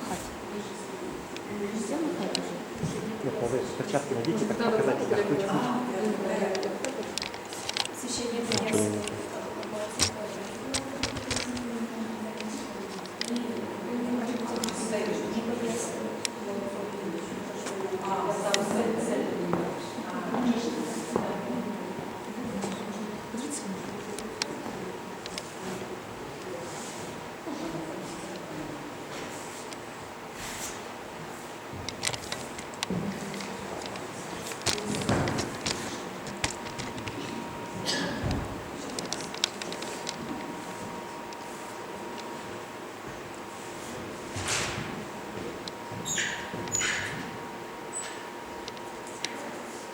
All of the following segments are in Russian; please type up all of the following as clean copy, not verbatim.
махать. Нельзя махать уже. Нет, надо перчатки надеть и так показать себя. Ключ.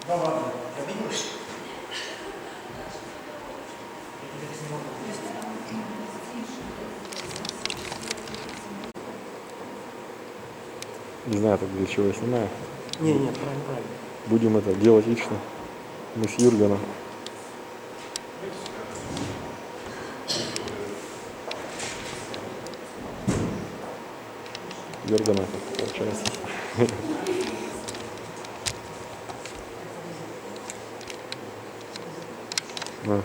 Да ладно, обиделась? Не знаю, так для чего я снимаю. Не, правильно, правильно. Будем это делать лично. Мы с Юргеном. Юргена, получается. Вот.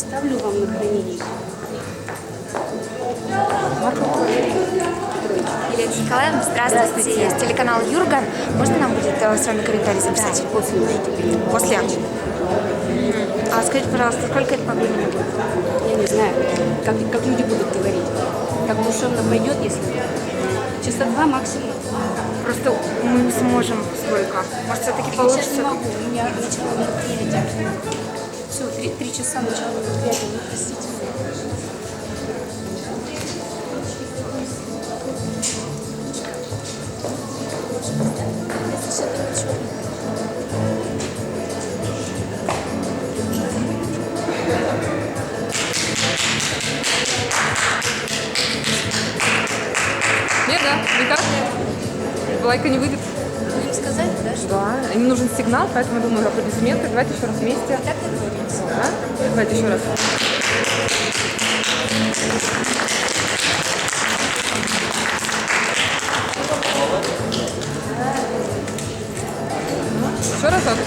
Ставлю вам на хранение. Елена Николаевна, здравствуйте. С телеканала Юрган. Можно нам будет с вами комментарий записать? Да, после можете. После? А скажите, пожалуйста, сколько это по времени будет? Я не знаю, как люди будут говорить. Как душевно пойдет, если часа 2 максимум. Просто мы не сможем столько. Может, все-таки Я сейчас не получится? могу, у меня начало мероприятие. Все, 3 часа начала мероприятия, ну простите. Нет, да, никак. Лайка не выйдет. Будем сказать, да, что Да, им нужен сигнал, поэтому я думаю, аплодисменты. Давайте еще раз вместе. так договоримся. Да? Давайте еще раз. Еще разок.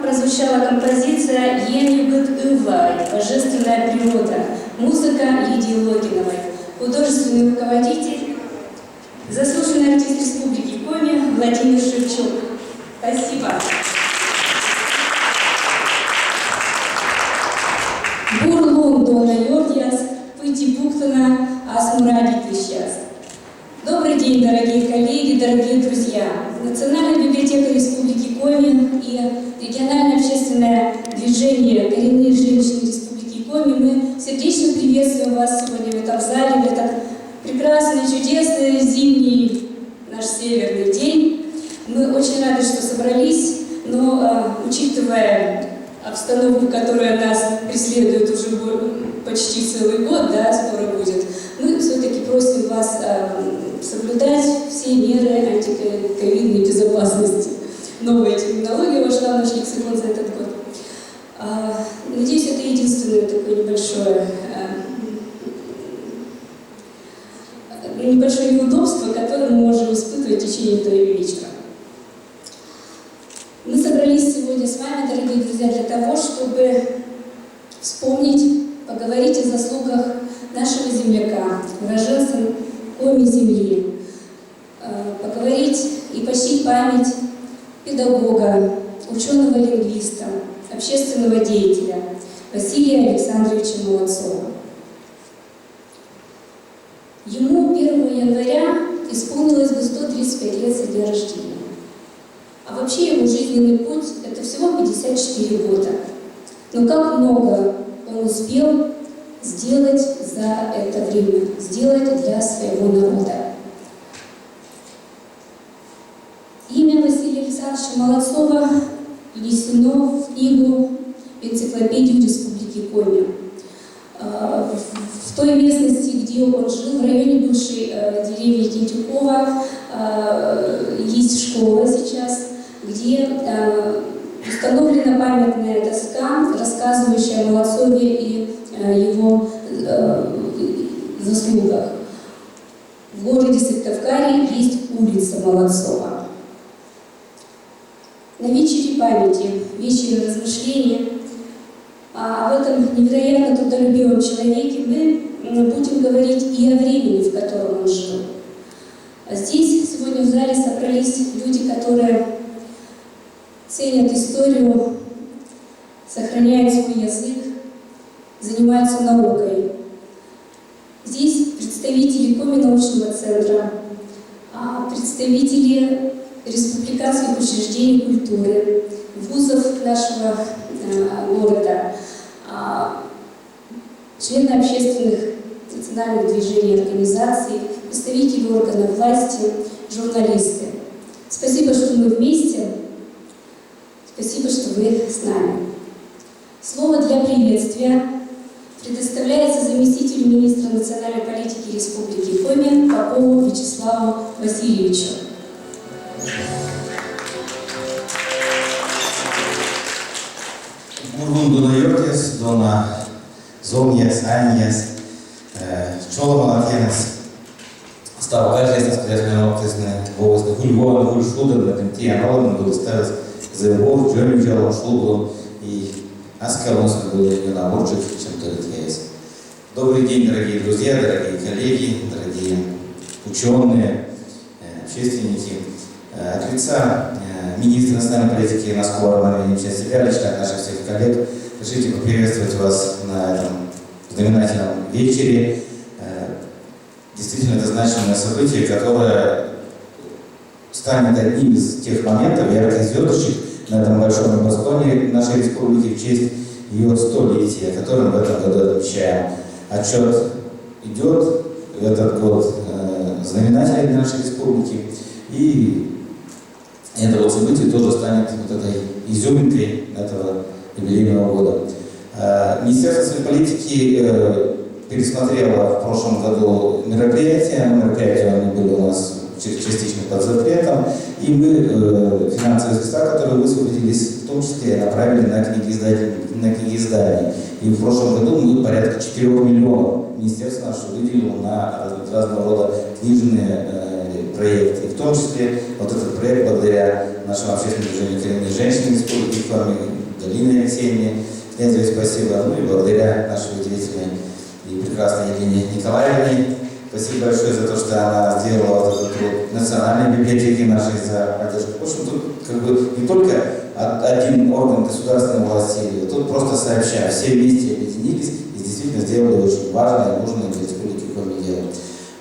прозвучала композиция «Енюгат Ивай. Божественная природа». Музыка Лидии Логиновой. Художественный руководитель, заслуженный артист Республики Коми Владимир Шевчук. Спасибо. Бурлун Дона Йордиас, Национальная библиотека Республики Коми и региональное общественное движение «Коренные женщины Республики Коми». Мы сердечно приветствуем вас сегодня в этом зале, в этот прекрасный, чудесный зимний наш северный день. Мы очень рады, что собрались, но учитывая обстановку, которая нас преследует уже почти целый год, да, скоро будет, мы все-таки просим вас соблюдать все меры антиковидной безопасности. Новая терминология вошла в наш лексикон за этот год. Надеюсь, это единственное такое небольшое неудобство, которое мы можем испытывать в течение этого вечера. Мы собрались сегодня с вами, дорогие друзья, для того, чтобы вспомнить, поговорить о заслугах нашего земляка, уроженца Коми земли, поговорить и почтить память педагога, ученого-лингвиста, общественного деятеля Василия Александровича Молодцова. Ему 1 января исполнилось бы 135 лет со дня рождения. А вообще его жизненный путь – это всего 54 года. Но как много он успел сделать за это время, сделать для своего народа. Имя Василия Александровича Молодцова внесено в книгу, в энциклопедию Республики Коми. В той местности, где он жил, в районе бывшей деревни Тентюкова, есть школа сейчас, где установлена памятная доска, рассказывающая о Молодцове и его заслугах. В городе Сыктывкаре есть улица Молодцова. На вечере памяти, вечере размышления об этом невероятно трудолюбивом человеке мы будем говорить и о времени, в котором он жил. Здесь сегодня в зале собрались люди, которые ценят историю, сохраняют свой язык, занимаются наукой. Здесь представители Коми научного центра, представители республиканских учреждений культуры, вузов нашего города, члены общественных национальных движений и организаций, представители органов власти, журналисты. Спасибо, что мы вместе. Спасибо, что вы с нами. Слово для приветствия предоставляется заместителю министра национальной политики Республики Коми Попову Вячеславу Васильевичу. Murgundunujoties, Dona Zomnies, Ainies, Čolomalakienes, Stavo Kažēsnes, kurias vienoktisne Vovas Huļvona, Huļšludan, Latim Tien Rodan, Dulistavas, Zevov, Džemļģelo, Šludu и Аскалонс были наборчик, чем то есть. Добрый день, дорогие друзья, дорогие коллеги, дорогие ученые, общественники. От лица министра национальной политики Носкова Романа Ильича Сибирича, от наших всех коллег, разрешите поприветствовать вас на этом знаменательном вечере. Действительно, это значимое событие, которое станет одним из тех моментов, ярких звездочек на этом большом небосклоне нашей республики в честь ее столетия, которое мы в этом году отмечаем. Отчет идет в этот год знаменательный для нашей республики, и это вот событие тоже станет вот этой изюминкой этого юбилейного года. Министерство своей политики пересмотрело в прошлом году мероприятия. Они были у нас частично под запретом, и мы финансовые средства, которые высвободились, в том числе направили на книгоиздание. И в прошлом году мы порядка 4 миллионов министерство наше выделило на разного рода книжные проекты. И в том числе вот этот проект благодаря нашему общественному движению «Коренные женщины» Республики Коми, Галине Алексеевне Князевой спасибо, ну и благодаря нашей удивительной и прекрасной Елене Николаевне. Спасибо большое за то, что она сделала вот этот труд национальной библиотеки нашей за поддержку. В общем, тут как бы не только один орган государственной власти, тут просто сообща все вместе объединились и действительно сделали очень важное и нужное для Республики Коми дело.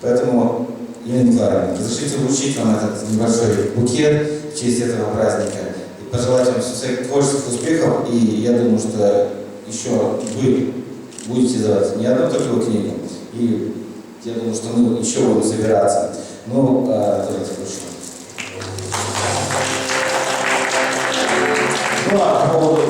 Поэтому, Елена Николаевна, разрешите вручить вам этот небольшой букет в в честь этого праздника. И пожелать вам всех творческих успехов. И я думаю, что еще вы будете издавать не одну такую книгу. И я думаю, что мы еще будем собираться. Ну, давайте прошу. Ну, а по поводу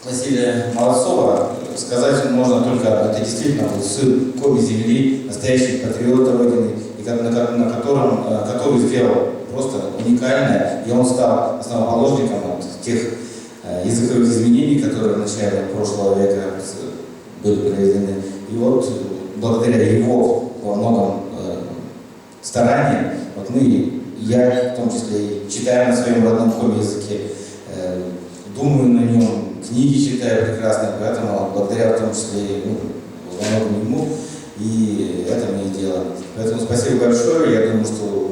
Василия Молодцова сказать можно только, это действительно был сын коми земли, настоящий патриот Родины, и который сделал просто уникальное, и он стал основоположником тех языковых изменений, которые в начале прошлого века были проведены. И вот благодаря его во многом стараниям, вот мы, я в том числе, и читаю на своем родном коми языке, думаю на нем, книги читаю прекрасные, поэтому благодаря в том числе во многом ему, и это мы и делаем. Поэтому спасибо большое, я думаю, что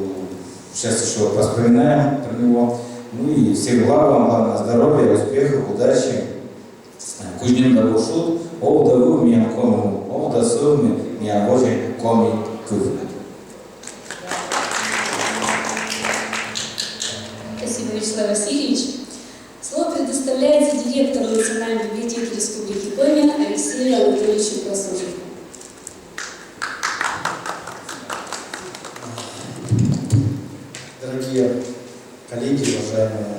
сейчас еще вспоминаем про него. Ну и всех благ вам, главное здоровья, успехов, удачи. Кузнем да бушут, овда вы меня кому, овда сумми меня божий коми кув. Спасибо, Вячеслав Васильевич. Слово предоставляется директору Национальной библиотеки Республики Коми Алексею Анатольевичу Краснову. Дорогие коллеги, уважаемые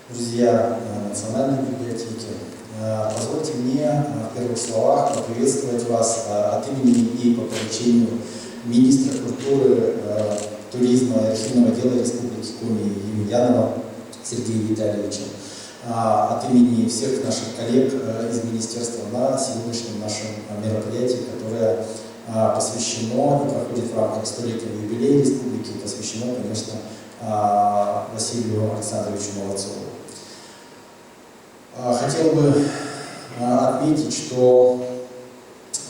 друзья Национальной библиотеки, позвольте мне в первых словах поприветствовать вас от имени и по поручению министра культуры, туризма и архивного дела Республики Коми Емельянова Сергея Витальевича, от имени всех наших коллег из министерства на сегодняшнем нашем мероприятии, которое посвящено и проходит в рамках столетнего юбилея республики, посвящено, конечно, Василию Александровичу Молодцову. Хотел бы отметить, что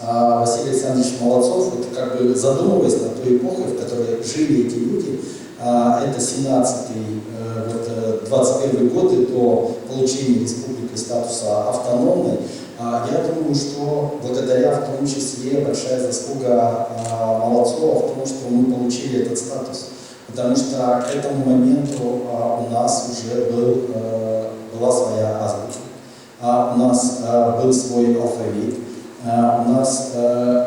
Василий Александрович Молодцов, это как бы задумываясь над той эпохой, в которой жили эти люди, это 21 годы до получения республики статуса автономной. Я думаю, что благодаря в том числе большая заслуга Молодцова в том, что мы получили этот статус. Потому что к этому моменту у нас уже была своя азбука, у нас был свой алфавит, у нас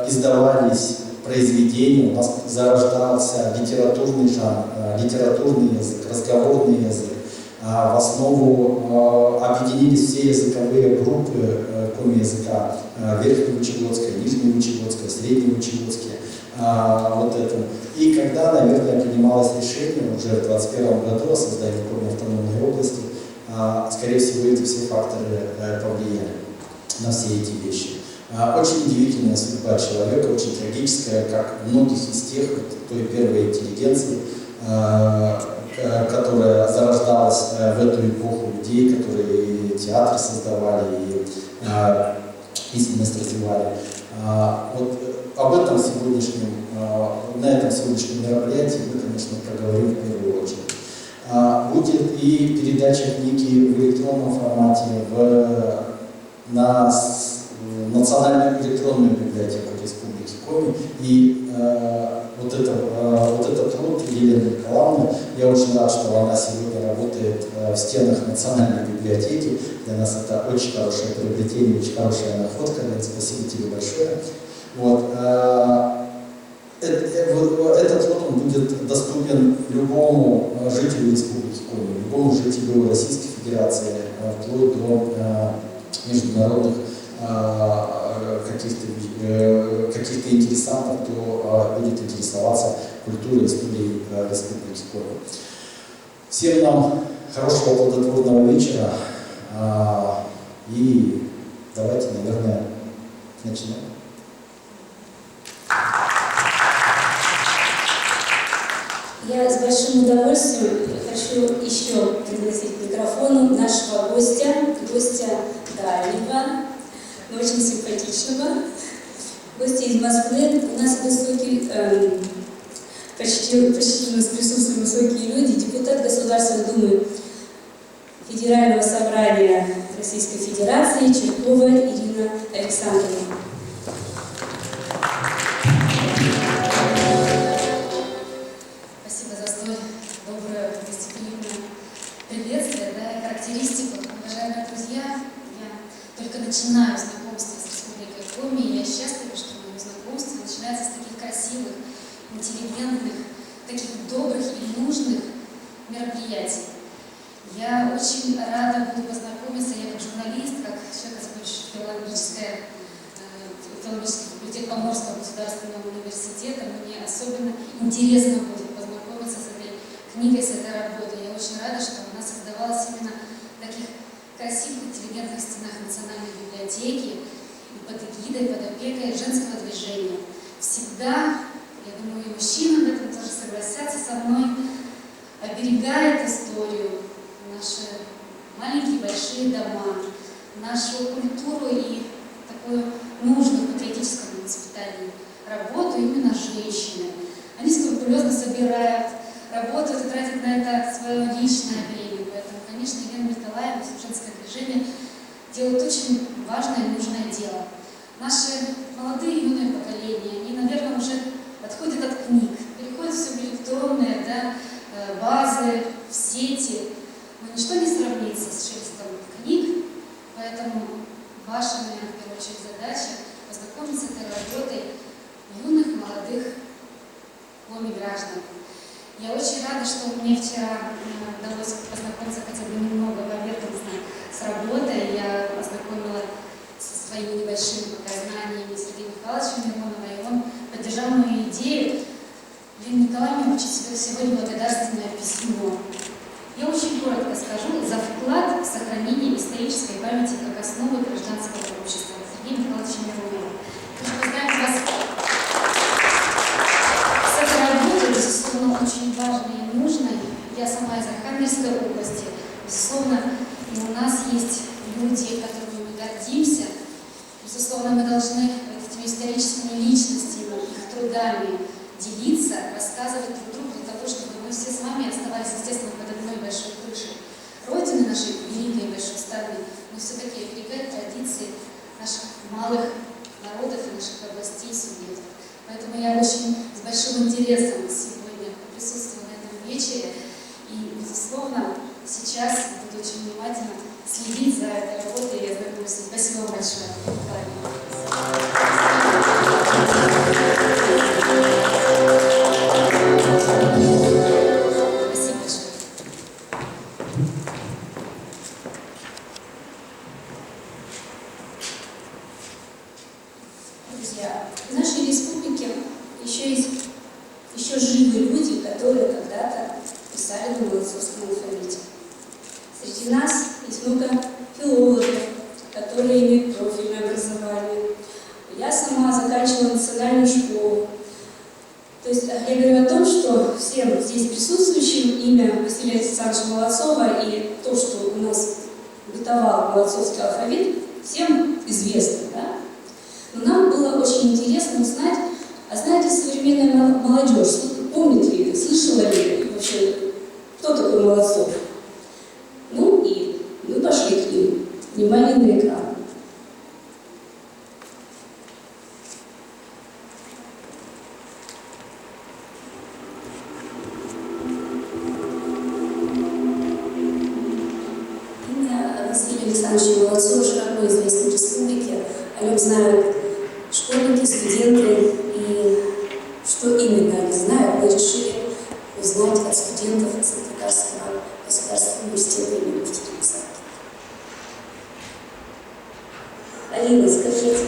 издавались произведения, у нас зарождался литературный жанр, литературный язык, разговорный язык. В основу объединились все языковые группы коми-языка, верхневычегодская, нижневычегодская, средневычегодская, вот это. И когда, наверное, принималось решение уже в 2021 году о создании коми-автономной области, скорее всего, эти все факторы повлияли на все эти вещи. Очень удивительная судьба человека, очень трагическая, как многих из тех, той первой интеллигенции, которая зарождалась в эту эпоху людей, которые театры создавали и письменность развивали. Вот об этом на этом сегодняшнем мероприятии мы, конечно, проговорим в первую очередь. Будет и передача книги в электронном формате на Национальную электронную библиотеку Республики Коми. И вот этот труд Елены Николаевны, я очень рад, что она сегодня работает в стенах Национальной библиотеки. Для нас это очень хорошее приобретение, очень хорошая находка. Спасибо тебе большое. Вот. Этот труд он будет доступен любому жителю Республики Коми, любому жителю Российской Федерации, вплоть до международных каких-то интересантов, кто будет интересоваться культурой и историей Республики Коми. Всем нам хорошего плодотворного вечера и давайте, наверное, начнем. Я с большим удовольствием хочу еще пригласить к микрофону нашего гостя дальнего, но очень симпатичного, гостя из Москвы. У нас высокий, почти у нас присутствуют высокие люди, депутат Государственной Думы Федерального собрания Российской Федерации Чиркова Ирина Александровна. Спасибо за столь я только начинаю знакомство с Республикой Коми, и я счастлива, что мое знакомство начинается с таких красивых, интеллигентных, таких добрых и нужных мероприятий. Я очень рада буду познакомиться, я как журналист, как человек, закончивший филологический факультет Поморского государственного университета, мне особенно интересно будет познакомиться с этой книгой, с этой работой. Я очень рада, что она создавалась именно в таких красивых, интеллигентных стенах Национальной библиотеки и под эгидой, под опекой женского движения. Всегда, я думаю, и мужчины в этом тоже согласятся со мной, оберегает историю, наши маленькие большие дома, нашу культуру и такую нужную в патриотическом воспитании работу именно женщины. Они скрупулезно собирают, работают и тратят на это свое личное время. Поэтому, конечно, Елена Николаевна и женское движение делают очень важное и нужное дело. Наши молодые и юные поколения, они, наверное, уже отходят от книг, переходят все в электронные, да, базы, в сети. Но ничто не сравнится с шелестом книг, поэтому ваша, наверное, в первую очередь задача познакомиться с этой работой юных, молодых коми-граждан. Я очень рада, что мне вчера удалось познакомиться хотя бы немного поверхностно с работой. Я познакомила со своими небольшими знаниями Сергея Михайловича Миронова, и он поддержал мою идею. Елене Николаевне очень сегодня благодарственное письмо. Я очень коротко скажу за вклад в сохранение исторической памяти как основы гражданского общества. Сергей Михайлович Миронов. Хочу поздравить вас с этой работой, безусловно, очень важной и нужной. Я сама из Архангельской области. Безусловно, и у нас есть люди, которыми мы гордимся. Безусловно, мы должны этими историческими личностями, их трудами делиться, рассказывать друг другу для того, чтобы мы все с вами оставались, естественно, под одной большой крышей Родины нашей великой и большой страны, но все-таки оберегать традиции наших малых народов и наших областей и субъектов. Поэтому я очень с большим интересом сегодня присутствую на этом вечере и, безусловно, сейчас буду очень внимательно следить за этой работой и ознакомлюсь. Спасибо вам большое. Друзья, в нашей республике еще живы люди, которые когда-то писали на молодцовском алфавите. Среди нас есть много филологов, которые имеют профильное образование. Я сама заканчивала национальную школу. То есть я говорю о том, что всем здесь присутствующим имя Василия Александровича Молодцова и то, что у нас бытовал молодцовский алфавит, всем известно, да? Но нам было очень интересно узнать, а знает ли современная молодежь, помнит ли, слышала ли вообще, кто такой Молодцов? Ну и мы пошли к ним. Внимание на экран. Имя Василия Александровича Молодцова широко известно в республике. О нем знают школьники, студенты, и что именно они знают, мы решили узнать от студентов Сыктывкарского государственного университета имени Пушкина. Алина, скажите,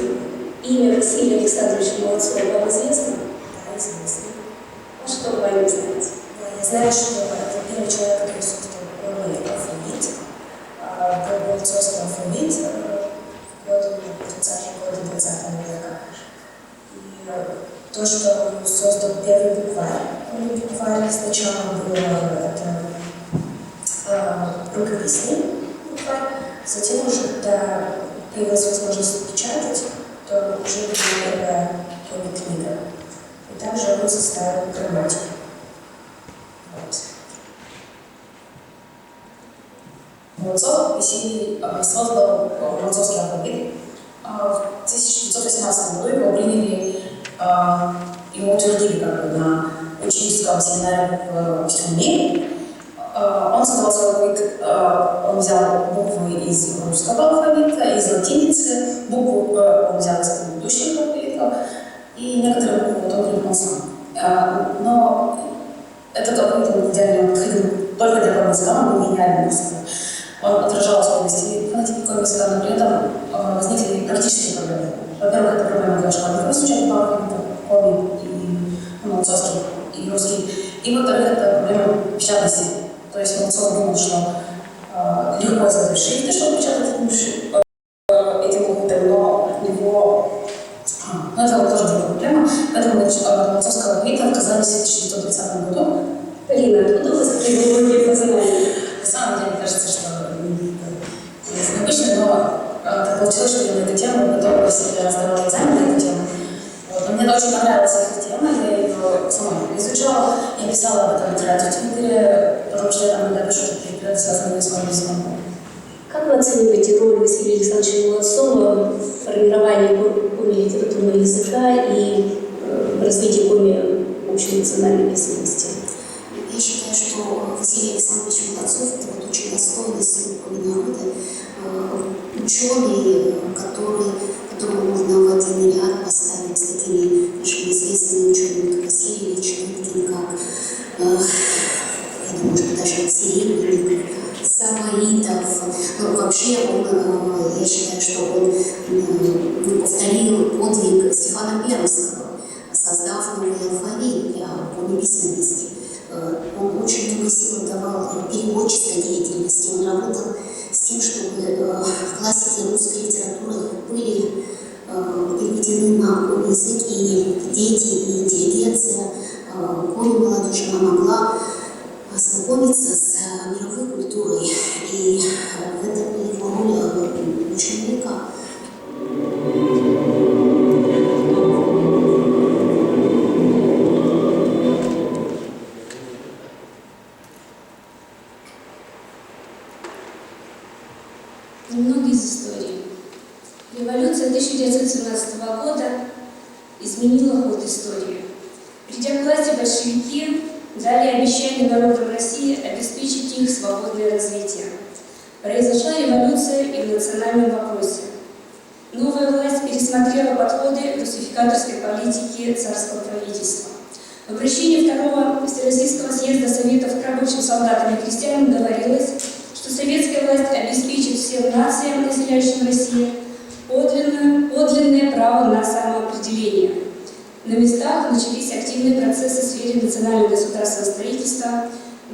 имя Василия Александровича Молодцова вам известно? Да, известно. А что вы о нем знаете? Я знаю, что это первый человек, который создал полный алфавит. Молодцовский алфавит в 30-е годы 20 века. И то, что он создал первый букварь сначала было это рукописный букварь, затем уже, когда появилась возможность печатать, то уже была первая книга. И также он составил грамматику. Молодцов Василий создал молодцовский алфавит. В 1918 году его приняли, его утвердили как бы на ученическом семинаре в всем мире. Он создавал свой алфавит, он взял буквы из русского алфавита, из латиницы, букву «П» он взял из предыдущих алфавитов, и некоторые буквы он придумал сам. Но этот алфавит он идеально подходил только для коми-языка, он был гениальным, можно сказать. Он отражал особенности фонетики коми-языка, но при этом возникли практические проблемы. Во-первых, это проблема для школьников изучать два алфавита, коми и молодцовский, и русский. И во-вторых, это проблема печатности. То есть Молодцов думал, что легко сделать шрифты, чтобы печатать этим алфавитом, но у него... Но это тоже другая проблема. Поэтому от молодцовского алфавита отказались в 1930 году. Полина, откуда у вас такие глубокие познания? На самом деле, кажется, что необычно, но так получилось, что я на эту тему готовилась, я сдавала экзамен на эту тему. Вот. Но мне очень понравилась эта тема, я ее сама изучала, я писала об этом литературе в Твиттере, потому что я там иногда пишу какие-то связанные с моим языком. Как вы оцениваете роль Василия Александровича Молодцова в формировании коми-литературного языка и в развитии коми-общенациональной письменности? Я считаю, что Василий Александрович Молодцов – это вот очень достойный сын коми-народа, ученый, которого можно в один ряд поставить с такими нашими известными учеными, как Васильевич, Литкин, как, я думаю, что даже Серебренник, Самолитов. Но вообще я считаю, что он повторил подвиг Стефана Пермского, создав новый алфавит для коми-письменности. Он очень много сил давал переводческой деятельности. Он работал с тем, чтобы классики русской литературы были переведены на коми-язык, и дети, и интеллигенция, коми-молодежь, она могла ознакомиться с мировой культурой, и в этом его роль очень велика. Немного из истории. Революция 1917 года изменила ход истории. Придя к власти, большевики дали обещание народам России обеспечить их свободное развитие. Произошла революция и в национальном вопросе. Новая власть пересмотрела подходы русификаторской политики царского правительства. В обращении Второго Всероссийского съезда Советов к рабочим, солдатам и крестьянам говорилось, что советская власть обеспечит всем нациям, населяющим Россию, подлинное право на самоопределение. На местах начались активные процессы в сфере национального государственного строительства,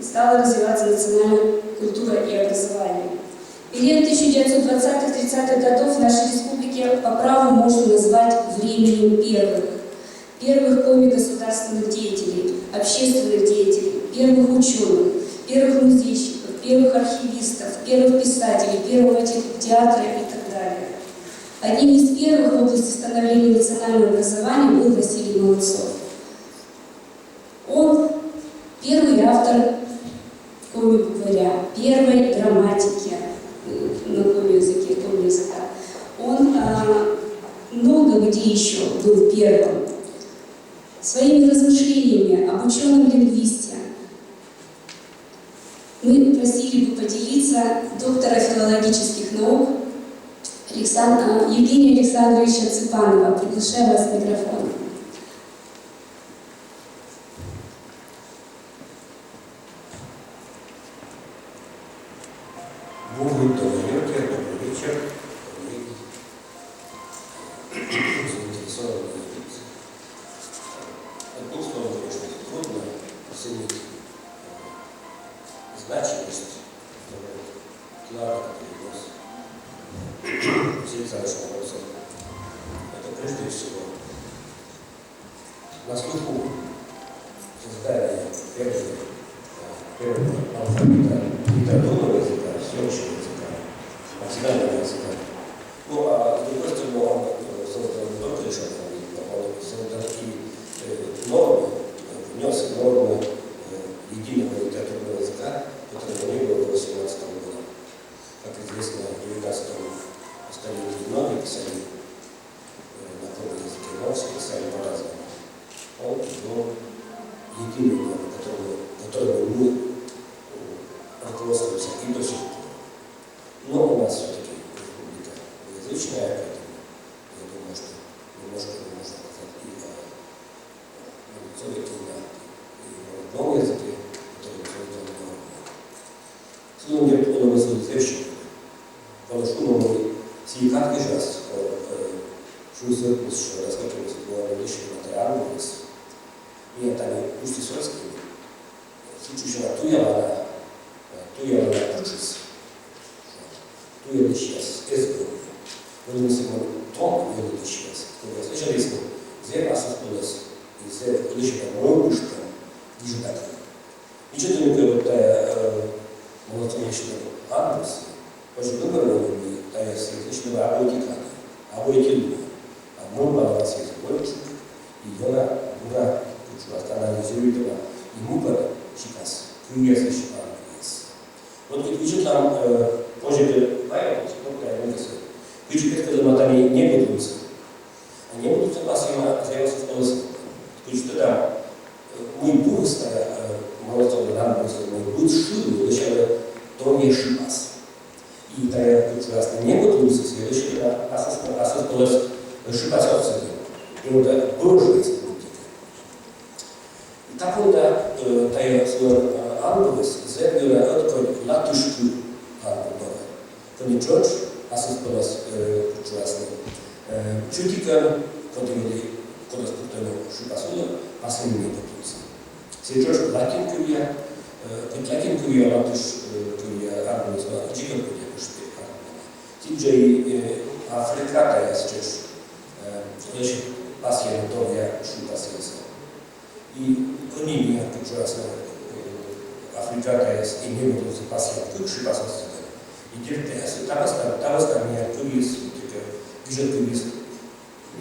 стала развиваться национальная культура и образование. Период 1920-30-х годов в нашей республике по праву можно назвать временем первых коми-государственных деятелей, общественных деятелей, первых ученых, первых музейщиков, первых архивистов, первых писателей, первого театра и так далее. Одним из первых в области становления национального образования был Василий Молодцов. Он первый автор коми-букваря, первой грамматики на коми-языке, коми-языка. Он много где еще был первым. Своими размышлениями об ученом-лингвисте мы просили бы поделиться доктора филологических наук Евгения Александровича Цыпанова. Приглашаю вас к микрофону. Добрый вечер. Заинтересованные лица. Одним словом, конечно, трудно оценить значимость вклада, который внес Василий Александрович Молодцов. Это прежде всего на слуху создания первого алфавита литературного языка, всеобщего языка, национального языка. Ну, а с другой стороны, он создал не только лишь алфавит, но он создал и нормы, внес нормы единого литературного языка, которого не было до 18 года. Как известно, в 19 столетии многие писали на том языке, но все писали по-разному. Он был единым, которым мы руководствуемся и привычная к этому. Я думаю, что немножко можно сказать и о целом и о родном языке, который создал норму. Словом, я подумал, что следующее. По-нашему мы сиикатки жас, чувствует, что раскрытие было лишь материальное. И это не устисольские. Случай, что tu jau varētu pučus, tu ielišies, es grubu. Un mēs jau tomu ielišies, kad es arī esmu ziemās uzpildes, iz lišiem roguškam, diži так. И что-то мне говорит, молодцовечная Андрес, очень выборные, а я светличного обойки кады, обойки луна. А мой баланс есть больше, и она бура, анализирует его, ему пора сейчас, крылья защищает. Вот když tam můžete bavit, no když předkladem tam nebudoucí, a nebudoucí vlastně má zjevnost společnost. Když to tam můj Bůh stará молодого нам будет шире, лишь то не шибас. И тогда прекрасно не будoucí, следующий асоциалась шибас отсюда. И вот это Божья политика. И так вот тогда свой Angeles zerbiera odkąd latuszki Angelowe. To nie George, asys po nas czasny. Czutikan, kontynuuje kodosportową szybasulu, asym nie podróży. Si George latin kuria, pod latin kuria latusz kuria Angeles, dzikon kuria koszty Angelowe. Tidżej Afryka to jest też też pasja notowia szybasjensa. I oni mnie czasne Африка есть и не будут запасать, как шибасаться. И теперь там остальные турист, бюджет турист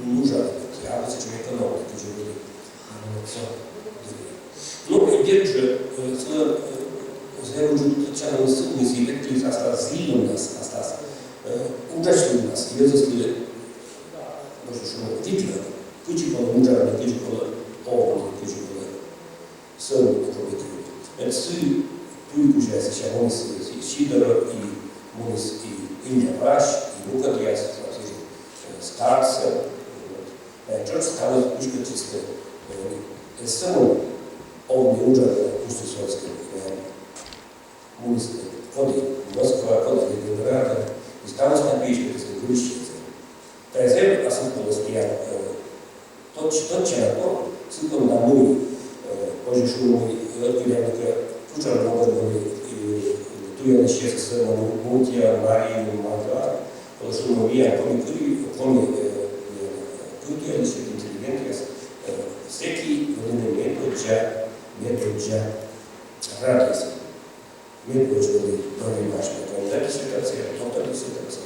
нужен, а вот сейчас экономика, бюджет ну, и теперь же, я уже читал институт, мы себе турист остался, злил нас, остался, удачный у нас, и это сказали, может, что Гитлер, куча-пола мужа, куча-пола овна, куча-пола сон, это туикужа сейчас монис и Сидоров, и монис и Инья Вращ, и Лукадряс, старцы. Джордж стал кучка чисто. Это само он не уже устисольский монис ходы Москва, ходы Ленинграда, и стал на печке, так сказать, гулищица. То есть это осыпалось я тот человек, сыпал домой, позже шумный Отгулянка, Кучер Богдановой, Туя Нещеса Сэмону, Мутья, Марию, Мандра, Шуму Вия, Коми Туя Нещеса интеллигентия, всякий элемент медведжа радость. Медведь были донимашные кандидаты ситуации, доктор ситуации.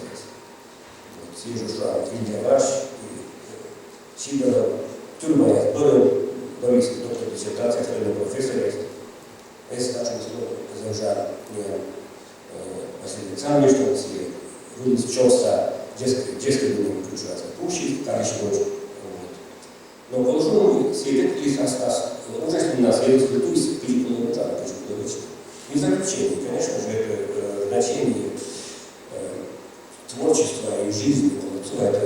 Съезжу, что Инья Вращ, Сидоров, тюрьма я Борис, доктор диссертации, второй профессор есть. Es taču zažādu Василий Александрович, что он себе вылез в Челса, детский думал, включается пущий, как еще больше. Но положено себе есть остас, ужасно нас, я diskutuюсь, перекладываю мужа, и в заключение, конечно же, это значение творчества и жизни молодцов, это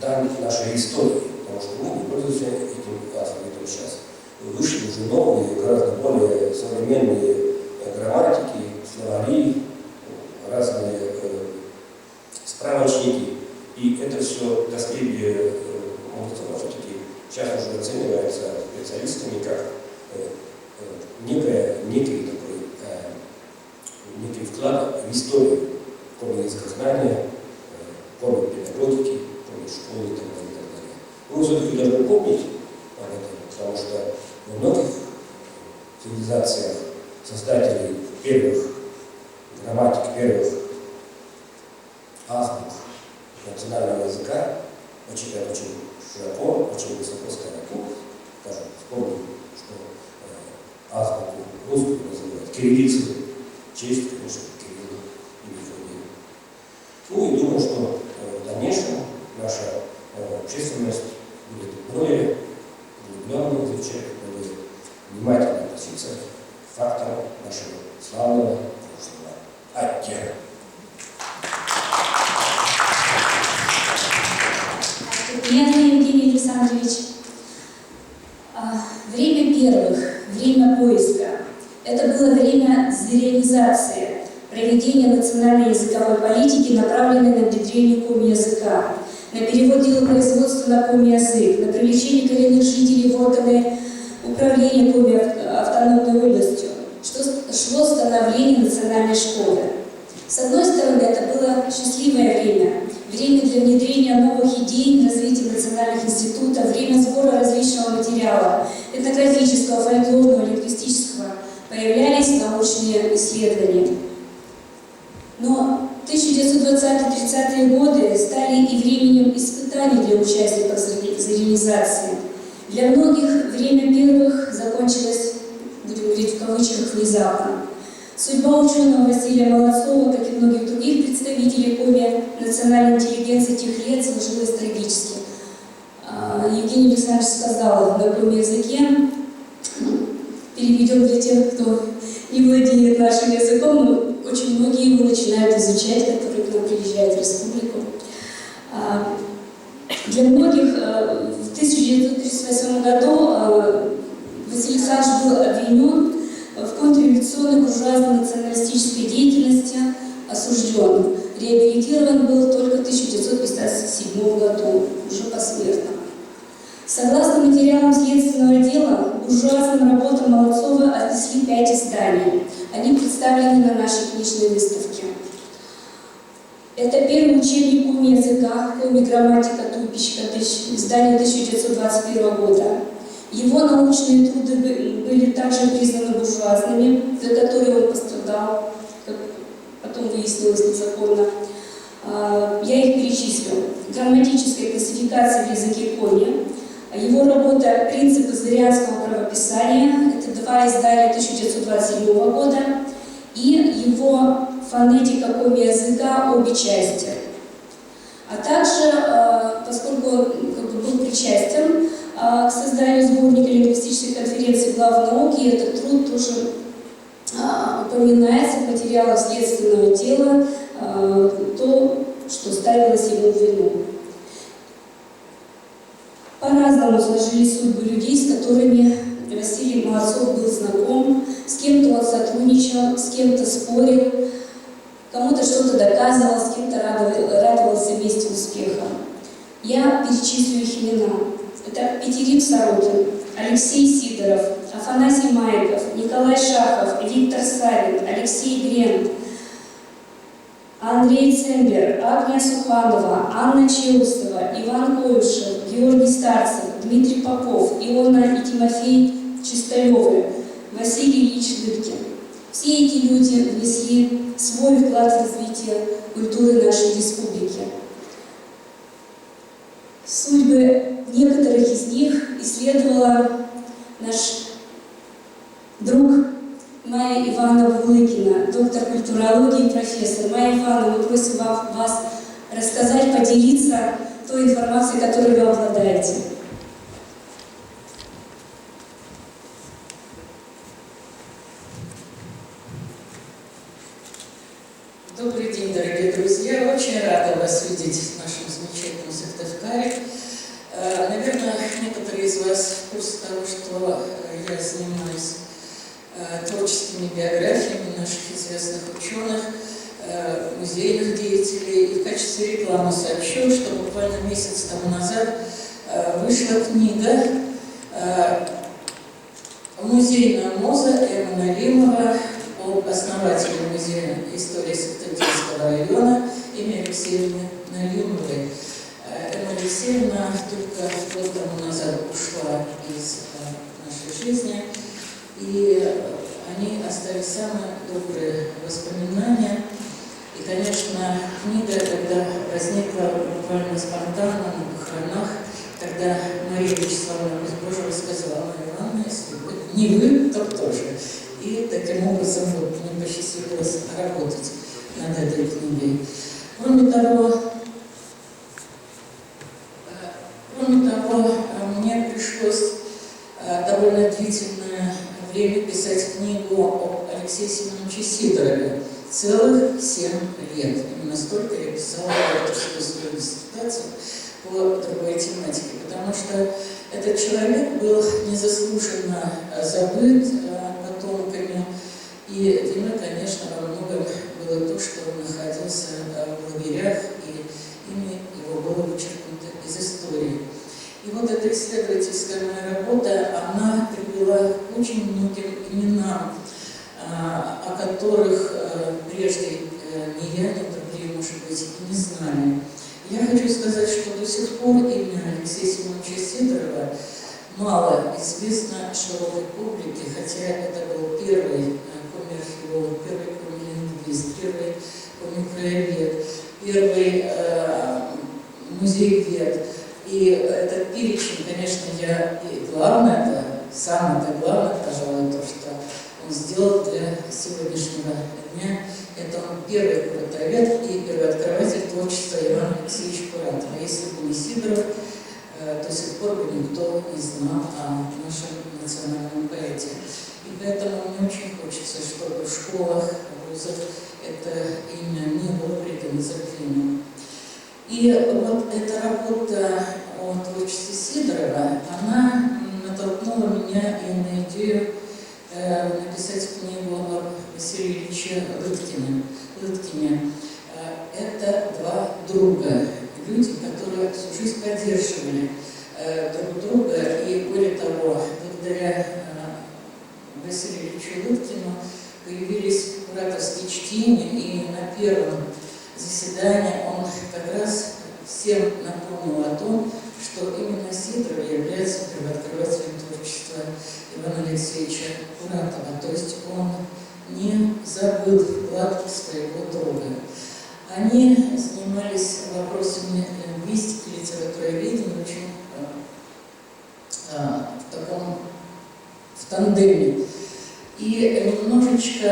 дан нашей истории, потому что мы не пользуемся этим алфавитом сейчас. Вышли уже новые, гораздо более современные грамматики, словари, разные справочники. И это все наследие молодцов все-таки сейчас уже оценивается специалистами как некий вклад в историю, кроме языкознания, кроме педагогики, кроме школы и так далее. Мы все-таки должны помнить об этом, потому что во многих цивилизациях создателей первых грамматик, первых азбук национального языка очень широко, очень высоко стоят. Скажем, вспомним, что азбуку русскую называют кириллицей, честь, конечно, Кирилла и Мефодия. Ну и думаю, что в дальнейшем наша общественность будет более углубленно изучать, более внимательно относиться к фактам нашего славного прошлого. Оттенок. модернизации, проведения национальной языковой политики, направленной на внедрение коми-языка, на перевод делопроизводства на коми-язык, на привлечение коренных жителей в органы управления коми-автономной областью, что шло становление национальной школы. С одной стороны, это было счастливое время для внедрения новых идей, развития национальных институтов, время сбора различного материала, этнографического, фольклорного, лингвистического, появлялись научные исследования. Но 1920-30-е годы стали и временем испытаний для участников заренизации. Для многих время первых закончилось, будем говорить в кавычках, внезапно. Судьба ученого Василия Молодцова, как и многих других представителей коми национальной интеллигенции тех лет, сложилась трагически. Евгений Александрович сказал на коми-языке, переведем для тех, кто не владеет нашим языком, но очень многие его начинают изучать, которые к нам приезжают в республику. Для многих в 1938 году Василий Александрович был обвинен в контрреволюционной буржуазной националистической деятельности, осужден. Реабилитирован был только в 1957 году, уже посмертно. Согласно материалам следственного дела, буржуазным работам Молодцова отнесли 5 изданий. Они представлены на нашей книжной выставке. Это первый учебник коми-языка, коми-грамматика Тупичка, издание 1921 года. Его научные труды были также признаны буржуазными, за которые он пострадал, как потом выяснилось незаконно. Я их перечислю. Грамматическая классификация в языке коми. Его работа «Принципы зырянского правописания» — это 2 издания 1927 года. И его «Фонетика коми-языка. Обе части». А также, поскольку он был причастен к созданию сборника лингвистической конференции глав науки, этот труд тоже упоминается в материалах следственного дела, то, что ставилось ему в вину. По-разному сложились судьбы людей, с которыми Василий Молодцов был знаком, с кем-то он сотрудничал, с кем-то спорил, кому-то что-то доказывал, с кем-то радовался вместе успеха. Я перечислю их имена. Это Петерим Сорокин, Алексей Сидоров, Афанасий Майков, Николай Шахов, Виктор Савин, Алексей Грен, Андрей Цембер, Агния Суханова, Анна Чеустова, Иван Коюшев, Георгий Старцев, Дмитрий Попов, Иона и Тимофей Чистолевы, Василий Ильич Лыткин. Все эти люди внесли свой вклад в развитие культуры нашей республики. Судьбы некоторых из них исследовала наш друг Майя Ивановна Лыкина, доктор культурологии и профессор. Майя Ивановна, мы просим вас рассказать, поделиться той информацией, которой вы обладаете. Добрый день, дорогие друзья. Очень рада вас видеть в нашем замечательном Сыктывкаре. Наверное, некоторые из вас в курсе того, что я занимаюсь творческими биографиями наших известных ученых, музейных деятелей. И в качестве рекламы сообщу, что буквально месяц тому назад вышла книга «Музейная муза» Эммы Налимова об основателе музея истории Сыктывкарского района имени Алексеевны Налимовой. Эмма Алексеевна только год тому назад ушла из нашей жизни, и они оставили самые добрые воспоминания. И, конечно, книга тогда возникла буквально спонтанно на похоронах, когда Мария Вячеславовна Безбожева сказала: «Мария Ивановна, если вы не вы, то кто же?» И таким образом мне посчастливилось работать над этой книгой. Кроме того, мне пришлось довольно длительное время писать книгу об Алексее Семеновиче Сидорове. Целых 7 лет. Именно столько я писала авторскую свою диссертацию по другой тематике, потому что этот человек был незаслуженно забыт потомками. И виной, конечно, во многом было то, что он находился в лагерях, и имя его было вычеркнуто из истории. И вот эта исследовательская моя работа, она привела к очень многим именам, о которых прежде ни я, ни другие, может быть, и не знали. Я хочу сказать, что до сих пор имя Алексея Семеновича Сидорова мало известно широкой публике, хотя это был первый коммерархеолог, первый коммерлингвист, первый коммеркраевед, первый музеевед. И этот перечень, конечно, и главное, это самое главное, пожалуй, то, что он сделал для сегодняшнего дня, это он первый кураторовед и первооткрыватель творчества Ивана Алексеевича Куратова. Если бы не Сидоров, до сих пор бы никто не знал о нашем национальном поэте. И поэтому мне очень хочется, чтобы в школах, в вузах это имя не было предано забвению. И вот эта работа о творчестве Сидорова, она натолкнула меня и на идею написать книгу о Василии Ильиче Лыткине. Это два друга, люди, которые всю жизнь поддерживали друг друга, и более того, благодаря Василию Ильичу Лыткину появились кураторские чтения, и на первом заседании он как раз всем напомнил о том, что именно Сидоров является первооткрывателем творчества Ивана Алексеевича Куратова. То есть он не забыл вклад своего друга. Они занимались вопросами лингвистики, литературоведения очень в тандеме. И немножечко,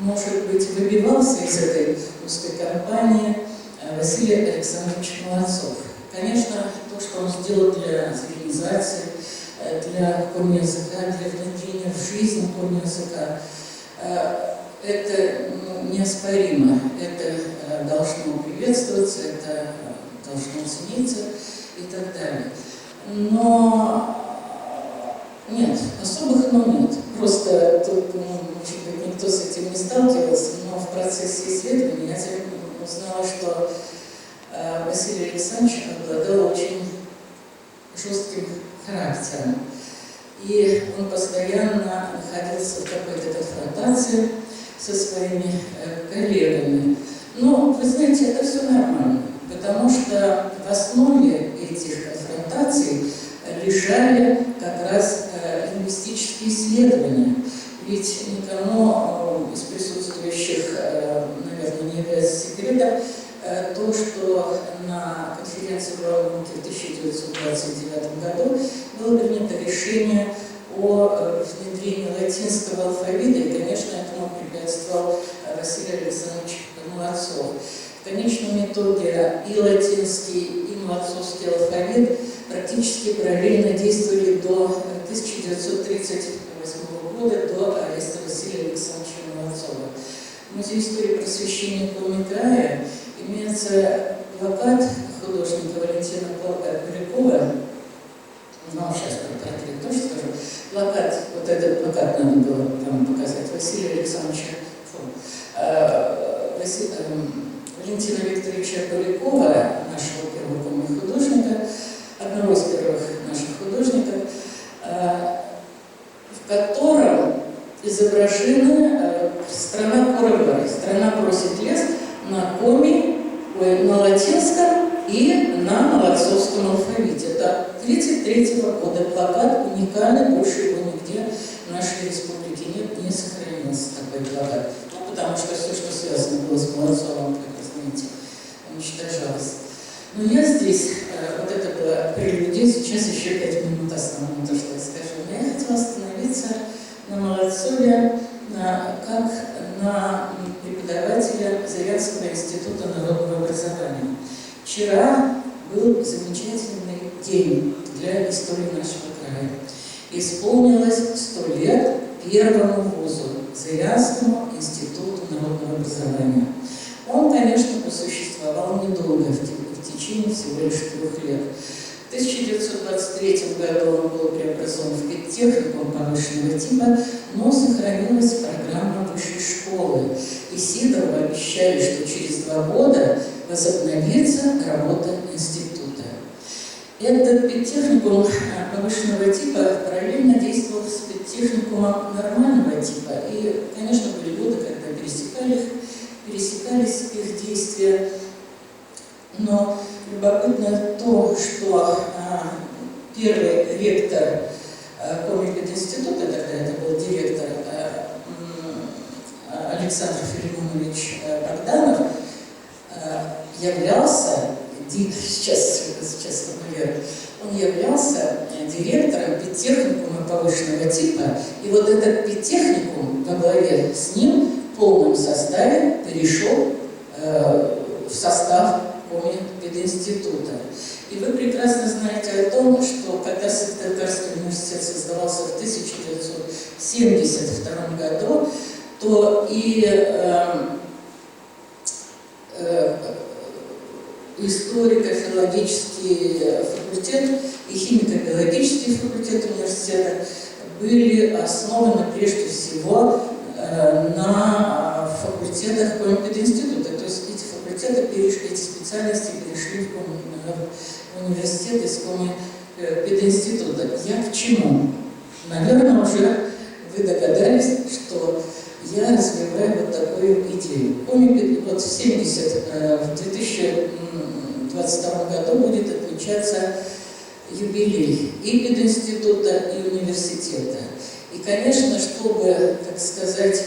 может быть, выбивался из этой узкой компании Василий Александрович Молодцов. Конечно, то, что он сделал для цивилизации, для комязыка, для внедрения в жизнь комязыка, это неоспоримо, это должно приветствоваться, это должно цениться и так далее. Но нет, особых «но» нет. Просто тут, может быть, никто с этим не сталкивался, но в процессе исследования я узнала, что Василий Александрович обладал очень жестким характером. И он постоянно находился в какой-то конфронтации со своими коллегами. Но, вы знаете, это все нормально, потому что в основе этих конфронтаций лежали как раз лингвистические исследования. Ведь никому из присутствующих, наверное, не является секретом то, что на конференции в Раундке в 1929 году было принято решение о внедрении латинского алфавита, и, конечно, этому препятствовал Василий Александрович Молодцов. В конечном итоге и латинский, и молодцовский алфавит практически параллельно действовали до 1938 года, до ареста Василия Александровича Молодцова. В Музее истории просвещения Коми края имеется плакат художника Валентина Полякова. Ну, сейчас про портрет тоже скажу. Плакат, вот этот плакат надо было вам показать, Василия Александровича Валентина Викторовича Полякова, нашего первого художника, одного из первых наших художников, в котором изображена страна Куравары. Страна просит лес на на латинском и на молодцовском алфавите. Это 1933 года плакат, уникальный, больше его нигде в нашей республике нет, не сохранился такой плакат. Ну, потому что все, что связано было с Молодцовым, как вы знаете, уничтожалось. Но я здесь, вот это было прелюдия, сейчас еще 5 минут основного, то, что я скажу. Но я хотела остановиться на Молодцове, как на преподавателя Зырянского института народного образования. Вчера был замечательный день для истории нашего края. Исполнилось 100 лет первому вузу, Зырянскому институту народного образования. Он, конечно, просуществовал недолго, в течение всего лишь 3 лет. В 1923 году он был преобразован в педтехникум повышенного типа, но сохранилась программа высшей школы. И Сидорову обещали, что через 2 года возобновится работа института. Этот педтехникум повышенного типа параллельно действовал с педтехникумом нормального типа. И, конечно, были годы, когда пересекались их действия. Но любопытно то, что первый ректор Комипединститута, тогда это был директор Александр Филимонович Богданов, являлся, сейчас формулирую, он являлся директором педтехникума повышенного типа, и вот этот педтехникум во главе с ним в полном составе перешел в состав Комипединститута. И вы прекрасно знаете о том, что когда Сыктывкарский университет создавался в 1972 году, то и историко-филологический факультет и химико-биологический факультет университета были основаны прежде всего на факультетах Комипединститута. То есть эти факультеты эти специальности перешли в университет из Комипединститута. Я к чему? Наверное, уже вы догадались, что я развиваю вот такую идею. Вот в 2022 году будет отмечаться юбилей и пединститута, и университета. И, конечно, чтобы, так сказать,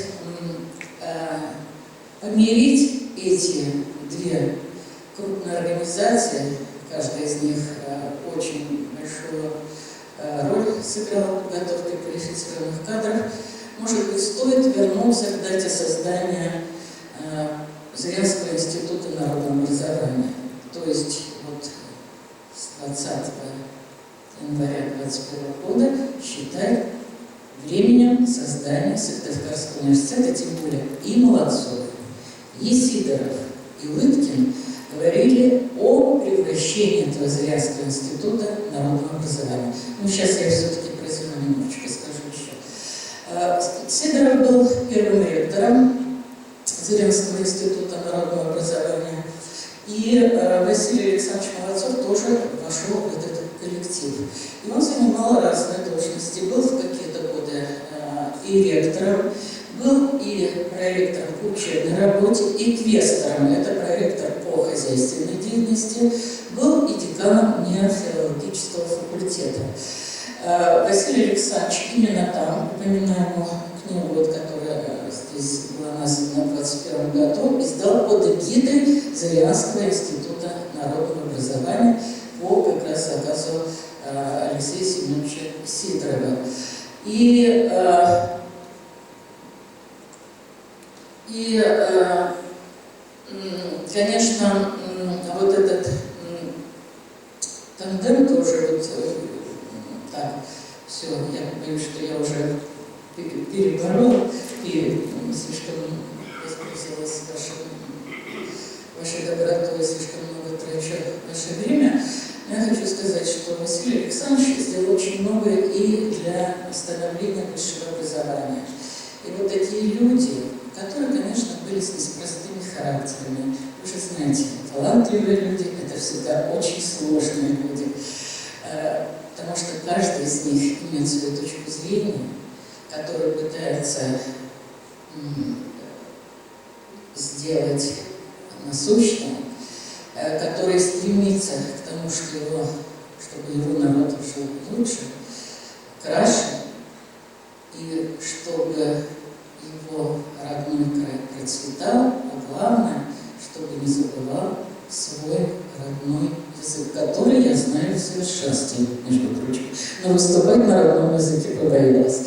помирить эти 2 крупные организации, каждая из них очень большую роль сыграла в подготовке квалифицированных кадров, может быть, стоит вернуться к дате создания Зырянского института народного образования. То есть вот с 20 января 2021 года считать временем создания Сыктывкарского университета, тем более и Молодцов, и Сидоров, и Лыткин говорили о превращении этого Зырянского института народного образования. Ну, сейчас я все-таки про это немножечко скажу еще. Сидоров был первым ректором Зырянского института народного образования, и Василий Александрович Молодцов тоже вошел в этот коллектив. И он занимал разные должности. Был в какие-то годы и ректором, был и проректором по учебной работе, и квестором, это проректор по хозяйственной деятельности, был и деканом неофилологического факультета. Василий Александрович именно там, упоминаемую книгу, вот, которая здесь была названа в 2021 году, издал под эгидой Зырянского института народного образования по как раз заказу Алексея Семеновича Сидорова. И конечно, вот этот тандем тоже вот так, все, я боюсь, что я уже переборол и слишком воспользовалась вашей добротой, слишком много трачу ваше время. Но я хочу сказать, что Василий Александрович сделал очень многое и для становления высшего образования. И вот такие люди, которые, конечно, были с непростыми характерами. Вы же знаете, талантливые люди – это всегда очень сложные люди. Потому что каждый из них имеет свою точку зрения, которую пытается сделать насущной, который стремится к тому, чтобы его народ жил лучше, краше, и чтобы его родной край процветал, а главное, чтобы не забывал свой родной язык, который я знаю в совершенстве, между прочим, но выступать на родном языке побоялась.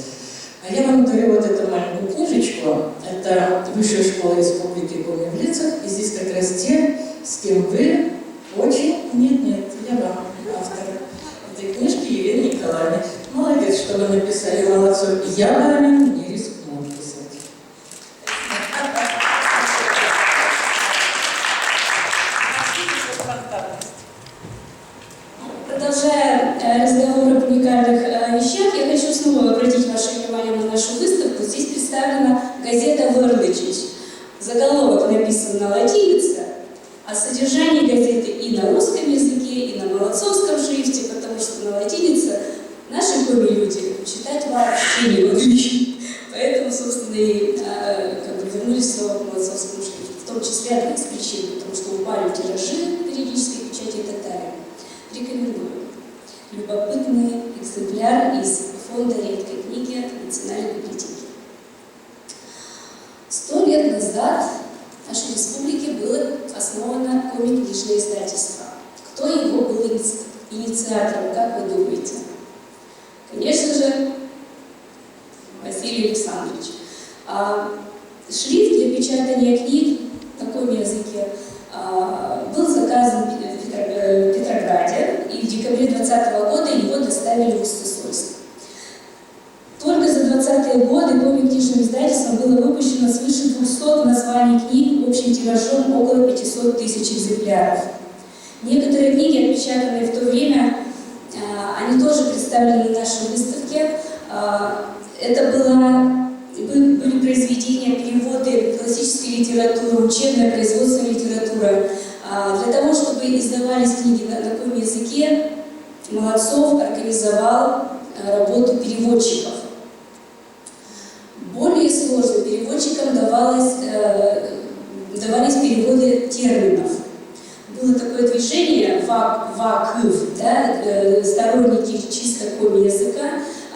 А я вам дарю вот эту маленькую книжечку. Это Высшая школа республики Коми в лицах, и здесь как раз те, с кем вы очень... Нет, я вам автор этой книжки, Елена Николаевна. Молодец, что вы написали, Молодцов. Я вами не рискну писать. Продолжая уникальных вещах, я хочу снова обратить ваше внимание на нашу выставку. Здесь представлена газета «Верлычич». Заголовок написан на латинице, а содержание газеты и на русском языке, и на молодцовском шрифте, потому что на латинице наши коми-люди читать вообще не могли. Поэтому, собственно, и вернулись снова к молодцовскому шрифту. В том числе одна из причин, потому что упали тиражи периодической печати татарин. Рекомендую. Любопытный экземпляр из фонда редкой книги Национальной библиотеки. 100 лет назад в нашей республике было основано коми-книжное издательство. Кто его был инициатором, как вы думаете? Конечно же, Василий Александрович. Шрифт для печатания книг на коми-языке был заказан в Петрограде, и в декабре 2020 года его доставили в Усть-Сосольск. Только за 20-е годы коми-книжным издательством было выпущено свыше 200 названий книг общим тиражом около 500 тысяч экземпляров. Некоторые книги, отпечатанные в то время, они тоже представлены на нашей выставке. Это были произведения, переводы классической литературы, учебная производственная литература. Для того, чтобы издавались книги на коми языке, Молодцов организовал работу переводчиков. Более сложным переводчикам давались переводы терминов. Было такое движение ВАКФ, да, сторонники чисто коми языка,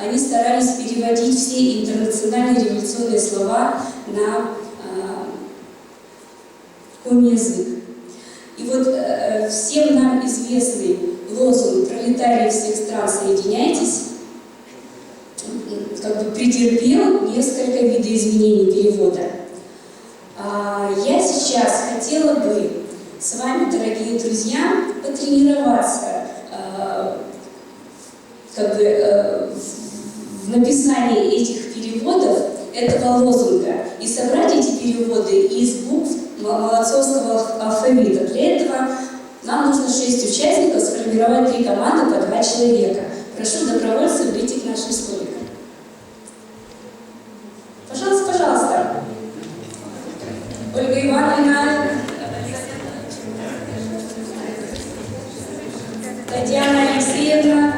они старались переводить все интернациональные революционные слова на коми язык. И вот всем нам известный лозунг «Пролетарии всех стран, соединяйтесь» претерпел несколько видоизменений перевода. Я сейчас хотела бы с вами, дорогие друзья, потренироваться в написании этих переводов, этого лозунга, и собрать эти переводы из букв молодцовского алфавита. Для этого нам нужно 6 участников, сформировать 3 команды по 2 человека. Прошу добровольцев выйти к нашим столикам. Пожалуйста, пожалуйста. Ольга Ивановна, Татьяна Алексеевна,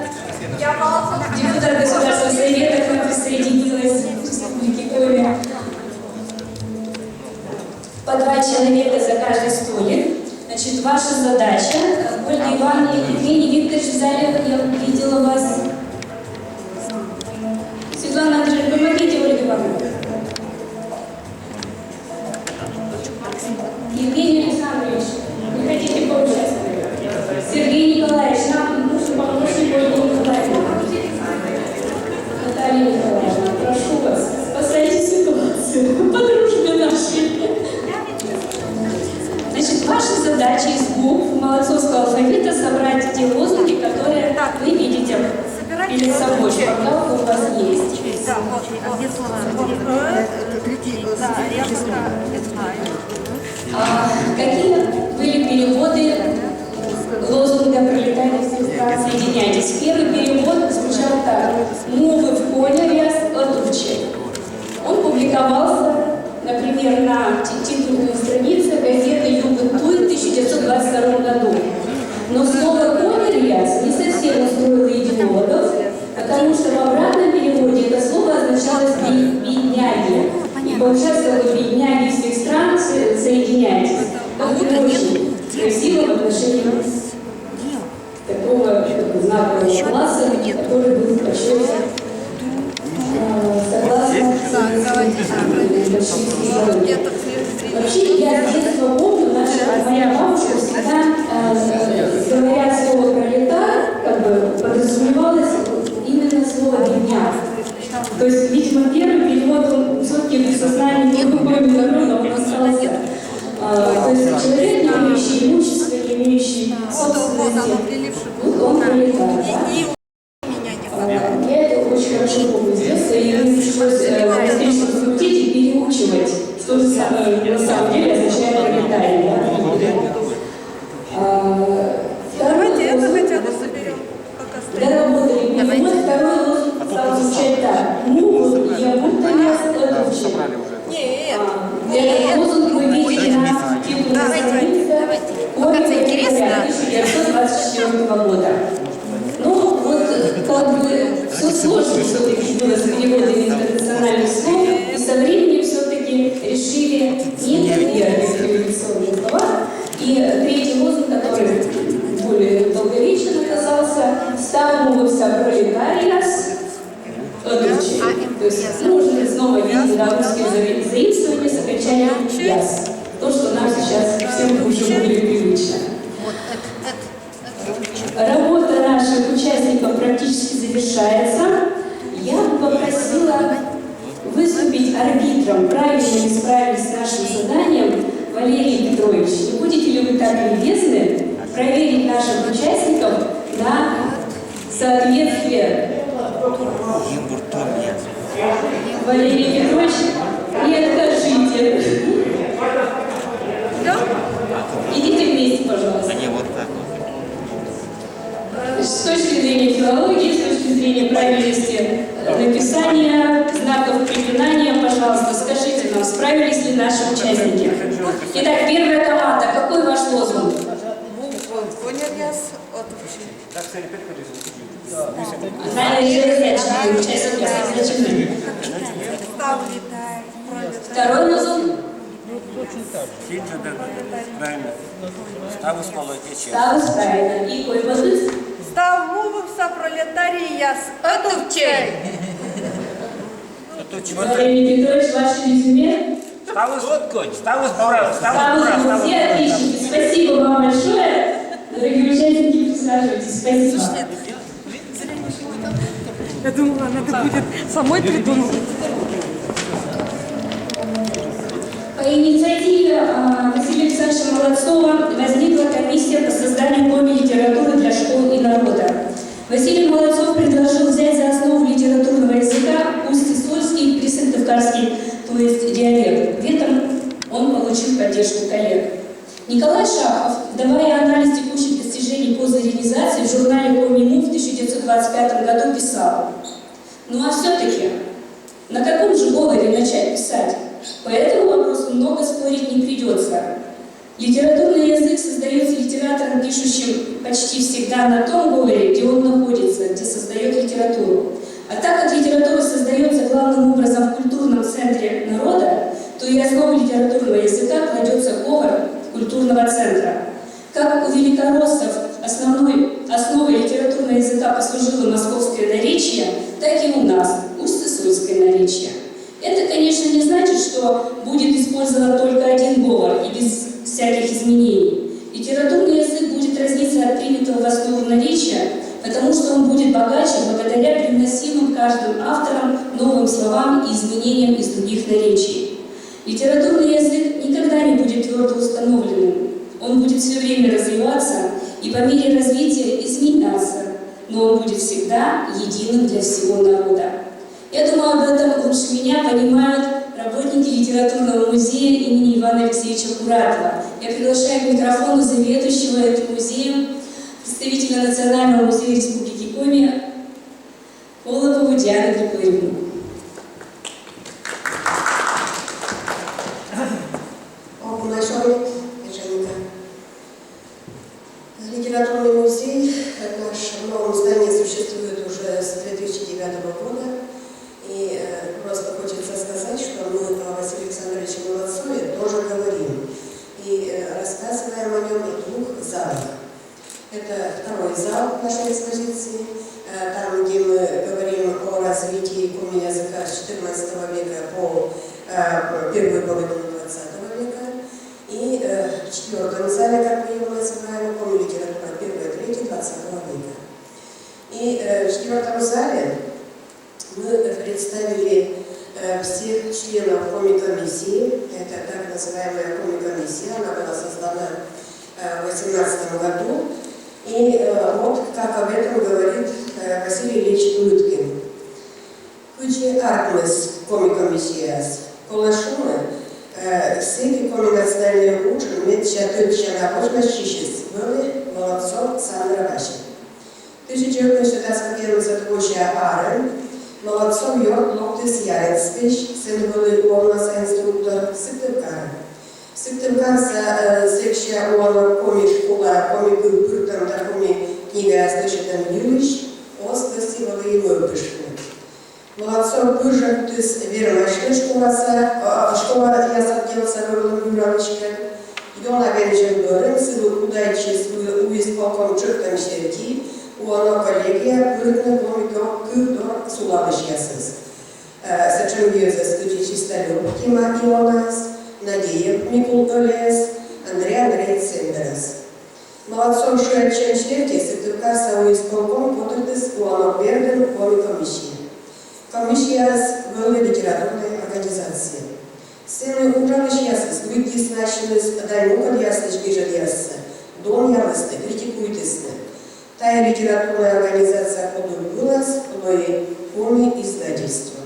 депутат Государственного совета, к нам присоединилась в Республике Коми. По 2 человека за каждый столик. Значит, ваша задача, Ольга Ивановна, Евгений Викторович в зале, я видела вас. Светлана Андреевна, помогите, Ольга Ивановна. Евгений Александрович, вы хотите поучаствовать? Сергей Николаевич, нам нужен помощник Ольги Николаевны. Наталья Николаевна, прошу вас, спасайте ситуацию, подружки наши. Значит, ваша задача из букв молодцовского алфавита собрать те лозунги, которые вы видите перед собой, пока у вас есть. Какие были переводы лозунга «Пролетарии всех стран, соединяйтесь»? Первый перевод звучал так: «Мовы в коне ряс латучи». Он публиковался, например, на титульной странице газеты «Югентуй» в 1922 году. Но слово «конерьяс» не совсем устроило идеологов, потому что в обратном переводе это слово означало «бедняги». И получается, что «бедняги всех стран, соединяйтесь». Это очень красиво в отношении такого знакового класса, который был в расчете согласно вообще, я с детства помню, моя бабушка всегда, говоря слово «пролетар», подразумевалось именно слово «бедняк». То есть, видимо, первый перевод, он все-таки в сознании другой международного, он остался. То есть, человек, не имеющий имущества, не имеющий собственности, вот он пролетар. Я это очень хорошо помню с детства, и мне пришлось в историческом факультете переучивать, что же на самом деле означает пролетарий. Доработали перевод 1994 года. Ну, вот как бы все сложно все-таки было с переводами интернациональных слов, и со временем все-таки решили не копировать революционные слова. И третий лозунг, который более долговечен оказался, «Ставимся пролетариас одучи». То есть нужно снова видеть русские заимствования с окончанием «яс». То, что нам сейчас всем уже более привычно. Работа наших участников практически завершается. Я бы попросила выступить арбитром, правильно ли справились с нашим заданием, Валерий Петрович. Не будете ли вы так любезны проверить наших участников на соответствие? Валерий Петрович, не откажите. Идите вместе, пожалуйста. С точки зрения филологии, с точки зрения правильности написания, знаков препинания, пожалуйста, скажите нам, справились ли наши участники? Итак, первая команда, какой ваш лозунг? Второй лозунг? Правильно. Ставус молодече. Ставус правильно. И кой воздух? Став мовився пролетарія з одувчей. Валерий Петрович, ваше резюме? Ставус конь. Ставус прав. Ставус все отличники. Спасибо вам большое. Дорогие участники, присаживайтесь. Спасибо. Я думала, надо будет самой придумать. По инициативе Василия Александровича Молодцова возникла комиссия по созданию коми-литературы для школ и народа. Василий Молодцов предложил взять за основу литературного языка усть-сольский и присыктывкарский, то есть диалект. В этом он получил поддержку коллег. Николай Шахов, давая анализ текущих достижений по заренизации, в журнале «Коми-му» в 1925 году писал: «Ну а все-таки, на каком же говоре начать писать? По этому вопросу много спорить не придется. Литературный язык создается литератором, пишущим почти всегда на том говоре, где он находится, где создает литературу. А так как литература создается главным образом в культурном центре народа, то и основу литературного языка кладется говор культурного центра. Как у великороссов основой литературного языка послужило московское наречие, так и у нас усть-сольское наречие. Это, конечно, не значит, что будет использован только один говор и без всяких изменений. Литературный язык будет разниться от принятого в основу наречия, потому что он будет богаче благодаря привносимым каждым автором новым словам и изменениям из других наречий. Литературный язык никогда не будет твердо установленным. Он будет все время развиваться и по мере развития изменяться, но он будет всегда единым для всего народа. Я думаю, об этом лучше меня понимают работники литературного музея имени Ивана Алексеевича Куратова. Я приглашаю к микрофону заведующего этим музеем, представителя Национального музея Республики Коми Колопову Диану Григорьевну. Литературный музей в нашем новом здании существует уже с 2009 года. И просто хочется сказать, что мы о Василии Александровиче Молодцове тоже говорим. И рассказываем о нем в двух залах. Это второй зал нашей экспозиции, там, где мы говорим о развитии коми-языка с XIV века по первую половину XX века. И в четвертом зале, как мы его называем, коми-литература первой трети XX века. И в четвертом зале мы представили всех членов коми-комиссии. Это так называемая коми-комиссия, она была создана в 2018 году. И вот как об этом говорит Василий Ильич Улыткин. Кучи армыс коми-комиссияс, колашумы, всеки коми-национальные учен, медча тыча на возмощищес, были Молодцов Сандровачи. 1941 Арен, Молодцов Йорк Локтис Ярецкич, сын был Олнаса инструктор Сыктывкара. Сыктывкар за секция Олна коми школа, коми был прутом, коми Книга «Слышит Юлич», «Остасы Валиевой Пышны». Молодцом пыжа, то есть вермашны школа я садился в Юралочке. Йона Венчер Дорен, силу удачи у исполком чертом щерки, у она коллегия, прыгнул помидор, кюдор, сулабыш ясыс. Сачем вьёза стучи чистолюб, Тима Ионас, Надеев Микул Олес, Андрей Цендерес. Молодцом шуячен щерки, сетукаса у исполком потрудыс у она верден коми комиссии. Комиссия в литературной организации. Сыны ужалыш ясыс, люди значились, даймукад ясыш бежат яссы, дом ялысты, критикуйтысны. Тая литературная организация подумалась, но и коми издательство.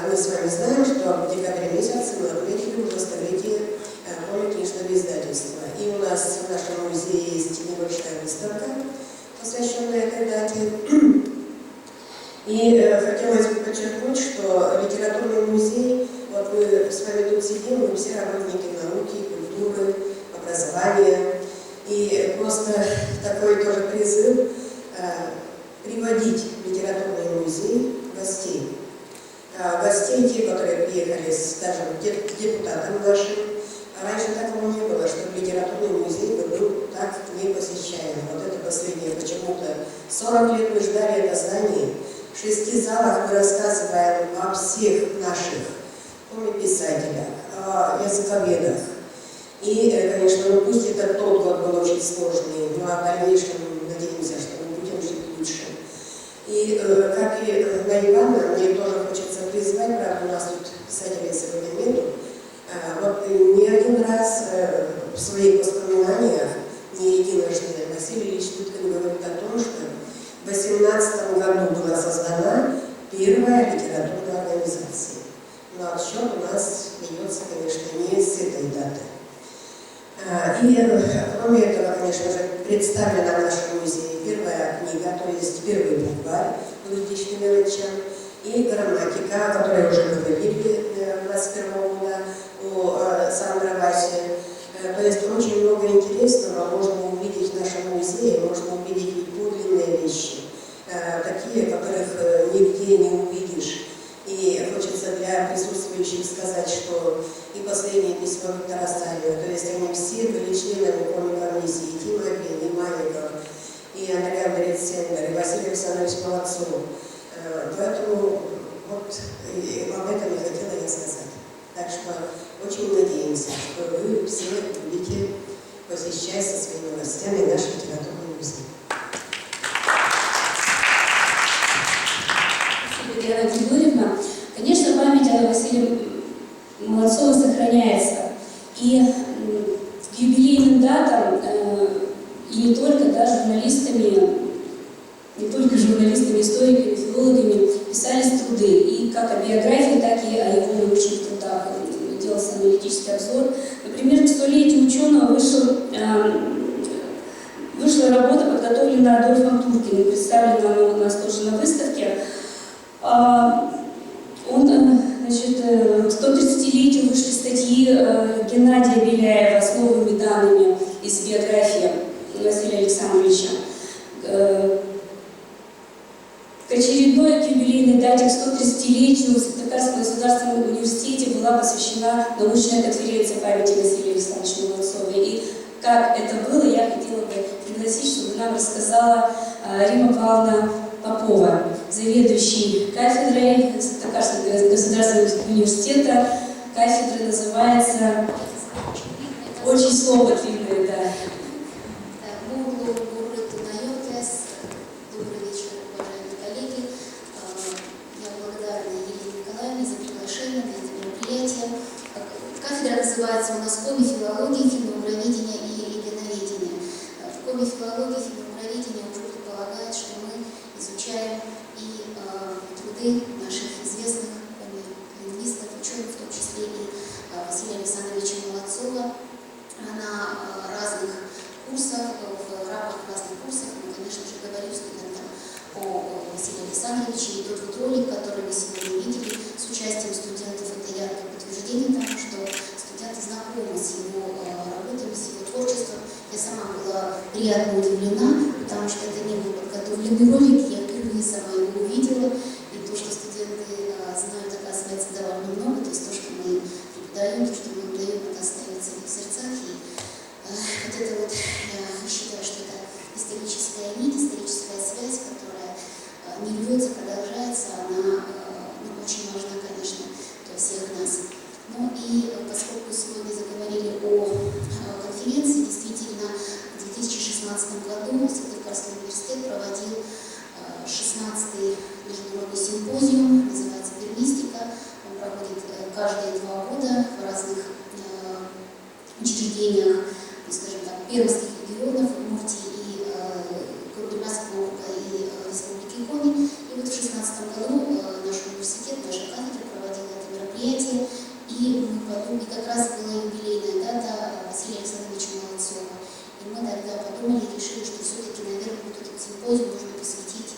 Мы с вами знаем, что в декабре месяце мы отметили уже столетие коми книжного издательства. И у нас в нашем музее есть небольшая выставка, посвященная этой дате. И хотелось бы подчеркнуть, что литературный музей, вот мы с вами тут сидим, мы все работники науки, культуры, образования. И просто такой тоже призыв приводить в литературный музей гостей. Гостей, те, которые приехали даже к депутатам нашим. Раньше такого не было, чтобы литературный музей был так не посещаем. Вот это последнее почему-то. 40 лет мы ждали это здание. В 6 залах мы рассказываем о всех наших коми-писателях, о языковедах. И, конечно, ну пусть это тот год был очень сложный, но в дальнейшем надеемся, что мы будем жить лучше. И, как и на Ивана, мне тоже хочется призвать, правда, у нас тут писателей сегодня нету, вот не один раз в своих воспоминаниях, не единожды, Василий Ильич Туткин говорит о том, что в 18 году была создана первая литературная организация. Но отсчет у нас ведется, конечно, не с этой даты. И кроме этого, конечно же, представлена в нашем музее первая книга, то есть первый букварь логичным мелочам, и грамматика, о которой уже говорили 21 года о Сандра Васе. То есть очень много интересного можно увидеть в нашем музее, можно увидеть подлинные вещи, такие, которых нигде не увидишь. И хочется для присутствующих сказать, что и последнее письмо Виктора Савина, то есть они все были членами коми-комиссии, и Тимофей, и Маленьков, и Андрей Цендер, и Василий Александрович Молодцов. Поэтому вот об этом я хотела сказать. Так что очень надеемся, что вы все будете посещать со своими гостями наш литературный музей. Спасибо, Диана Григорьевна. Конечно, память о Василии Молодцове сохраняется. И к юбилейным датам, и не только, да, журналистами, историками, филологами писались труды. И как о биографии, так и о его научных трудах. Делался аналитический обзор. Например, к 100-летию ученого вышла работа, подготовленная Адольфом Туркиным, представлена она у нас тоже на выставке. Он, значит, к 130-летию вышли статьи Геннадия Беляева с новыми данными из биографии Василия Александровича. К очередной юбилейной дате, к 130-летию в Сыктывкарском государственном университете была посвящена научная конференция памяти Василия Александровича Молодцова. И как это было, я хотела бы пригласить, чтобы нам рассказала Рима Павловна Попова, заведующий кафедрой Сыктывкарского государственного университета. Кафедра называется очень слово длинное, да. Добрый вечер, уважаемые коллеги. Я благодарна Елене Николаевне за приглашение на это мероприятие. Кафедра называется у нас «Коми-филология, филмоведения и регионоведения». В коми-филологии, филмоведения уже предполагает, что мы изучаем и труды наших известных лингвистов, ученых, в том числе и Василия Александровича Молодцова на разных курсах, в рамках разных курсов. Мы, конечно же, говорим студентам о Василии Александровиче, и тот вот ролик, который вы сегодня видели с участием студентов, это яркое подтверждение тому, что студенты знакомы с его работами, с его творчеством. Я сама была приятно удивлена, потому потому что это не был подготовленный ролик, я впервые сама его увидела, и то, что студенты знают, оказывается, довольно много, то есть то, что мы преподаем, то, что мы им даем, это остается в их сердцах, и вот это вот, я считаю, что это историческая нить, историческая связь, которая не рвется, продолжается, она очень важна, конечно, для всех нас. Ну и поскольку сегодня заговорили о конференции, действительно, в 2016 году Сыктывкарский университет проводил 16-й международный симпозиум, называется «Пермистика». Он проходит каждые 2 года в разных учреждениях, скажем так, пермских регионов, Удмуртии и Курдюмского округа и Республики Коми. И вот в 2016 году наш университет, наша кафедра проводила это мероприятие, и мы подумали, как раз была юбилейная дата Василия Александровича Молодцова. И мы тогда подумали и решили, что все-таки, наверное, вот этот симпозиум нужно посвятить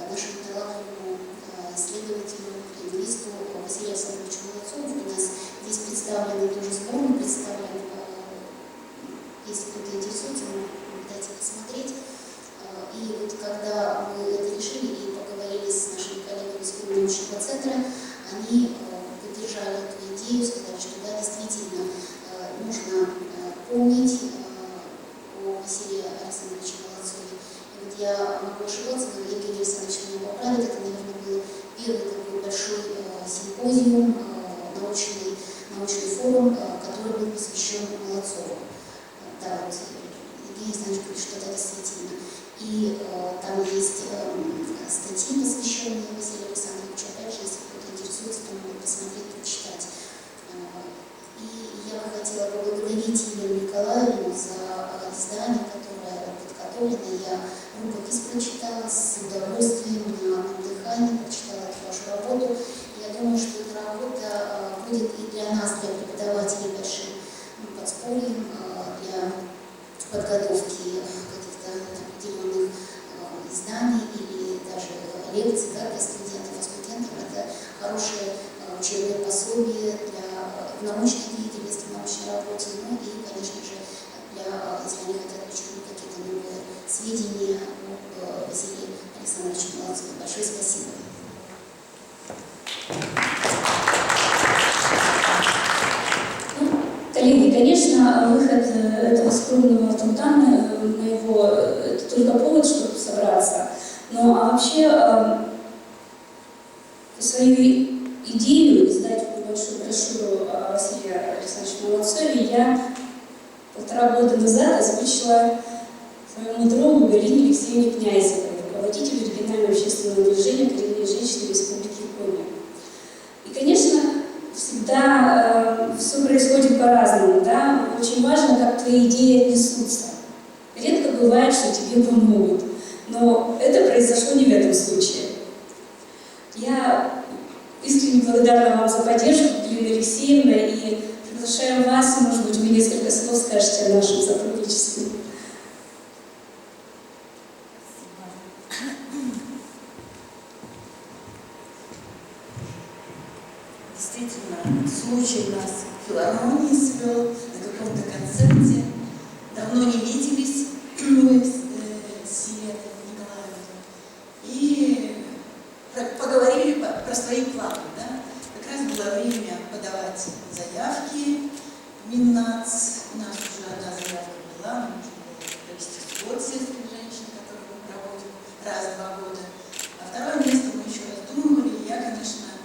нашему талантливому исследователю, лингвисту Василию Александровичу Молодцову. У нас здесь представлены тоже сборы, представлены, если кто-то интересуется, дайте посмотреть. И вот когда мы это решили и поговорили с нашими коллегами из научного центра, они поддержали эту идею, сказали, что да, действительно нужно помнить о Василии Александровиче Молодцове. И вот я могу ошибаться, но Евгений Александрович меня поправит, это, наверное, был первый такой большой симпозиум, научный форум, который был посвящен Молодцову. Да, вот Евгений Александрович говорит, что это действительно. И там есть статьи, посвященные Василию Александровичу. Опять же, если кто-то интересуется, то могут посмотреть, прочитать. И я бы хотела поблагодарить Елену Николаевну за издание, которое подготовлено. Я рукопись прочитала с удовольствием, на одном дыхании прочитала эту вашу работу. Я думаю, что эта работа будет и для нас, для преподавателей, большим подспорьем для подготовки каких-то определенных изданий или даже лекций, да, для студентов. А студентам это хорошее учебное пособие для научной деятельности, научной работе, ну и, конечно же, если они хотят почерпнуть какие-то новые сведения об Василии Александровиче Молодцове. Большое спасибо. Коллеги, конечно, выход этого скромного труда моего, это только повод, чтобы собраться. Но вообще свою идею издать большую брошюру о Василии Александровиче Молодцове я 1,5 года назад озвучила своему другу Галине Алексеевне Князевой, руководителю регионального общественного движения «Коренные женщины Республики Коми». И, конечно, всегда все происходит по-разному, да? Очень важно, как твои идеи отнесутся. Редко бывает, что тебе помогут, но это произошло не в этом случае. Я искренне благодарна вам за поддержку, Галина Алексеевна, и приглашаю вас, может быть, вы несколько слов скажете о нашем сотрудничестве. Действительно, случай нас в филармонии свел на каком-то концерте. Давно не виделись мы с Еленой Николаевной. И поговорили про свои планы. Да? Как раз было время подавать заявки в Миннац. У нас уже одна заявка была, мы нужно было провести сбор сельских женщин, которые мы проводим раз в 2 года. А второе место мы еще раздумывали. Я, конечно,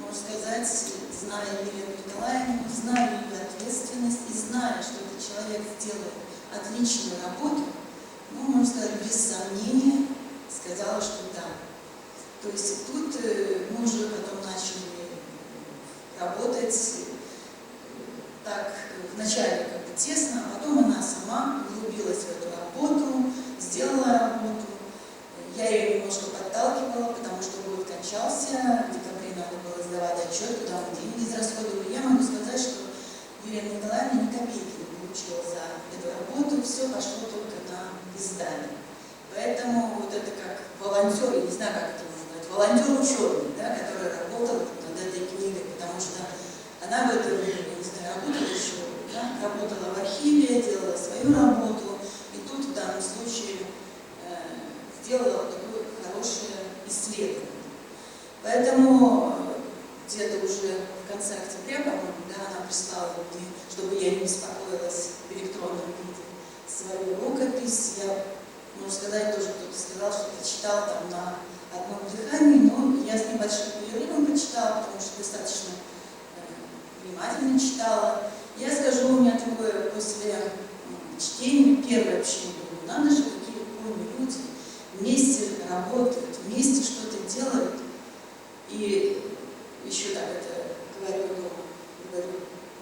можно сказать, зная Елену Николаевну, зная ее ответственность и зная, что этот человек сделает отличную работу, ну, можно сказать, без сомнения, сказала, что да. То есть тут мы уже потом начали работать так вначале как бы тесно, а потом она сама углубилась в эту работу, сделала работу. Я ее немножко подталкивала, потому что год кончался, в декабре надо было сдавать отчет, куда мы деньги израсходовали. Я могу сказать, что Елена Николаевна ни копейки не получила за эту работу, все пошло только на издание. Поэтому вот это как волонтер, я не знаю, как это называть, волонтер ученый, да, который работал над этой книгой, потому что она в это время, не знаю, работала еще, да, работала в архиве, делала свою работу, и тут в данном случае сделала вот такое хорошее исследование. Поэтому где-то уже в конце октября, по-моему, да, она прислала мне, чтобы я не беспокоилась в электронном виде, свою рукопись. Я, можно сказать, тоже кто-то сказал, что прочитал там на одном дыхании, но я с небольшим перерывом прочитала, потому что достаточно внимательно читала. Я скажу, у меня такое после чтения первое ощущение, думаю, надо же, какие умные люди вместе работают, вместе что-то делают. И еще так это говорю,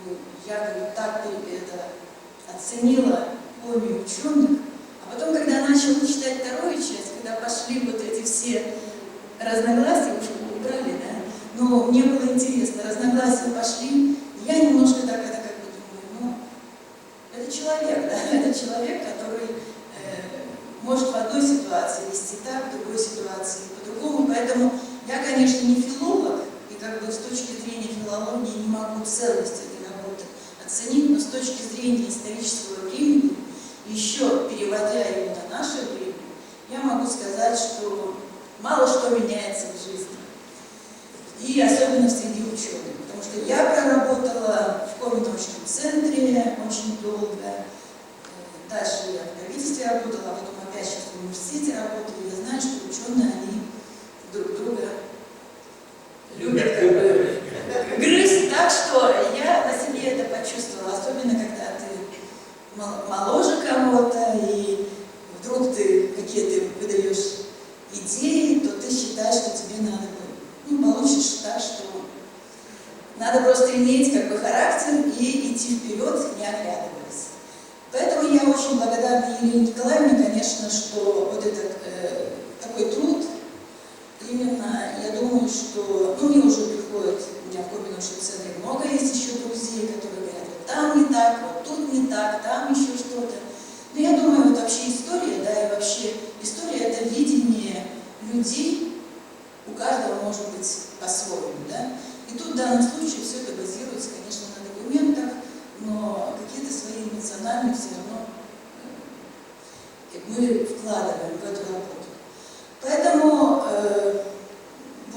ну, я говорю, так это оценила помощь ученых, а потом, когда начала читать вторую часть, когда пошли вот эти все разногласия, уже убрали, да, но мне было интересно, разногласия пошли, я немножко так это как бы думаю, ну, это человек, да, это человек, который может в одной ситуации вести так, в другой ситуации по-другому, поэтому я, конечно, не филолог, и как бы с точки зрения филологии не могу ценность этой работы оценить, но с точки зрения исторического времени, еще переводя его на наше время, я могу сказать, что мало что меняется в жизни, и особенно среди ученых, потому что я проработала в Коми-научном центре очень долго, дальше я в правительстве работала, а потом опять сейчас в университете работаю, я знаю, что ученые, они друг друга любят как бы грызть, так что я на себе это почувствовала, особенно когда ты моложе кого-то, и вдруг ты какие-то выдаешь идеи, то ты считаешь, что тебе надо получишь так, что надо просто иметь как бы характер и идти вперед, не оглядываясь. Поэтому я очень благодарна Елене Николаевне, конечно, что вот этот такой труд, именно, я думаю, что, ну, мне уже приходит, у меня в Коми-научном центре много есть еще друзей, которые говорят, вот там не так, вот тут не так, там еще что-то. Но я думаю, вот вообще история, да, и вообще история — это видение людей, у каждого может быть по-своему, да. И тут в данном случае все это базируется, конечно, на документах, но какие-то свои эмоциональные все равно мы вкладываем в эту работу. Поэтому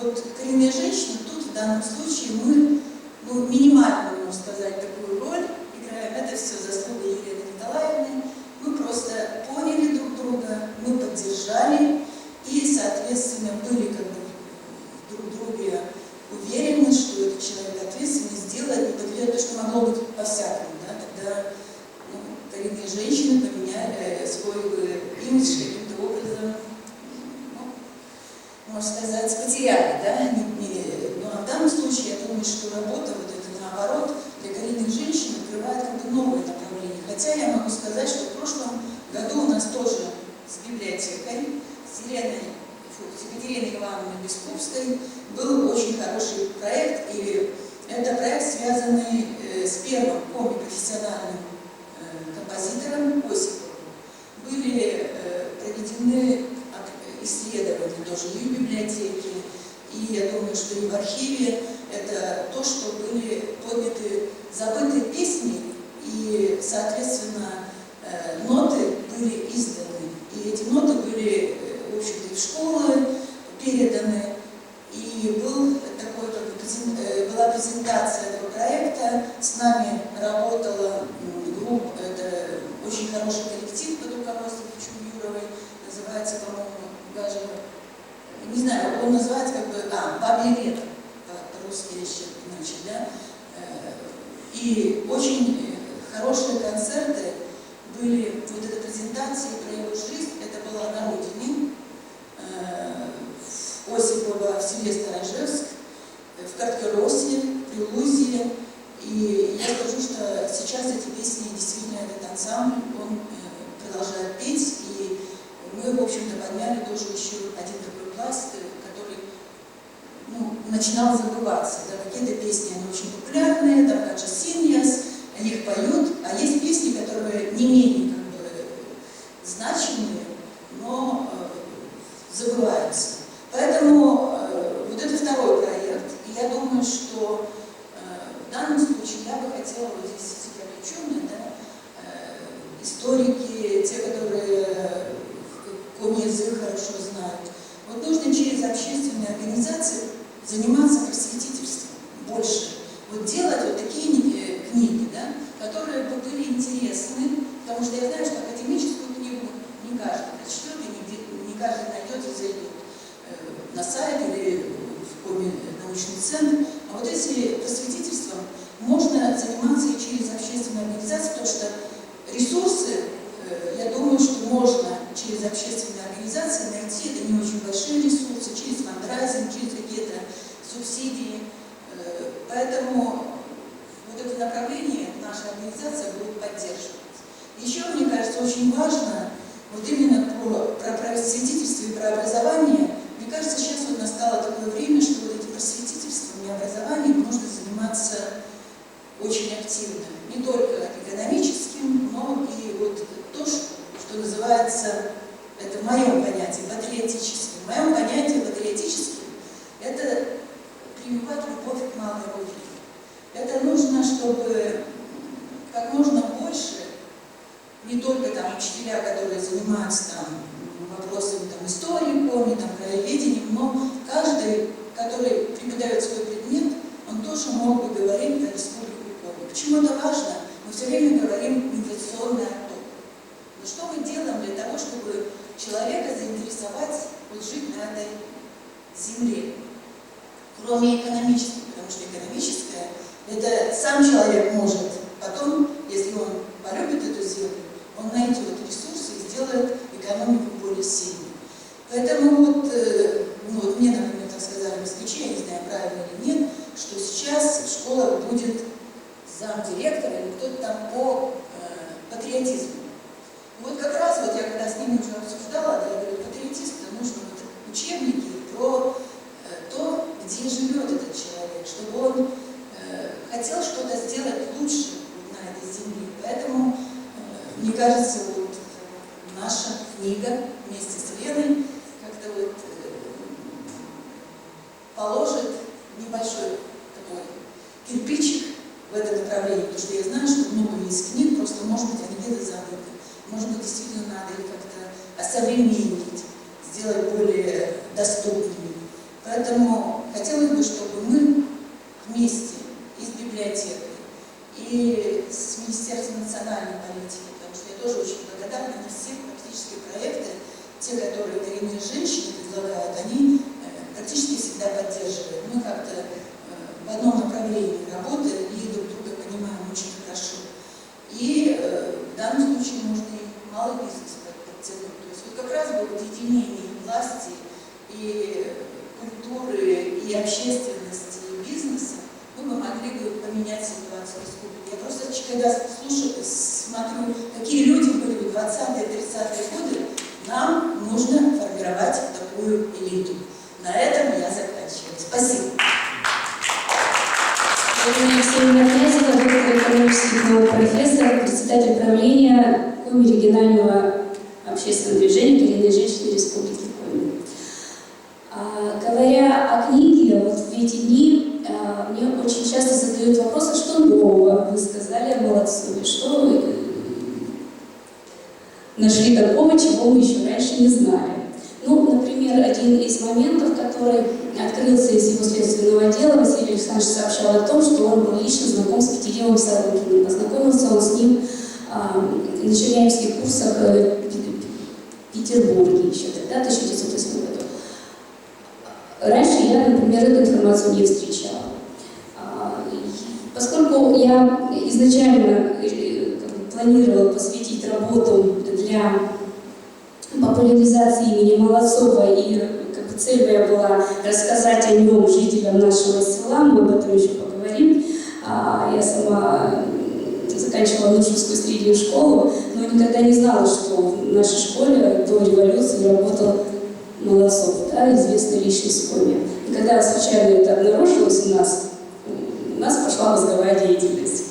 вот коренные женщины тут в данном случае мы, ну, минимальную, можно сказать, такую роль играем. Это все заслуга Елены Николаевны. Мы просто поняли друг друга, мы поддержали и, соответственно, были как бы друг друге уверены, что этот человек ответственный, сделает и подведет то, что могло быть по-всякому, да, тогда коренные женщины поменяли свой имидж каким-то образом, ну, можно сказать, потеряли, да, ну, а в данном случае я думаю, что работа вот эта, наоборот, для коренных женщин открывает как бы новое направление. Хотя я могу сказать, что в прошлом году у нас тоже с библиотекой, с Екатериной Ивановной Бесковской был очень хороший проект, и это проект, связанный с первым профессиональным композитором Осиповым. Были проведены исследования тоже и в библиотеке, и я думаю, что и в архиве. Это то, что были подняты забытые песни, и, соответственно, ноты были изданы. И эти ноты были, в общем-то, в школы переданы. И был такой, была презентация этого проекта. С нами работала группа, это очень хороший коллектив под руководством Чумюровой, называется, по-моему, даже, не знаю, он называется как бы, «Бабье лето», по-русски еще, значит, да. И очень хорошие концерты были, вот эта презентация про его жизнь, это была на родине, Осипова, в селе Старожевск, в Карткеросе, в Прилузии. И я скажу, что сейчас эти песни, действительно, этот ансамбль, он продолжает петь, и мы, в общем-то, подняли тоже еще один такой пласт, который, ну, начинал забываться. Да, какие-то песни, они очень популярные, там, как же «Синьяс», их поют, а есть песни, которые не менее, как бы, значимые, но забываются. Поэтому вот это второй проект, и я думаю, что в данном случае я бы хотела, вот здесь все привлеченные, да, историки, те, которые коми язык хорошо знают. Вот нужно через общественные организации заниматься просветительством больше. Вот делать вот такие книги, да, которые бы были интересны, потому что я знаю, что академическую книгу не каждый прочтет, и не каждый найдет и зайдет на сайт или в научный центр. А вот если просветительством можно заниматься и через общественные организации, потому что ресурсы, я думаю, что можно через общественные организации найти, это не очень большие ресурсы, через фандрайзинг, через какие-то субсидии. Поэтому вот это направление наша организация будет поддерживать. Еще, мне кажется, очень важно, вот именно про просветительство и про образование, мне кажется, сейчас вот настало такое время, что вот этим просветительством и образованием нужно заниматься очень активно. Не только экономическим, но и вот то, что называется, это в моем понятии, патриотическим. В моем понятии патриотическим это прививать любовь к малой родине. Это нужно, чтобы как можно больше, не только там учителя, которые занимаются там вопросами там, истории, коми, там, краеведением, но каждый, который преподает свой предмет, он тоже мог бы говорить про республику Коми. Почему это важно? Мы все время говорим миграционный отток. Но что мы делаем для того, чтобы человека заинтересовать вот, жить на этой земле? Кроме экономической, потому что экономическое, это сам человек может потом, если он полюбит эту землю, он найдет ресурсы и сделает экономику более сильной. Поэтому вот, ну, вот мне, например, так сказали москвичи, я не знаю, правильно или нет, что сейчас в школах будет замдиректора или кто-то там по патриотизму. И вот как раз вот я когда с ними уже обсуждала, да, я говорю, патриотизм-то нужно вот учебники про то, где живет этот человек, чтобы он хотел что-то сделать лучше на этой земле. Поэтому, мне кажется, вот наша книга вместе с Леной как-то вот положит небольшой такой кирпичик в это направление, потому что я знаю, что много есть книг, просто, может быть, они где-то забыты. Может быть, действительно надо их как-то осовременить, сделать более доступными. Поэтому хотелось бы, чтобы мы вместе и с библиотекой, и с Министерством национальной политики, потому что я тоже очень благодарна, на все практически проекты, те, которые коренные женщины предлагают, они практически всегда поддерживают. Мы как-то в одном направлении работаем и друг друга понимаем очень хорошо. И в данном случае можно и малый бизнес подтянуть. То есть вот как раз бы объединение власти и культуры, и общественности, и бизнеса, мы бы могли бы поменять ситуацию в республике. Я просто, когда слушаю, смотрю, какие люди были в 20-е, 30-е годы, нам нужно формировать такую элиту. На этом я заканчиваю. Спасибо. Екатерина Князева, доктор экономических наук, профессор, председатель правления Коми регионального общественного движения «Коренные женщины Республики Коми». Говоря о книге, вот в эти дни мне очень часто задают вопрос, а что нового вы сказали о Молодцове, что вы нашли такого, чего мы еще раньше не знали. Ну, например, один из моментов, который открылся из его следственного дела, Василий Александрович сообщал о том, что он был лично знаком с Петеримом Сорокиным. Познакомился он с ним на чернявских курсах в Петербурге еще тогда, в 1908 году. Раньше я, например, эту информацию не встречала. Поскольку я изначально планировала посвятить работу для популяризации имени Молодцова, и цель моя была рассказать о нем жителям нашего села, мы об этом еще поговорим. Я сама заканчивала Нушевскую среднюю школу, но никогда не знала, что в нашей школе до революции работал Молодцов, да, известный личность в Коми. И когда случайно это обнаружилось у нас пошла мозговая деятельность.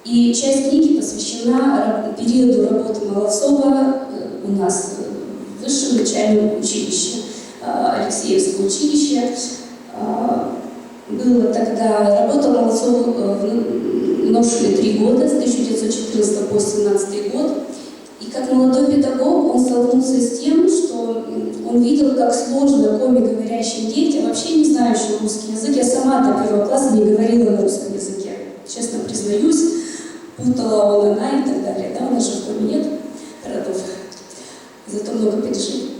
И часть книги посвящена периоду работы Молодцова у нас в высшем начальном училище, Алексеевское училище. Было тогда, работал Молодцов Ношуле 3 года, с 1914 по 1917 год. И как молодой педагог он столкнулся с тем, что он видел, как сложно коми-говорящим детям, вообще не знающим русский язык. Я сама до 1 класса не говорила на русском языке. Честно признаюсь, путала он, она и так далее. Да, у нас же в коме нет родов, зато много падежей.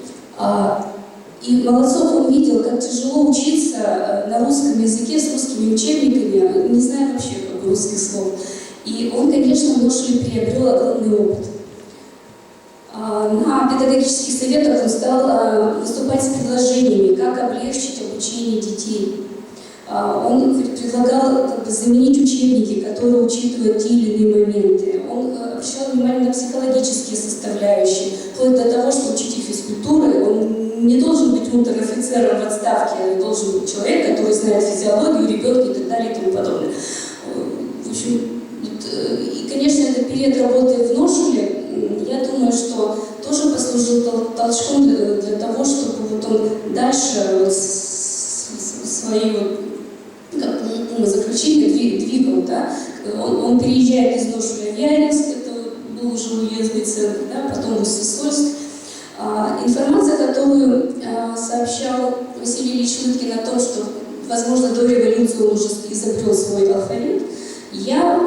И Молодцов он видел, как тяжело учиться на русском языке с русскими учебниками, не зная вообще русских слов. И он, конечно, в Ношуле приобрел огромный опыт. На педагогических советах он стал выступать с предложениями, как облегчить обучение детей. Он предлагал заменить учебники, которые учитывают те или иные моменты. Он обращал внимание на психологические составляющие, вплоть до того, что учитель физкультуры, он не должен быть унтер-офицером в отставке, а должен быть человек, который знает физиологию ребенка и так далее и тому подобное. В общем, и, конечно, этот период работы в Ношуле, я думаю, что тоже послужил толчком для того, чтобы вот он дальше свои умозаключения двигал. Да? Он переезжает из Ношуля в Ялинск, это был уже уездный центр, да? Потом в Усть-Сосольск. Информация, которую сообщал Василий Ильич Лыткин о том, что, возможно, до революции он уже изобрел свой алфавит, я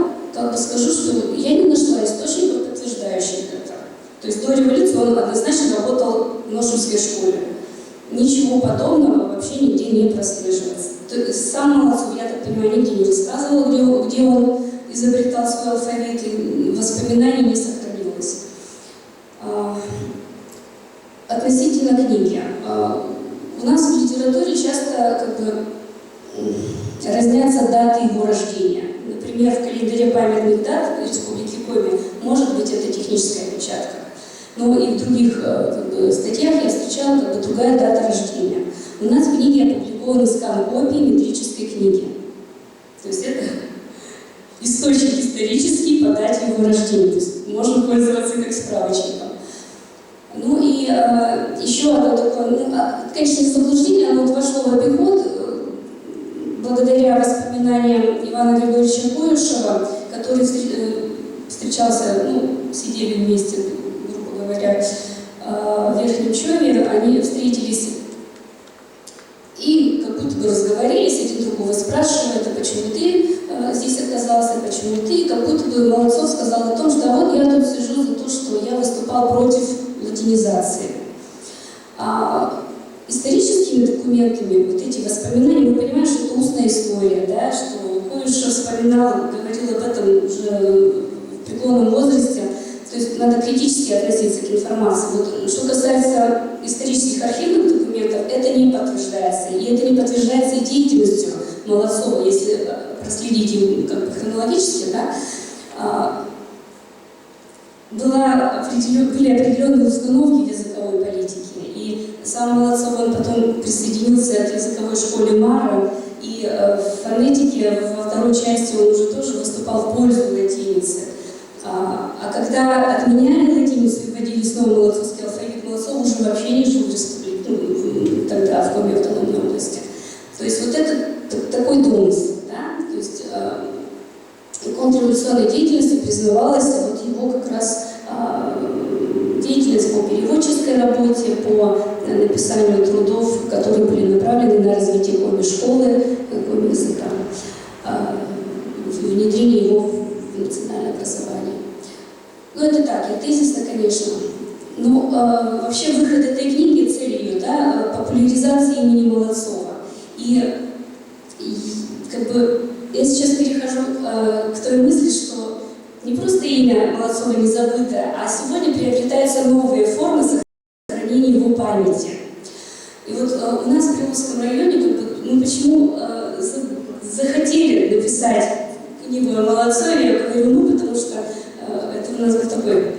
скажу, что я не нашла источников, подтверждающих это. То есть до революции он однозначно работал в Ношульской школе. Ничего подобного вообще нигде не прослеживается. То есть сам Молодцов, я так понимаю, нигде не рассказывал, где он изобретал свой алфавит, и воспоминаний не сохранилось. Относительно книги. У нас в литературе часто разнятся даты его рождения. Например, в календаре памятных дат Республики Коми может быть это техническая опечатка. Но и в других статьях я встречала другая дата рождения. У нас в книге опубликованы скан-копии метрической книги. То есть это источник исторический по дате его рождения. То есть можно пользоваться как справочником. Ну и еще одно такое, конечно, заблуждение, оно вошло в обиход благодаря воспоминаниям Ивана Григорьевича Коюшева, который встречался, сидели вместе, грубо говоря, в Верхнем Чове, они встретились и как будто бы разговорились, один другого спрашивает, а почему ты здесь оказался, почему ты, и как будто бы Молодцов сказал о том, что вот я тут сижу за то, что я выступал против латинизации. Историческими документами, вот эти воспоминания, мы понимаем, что это устная история, да, что Коюшев вспоминал, говорил об этом уже в преклонном возрасте, то есть надо критически относиться к информации. Вот, что касается исторических архивных документов, это не подтверждается, и это не подтверждается и деятельностью Молодцова, если проследить его хронологически, да, были определенные установки в языковой политике, и сам Молодцов он потом присоединился к языковой школе Мара, и в фонетике во второй части он уже тоже выступал в пользу латиницы. А когда отменяли латиницу и вводили снова молодцовский алфавит, Молодцов уже вообще не жил в республике, тогда в Коми автономной области. То есть вот это такой домысел, да? То есть контрреволюционной деятельности признавалась вот его как раз деятельность по переводческой работе, по написанию трудов, которые были направлены на развитие коми-школы, коми-языка, внедрение его в национальное образование. Ну это так, и тезисно, конечно. Но вообще выход этой книги, цель ее, да, популяризация имени Молодцова. И я сейчас перехожу к той мысли, что не просто имя Молодцова не забыто, а сегодня приобретаются новые формы сохранения его памяти. И вот у нас в Приволжском районе мы почему захотели написать книгу о Молодцове, я говорю, потому что это у нас был такой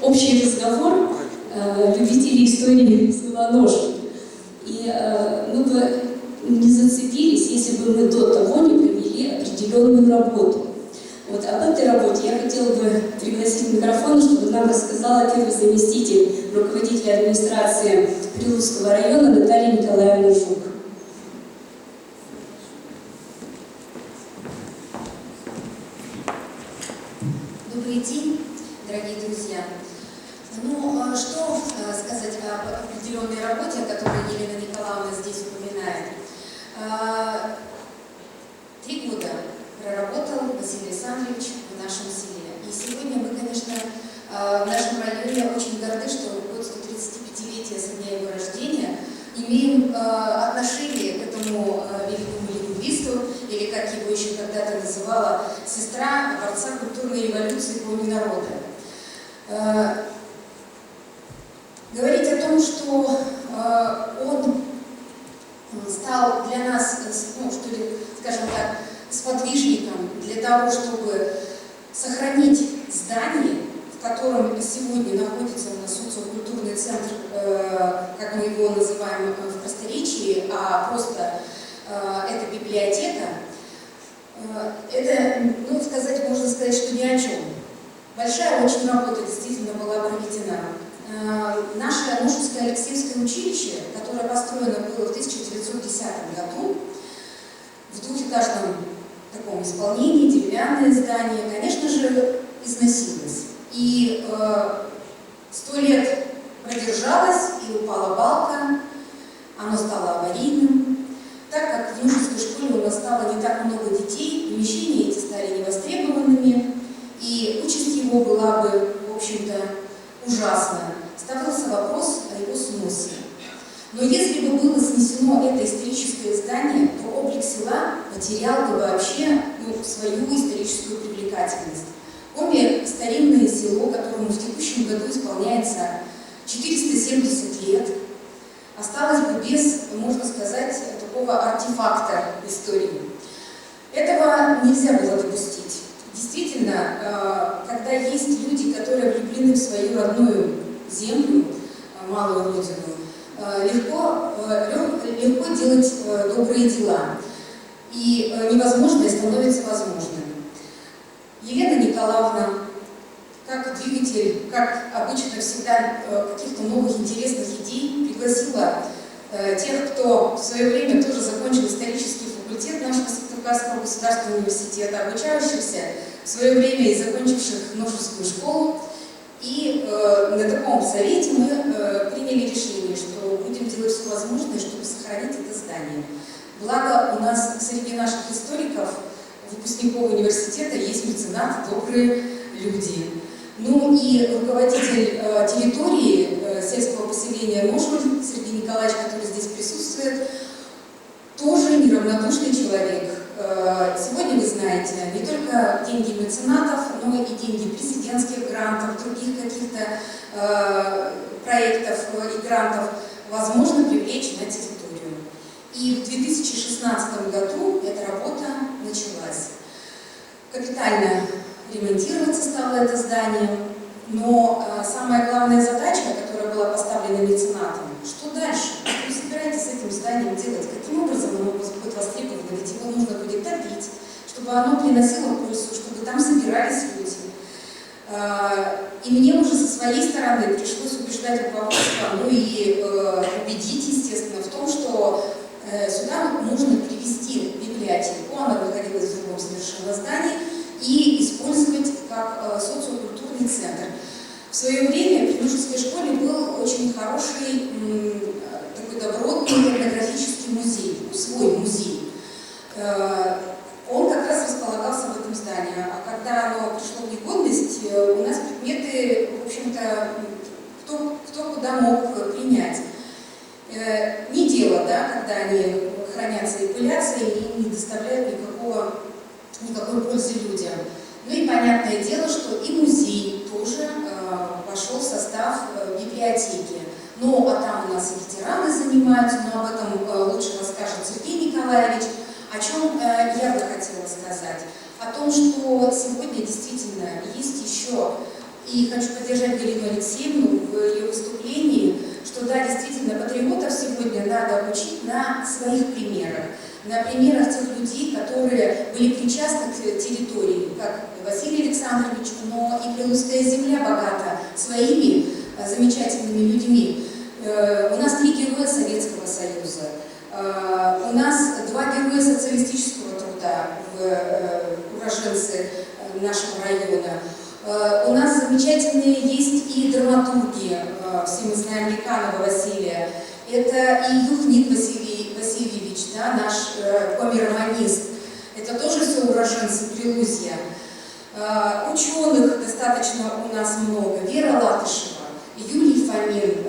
общий разговор любителей истории Славоножки. И мы бы не зацепились, если бы мы до того не провели определенную работу. Вот об этой работе я хотела бы пригласить микрофон, чтобы нам рассказала первый заместитель руководителя администрации Приволжского района Наталья Николаевна Жук. что сказать об определенной работе, о которой Елена Николаевна здесь упоминает. 3 года проработал Василий Александрович в нашем селе. И сегодня мы, конечно, в нашем районе очень горды, что в год 135-летия со дня его рождения имеем отношение к этому великому лингвисту, или, как его еще когда-то называла сестра, борца культурной революции коми народа. Говорить о том, что он стал для нас, ну, что ли, скажем так, сподвижником для того, чтобы сохранить здание, в котором сегодня находится у нас социокультурный центр, как мы его называем в просторечии, а просто это библиотека, это, ну, можно сказать, что ни о чем. Большая очень работа действительно была проведена. Наше Нушевское Алексеевское училище, которое построено было в 1910 году, в двухэтажном таком исполнении, деревянное здание, конечно же, износилось. И 100 лет продержалось, и упала балка, оно стало аварийным. Так как в Нушевской школе у нас стало не так много детей, помещения эти стали невостребованными, и участь его была бы, в общем-то, ужасна. Ставился вопрос о его сносе. Но если бы было снесено это историческое здание, то облик села потерял бы вообще свою историческую привлекательность. Коми – старинное село, которому в текущем году исполняется 470 лет, осталось бы без, можно сказать, такого артефакта истории. Этого нельзя было допустить. Действительно, когда есть люди, которые влюблены в свою родную землю, малую родину, легко делать добрые дела. И невозможное становится возможным. Елена Николаевна, как двигатель, как обычно всегда каких-то новых интересных идей, пригласила тех, кто в свое время тоже закончил исторический факультет нашего Сыктывкарского государственного университета, обучающихся в свое время и закончивших Нушевскую школу. И на таком совете мы приняли решение, что будем делать все возможное, чтобы сохранить это здание. Благо у нас среди наших историков, выпускников университета, есть меценаты, добрые люди. Ну и руководитель территории сельского поселения Ношуль, Сергей Николаевич, который здесь присутствует, тоже неравнодушный человек. Сегодня вы знаете, не только деньги меценатов, но и деньги президентских грантов, других каких-то проектов и грантов возможно привлечь на территорию. И в 2016 году эта работа началась. Капитально ремонтироваться стало это здание, но самая главная задача, которая была поставлена меценатом, что дальше? Что вы собираетесь с этим зданием делать? Каким образом оно будет востребовано? Ведь его нужно будет топить, чтобы оно приносило пользу, чтобы там собирались люди. И мне уже со своей стороны пришлось убеждать руководство, ну и убедить, естественно, в том, что сюда нужно привести библиотеку, она находилась в другом совершенно здании, и использовать как социокультурный центр. В свое время при Нушевской школе был очень хороший, такой добротный этнографический музей, свой музей. Он как раз располагался в этом здании, а когда оно пришло в негодность, у нас предметы, в общем-то, кто куда мог принять. Не дело, да, когда они хранятся и пылятся, и не доставляют никакой пользы людям. Ну и понятное дело, что и музей тоже вошел в состав библиотеки. Ну, а там у нас и ветераны занимаются, но об этом лучше расскажет Сергей Николаевич. О чем я бы хотела сказать? О том, что сегодня действительно есть еще, и хочу поддержать Галину Алексеевну в ее выступлении, что да, действительно, патриотов сегодня надо обучить на своих примерах. На примерах тех людей, которые были причастны к территории, как Василий Александрович, но и Прилуцкая земля богата своими замечательными людьми. У нас 3 героя Советского Союза, у нас 2 героя социалистического труда, уроженцы нашего района. У нас замечательные есть и драматурги, все мы знаем Ликанова Василия. Это и Юхнит Васильевич, да, наш коми-романист. Это тоже все уроженцы Прилузья. Ученых достаточно у нас много. Вера Латышева, Юлий Фомин,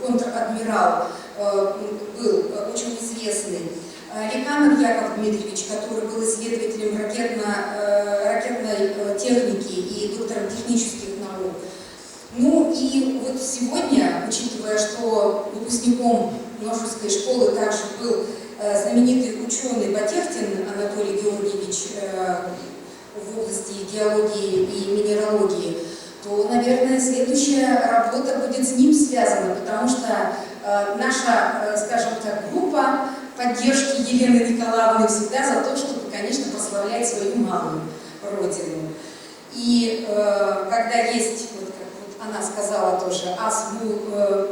контр-адмирал, был очень известный. Ликанов Яков Дмитриевич, который был исследователем ракетной техники и доктором технических наук. Ну и вот сегодня, учитывая, что выпускником Множеской школы также был знаменитый ученый Батехтин Анатолий Георгиевич в области геологии и минералогии, то, наверное, следующая работа будет с ним связана, потому что наша, скажем так, группа поддержки Елены Николаевны всегда за то, чтобы, конечно, прославлять свою малую родину. И когда есть, вот как вот она сказала тоже, ас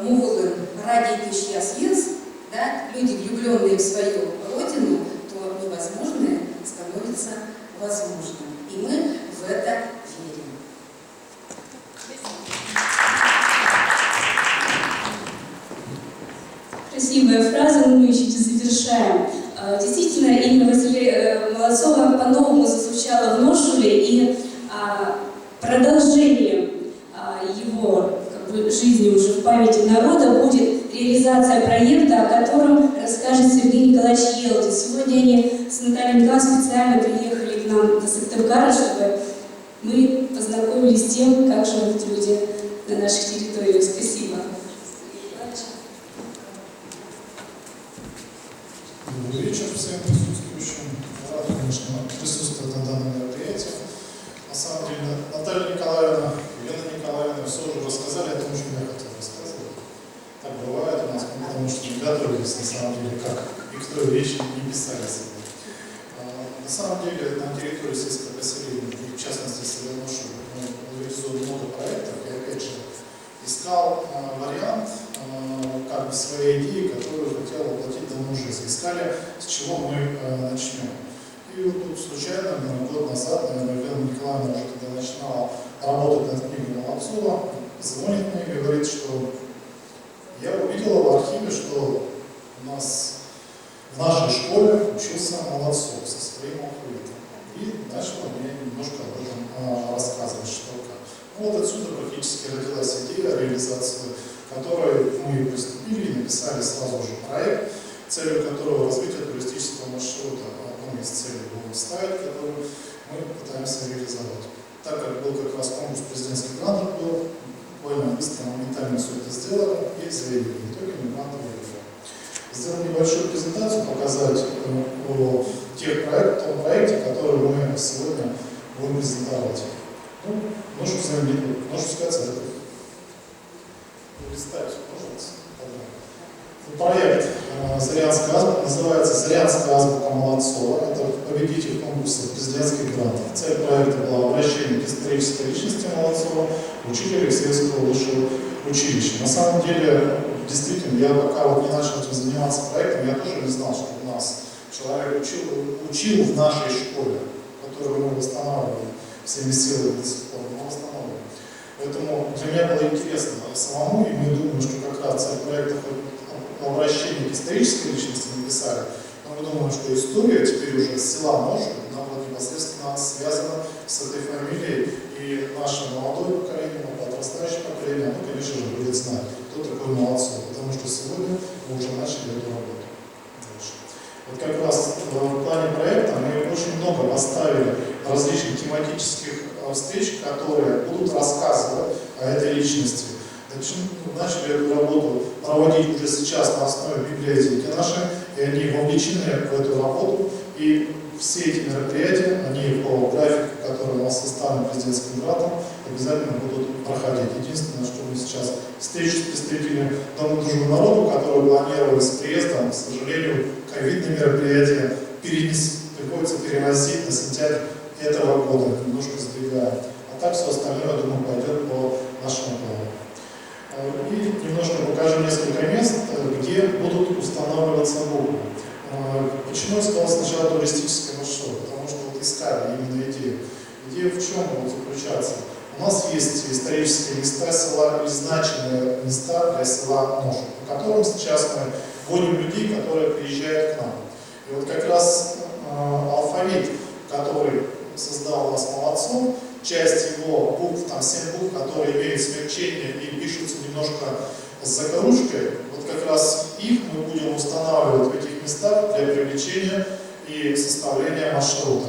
мувулын ради тысячи винс, да, люди, влюбленные в свою родину, то невозможное становится возможным. И мы в это верим. Красивая фраза, но мы еще не завершаем. Действительно, имя Василия Молодцова по-новому зазвучало в Ношуле, и продолжением его жизни уже в памяти народа будет реализация проекта, о котором расскажет Сергей Николаевич Елдин. Сегодня они с Натальей Николаевной специально приехали к нам до Сыктывкара, чтобы мы познакомились с тем, как живут люди на наших территориях. Спасибо. Добрый вечер всем присутствующим. Рад, конечно, присутствовать на данном мероприятии. На самом деле, Наталья Николаевна, Елена Николаевна все уже рассказали о том, что я хотел рассказывать. Так бывает у нас, потому что не готовились, на самом деле, как и кто речь не писали себе. На самом деле, на территории сельского поселения, и в частности, Селеношу, мы реализуем много проектов. Я, опять же, искал вариант как бы своей идеи, которую хотел воплотить давно жизнь. Искали, с чего мы начнем. И вот тут случайно, год назад, наверное, Елена Николаевна уже когда начинала работать над книгой Молодцова, звонит мне и говорит, что я увидела в архиве, что у нас в нашей школе учился Молодцов со своим алфавитом. И начала мне немножко об этом рассказывать, что как. Ну, вот отсюда практически родилась идея реализации, которой мы приступили и написали сразу же проект, целью которого развитие туристического маршрута. Одной из целей будем ставить, которую мы пытаемся реализовать. Так как был как раз конкурс президентских грантов, был буквально быстро, моментально все это сделали и заявили итогами грантов. Сделал небольшую презентацию, показать о том проекте, который мы сегодня будем презентовать. Ну, нужно сказать, это листать, пожалуйста. Проект «Зырянская азбука» называется «Зырянская азбука Молодцова». Это победитель конкурса президентских грантов. Цель проекта была обращение к исторической личности Молодцова, учителя сельского высшего училища. На самом деле, действительно, я пока вот не начал этим заниматься проектом, я тоже не знал, что у нас человек учил в нашей школе, которую мы восстанавливаем всеми силами до сих пор, мы восстанавливаем. Поэтому для меня было интересно самому, и мы думаем, что как раз цель проекта обращение к исторической личности написали, но мы думаем, что история теперь уже с села Ножи, она вот непосредственно связана с этой фамилией, и наше молодое поколение, подрастающее поколение, оно, конечно же, будет знать, кто такой Молодцов, потому что сегодня мы уже начали эту работу. Дальше. Вот как раз в плане проекта мы очень много поставили различных тематических встреч, которые будут рассказывать о этой личности. Начали эту работу проводить уже сейчас на основе библиотеки нашей, и они вовлечены в эту работу, и все эти мероприятия, они по графику, который у нас составлен президентским грантом, обязательно будут проходить. Единственное, что мы сейчас встречу с представителями Дома дружбы народу, которые планировали с приездом, к сожалению, ковидные мероприятия приходится переносить на сентябрь этого года, немножко сдвигаем. А так все остальное, я думаю, пойдет по нашему плану. И немножко покажу несколько мест, где будут устанавливаться буквы. Почему я сказал сначала туристический маршрут? Потому что вот искали именно идею. Идея в чем будет заключаться? У У нас есть исторические места села и значимые места для села Ноши, по которым сейчас мы вводим людей, которые приезжают к нам. И вот как раз алфавит, который создал у нас Молодцов, часть его букв, там 7 букв, которые имеют смягчение и пишутся немножко с закорючкой, вот как раз их мы будем устанавливать в этих местах для привлечения и составления маршрута.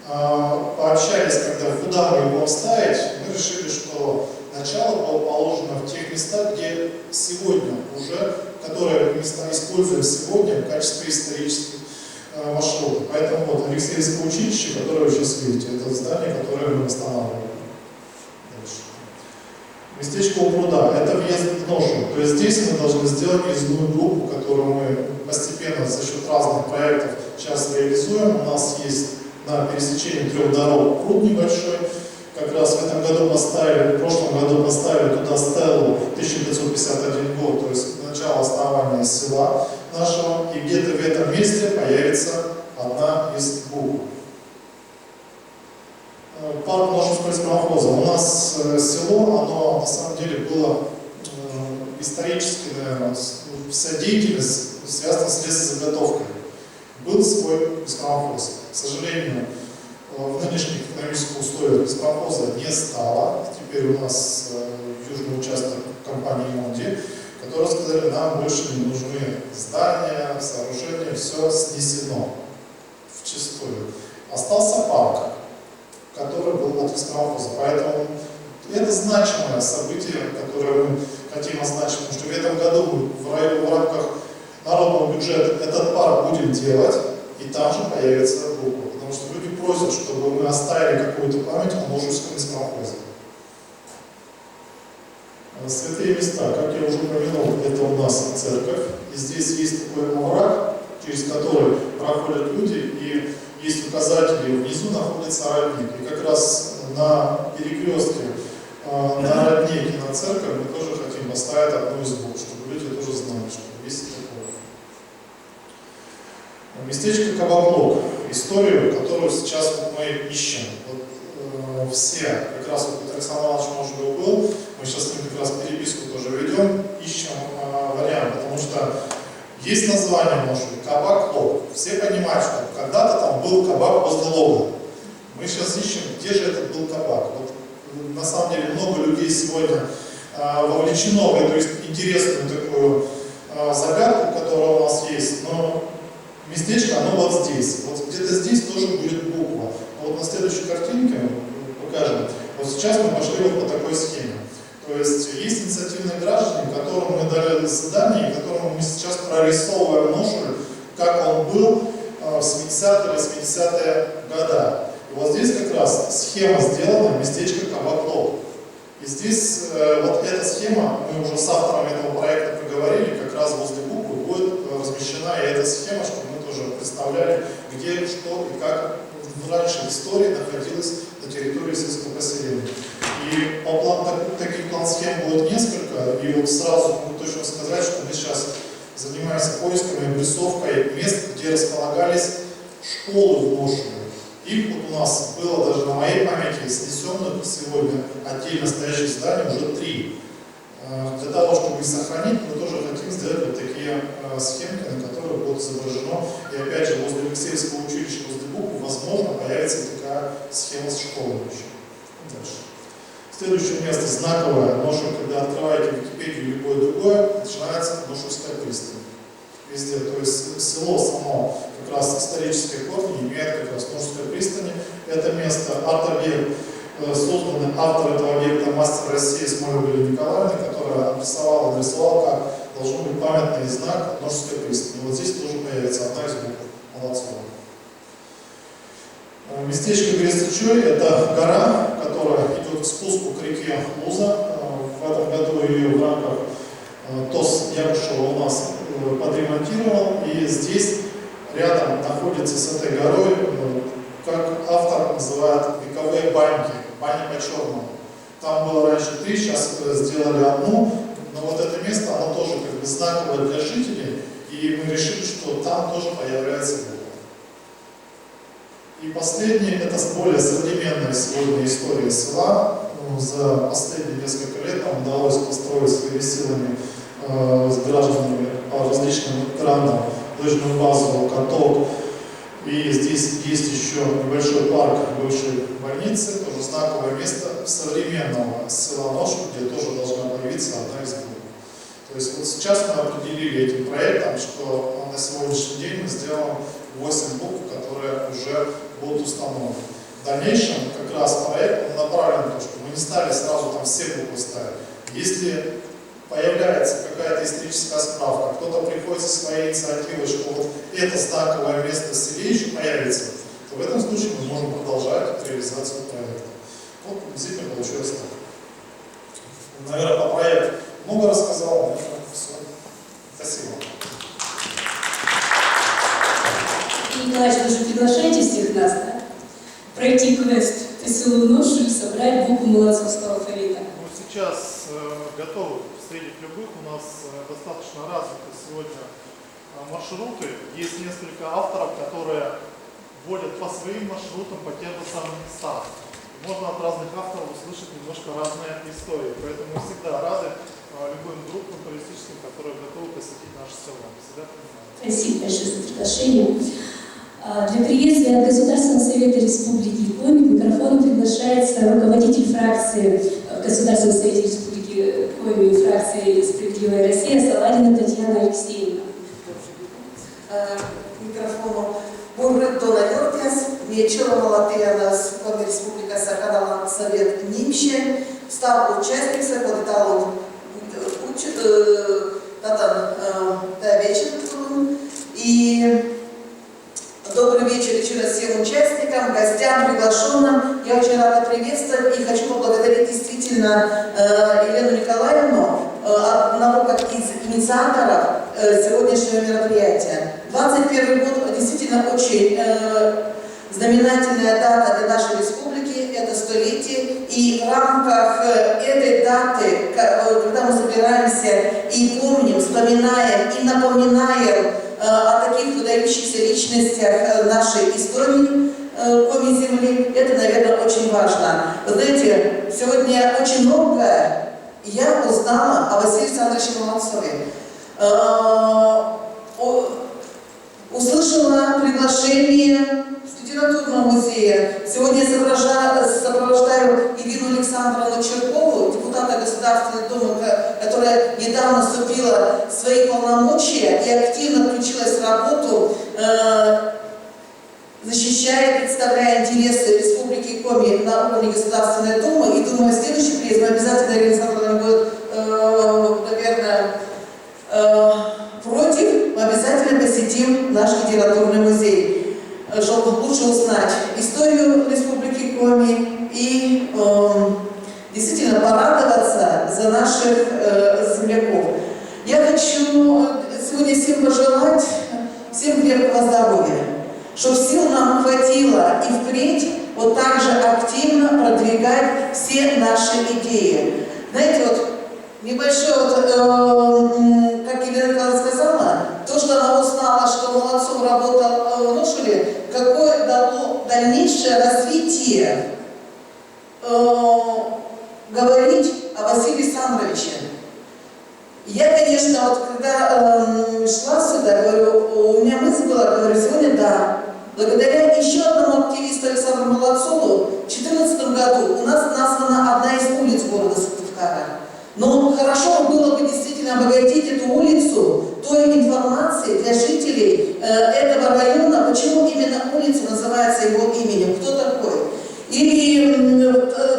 Пообщались, куда мы его ставить, мы решили, что начало было положено в тех местах, где сегодня уже, которые места используем сегодня в качестве исторических маршрутов. Поэтому вот Алексеевское училище, которое вы сейчас видите, это здание, которое мы восстанавливаем. Местечко у пруда, это въезд в Ношу. То есть здесь мы должны сделать въездную группу, которую мы постепенно за счет разных проектов сейчас реализуем. У нас есть на пересечении 3 дорог пруд небольшой. Как раз в этом году поставили, в прошлом году поставили туда стелу 1551 год, то есть начало основания села нашего. И где-то в этом месте появится одна из букв. Парк Ношевского леспромхоза. У нас село, оно на самом деле было исторически, наверное, вся деятельность связана с лесозаготовкой. Был свой леспромхоз. К сожалению, в нынешних экономических условиях леспромхоза не стало. Теперь у нас южный участок компании Монди, которые сказали, нам больше не нужны здания, сооружения, все снесено вчистую. Остался парк, который был от леспромхоза. Поэтому это значимое событие, которое мы хотим означить, потому что в этом году в рамках народного бюджета этот парк будем делать, и там же появится буква. Потому что люди просят, чтобы мы оставили какую-то память о Ношевском леспромхозе. Святые места, как я уже упомянул, это у нас церковь. И здесь есть такой овраг, через который проходят люди, и есть указатели, внизу находится родник. И как раз на перекрестке на родник и на церковь мы тоже хотим поставить одну из букв, чтобы люди тоже знали, что есть такое. Местечко Кабаклок. Историю, которую сейчас вот мы ищем. Вот, все, как раз вот Александр Иванович Можгов был, мы сейчас с ним как раз переписку тоже ведем, ищем вариант, потому что есть название, может быть, Кабак-Лог. Все понимают, что когда-то там был кабак возле лога. Мы сейчас ищем, где же этот был кабак. Вот, на самом деле много людей сегодня вовлечено в эту интересную такую загадку, которая у нас есть, но местечко, оно вот здесь. Вот где-то здесь тоже будет буква. Но вот на следующей картинке покажем. Вот сейчас мы пошли вот по такой схеме. То есть инициативные граждане, которым мы дали задание, и которым мы сейчас прорисовываем Ношу, как он был в 70-е или 80-е годы. И вот здесь как раз схема сделана, местечко Кабаклок. И здесь вот эта схема, мы уже с автором этого проекта проговорили, как раз возле буквы будет размещена и эта схема, чтобы мы тоже представляли, где, что и как раньше в истории находилось на территории сельского поселения. И таких план-схем будет несколько, и вот сразу могу точно сказать, что мы сейчас занимаемся поисками и обрисовкой мест, где располагались школы в Ношеве. Их вот у нас было даже на моей памяти снесенных сегодня отдельно стоящих зданий уже 3. Для того, чтобы их сохранить, мы тоже хотим сделать вот такие схемки, на которых будет изображено. И опять же, возле Алексеевского училища, возле буквы, возможно, появится такая схема с школой еще. Дальше. Следующее место знаковое. Ношев, когда открываете Википедию или любое другое, начинается Ношевская пристань. Везде. То есть село само, как раз исторические корни, имеет как раз Ношевская пристань. Это место, арт-объект, созданный автор этого объекта, мастер России Смойлова Юлия Николаевна, которая нарисовала, как должен быть памятный знак Ношевской пристани. Вот здесь тоже появится одна из букв Молодцова. Местечко Берестычой – это гора, которая идет к спуску к реке Луза. В этом году ее в рамках ТОС Якушева у нас подремонтировал. И здесь рядом находится с этой горой, как автор называет, вековые баньки, бани по-черному. Там было раньше 3, сейчас сделали одну, но вот это место, оно тоже как бы знаковое для жителей, и мы решили, что там тоже появляется буква. И последнее, это более современная сегодня история села. за последние несколько лет нам удалось построить своими силами с гражданами по различным грантам лыжную базу «Каток». И здесь есть еще небольшой парк бывшей больницы, тоже знаковое место современного села Ношу, где тоже должна появиться одна из групп. То есть вот сейчас мы определили этим проектом, что на сегодняшний день мы сделаем 8 букв, которые уже будут установлены. В дальнейшем как раз проект направлен на то, что мы не стали сразу там все буквы ставить. Если появляется какая-то историческая справка, кто-то приходит со своей инициативой, что вот это знаковое место в селе еще появится, то в этом случае мы можем продолжать реализацию проекта. Вот приблизительно получилось так. Наверное, по проекту много рассказал, наверное, все. Спасибо. Николаевич, вы же приглашаете всех нас, да? Пройти квест по селу Ношу и собрать букву молодцовского алфавита. Мы сейчас готовы встретить любых. У нас достаточно развиты сегодня маршруты. Есть несколько авторов, которые вводят по своим маршрутам, по тем же самым местам. Можно от разных авторов услышать немножко разные истории. Поэтому мы всегда рады любым группам туристическим, которые готовы посетить наше село. Всегда понимаем. Спасибо большое за приглашение. Для приветствия от Государственного совета Республики Коми к микрофону приглашается руководитель фракции в Государственном совете Республики Коми фракции «Справедливая Россия» Саладина Татьяна Алексеевна. Микрофону Бургытона Йортес, вечером Латвияnas Коми Республика Сахарала Совет Нимще, стал участницей под эталон вечер. И добрый вечер еще раз всем участникам, гостям, приглашенным. Я очень рада приветствовать и хочу поблагодарить действительно Елену Николаевну, одного как из инициаторов сегодняшнего мероприятия. 21 год действительно очень знаменательная дата для нашей республики, это столетие. И в рамках этой даты, когда мы собираемся и помним, вспоминаем и напоминаем о таких выдающихся личностях нашей истории Коми земли, это, наверное, очень важно. Вы знаете, сегодня очень многое я узнала о Василии Александровиче Молодцове. Услышала приглашение литературного музея. Сегодня я сопровождаю Ирину Александровну Черкову, депутата Государственной Думы, которая недавно вступила в свои полномочия и активно включилась в работу, защищая, представляя интересы Республики Коми на уровне Государственной Думы. И думаю, в следующий приезд мы обязательно, Ирина Александровна будет, наверное, против, мы обязательно посетим наш литературный музей, чтобы лучше узнать историю Республики Коми и действительно порадоваться за наших земляков. Я хочу сегодня всем пожелать всем крепкого здоровья, чтобы сил нам хватило и впредь вот так же активно продвигать все наши идеи. Знаете, вот небольшое, как Елена сказала, то, что она узнала, что Молодцов работал в Ношуле, какое дало дальнейшее развитие говорить о Василии Александровиче. Я, конечно, вот когда шла сюда, говорю, у меня мысль была, говорю, сегодня да, благодаря еще одному активисту Александру Молодцову в 2014 году у нас названа одна из улиц города Сыктывкара. Но хорошо было бы действительно обогатить эту улицу той информацией для жителей этого района, почему именно улица называется его именем, кто такой. Или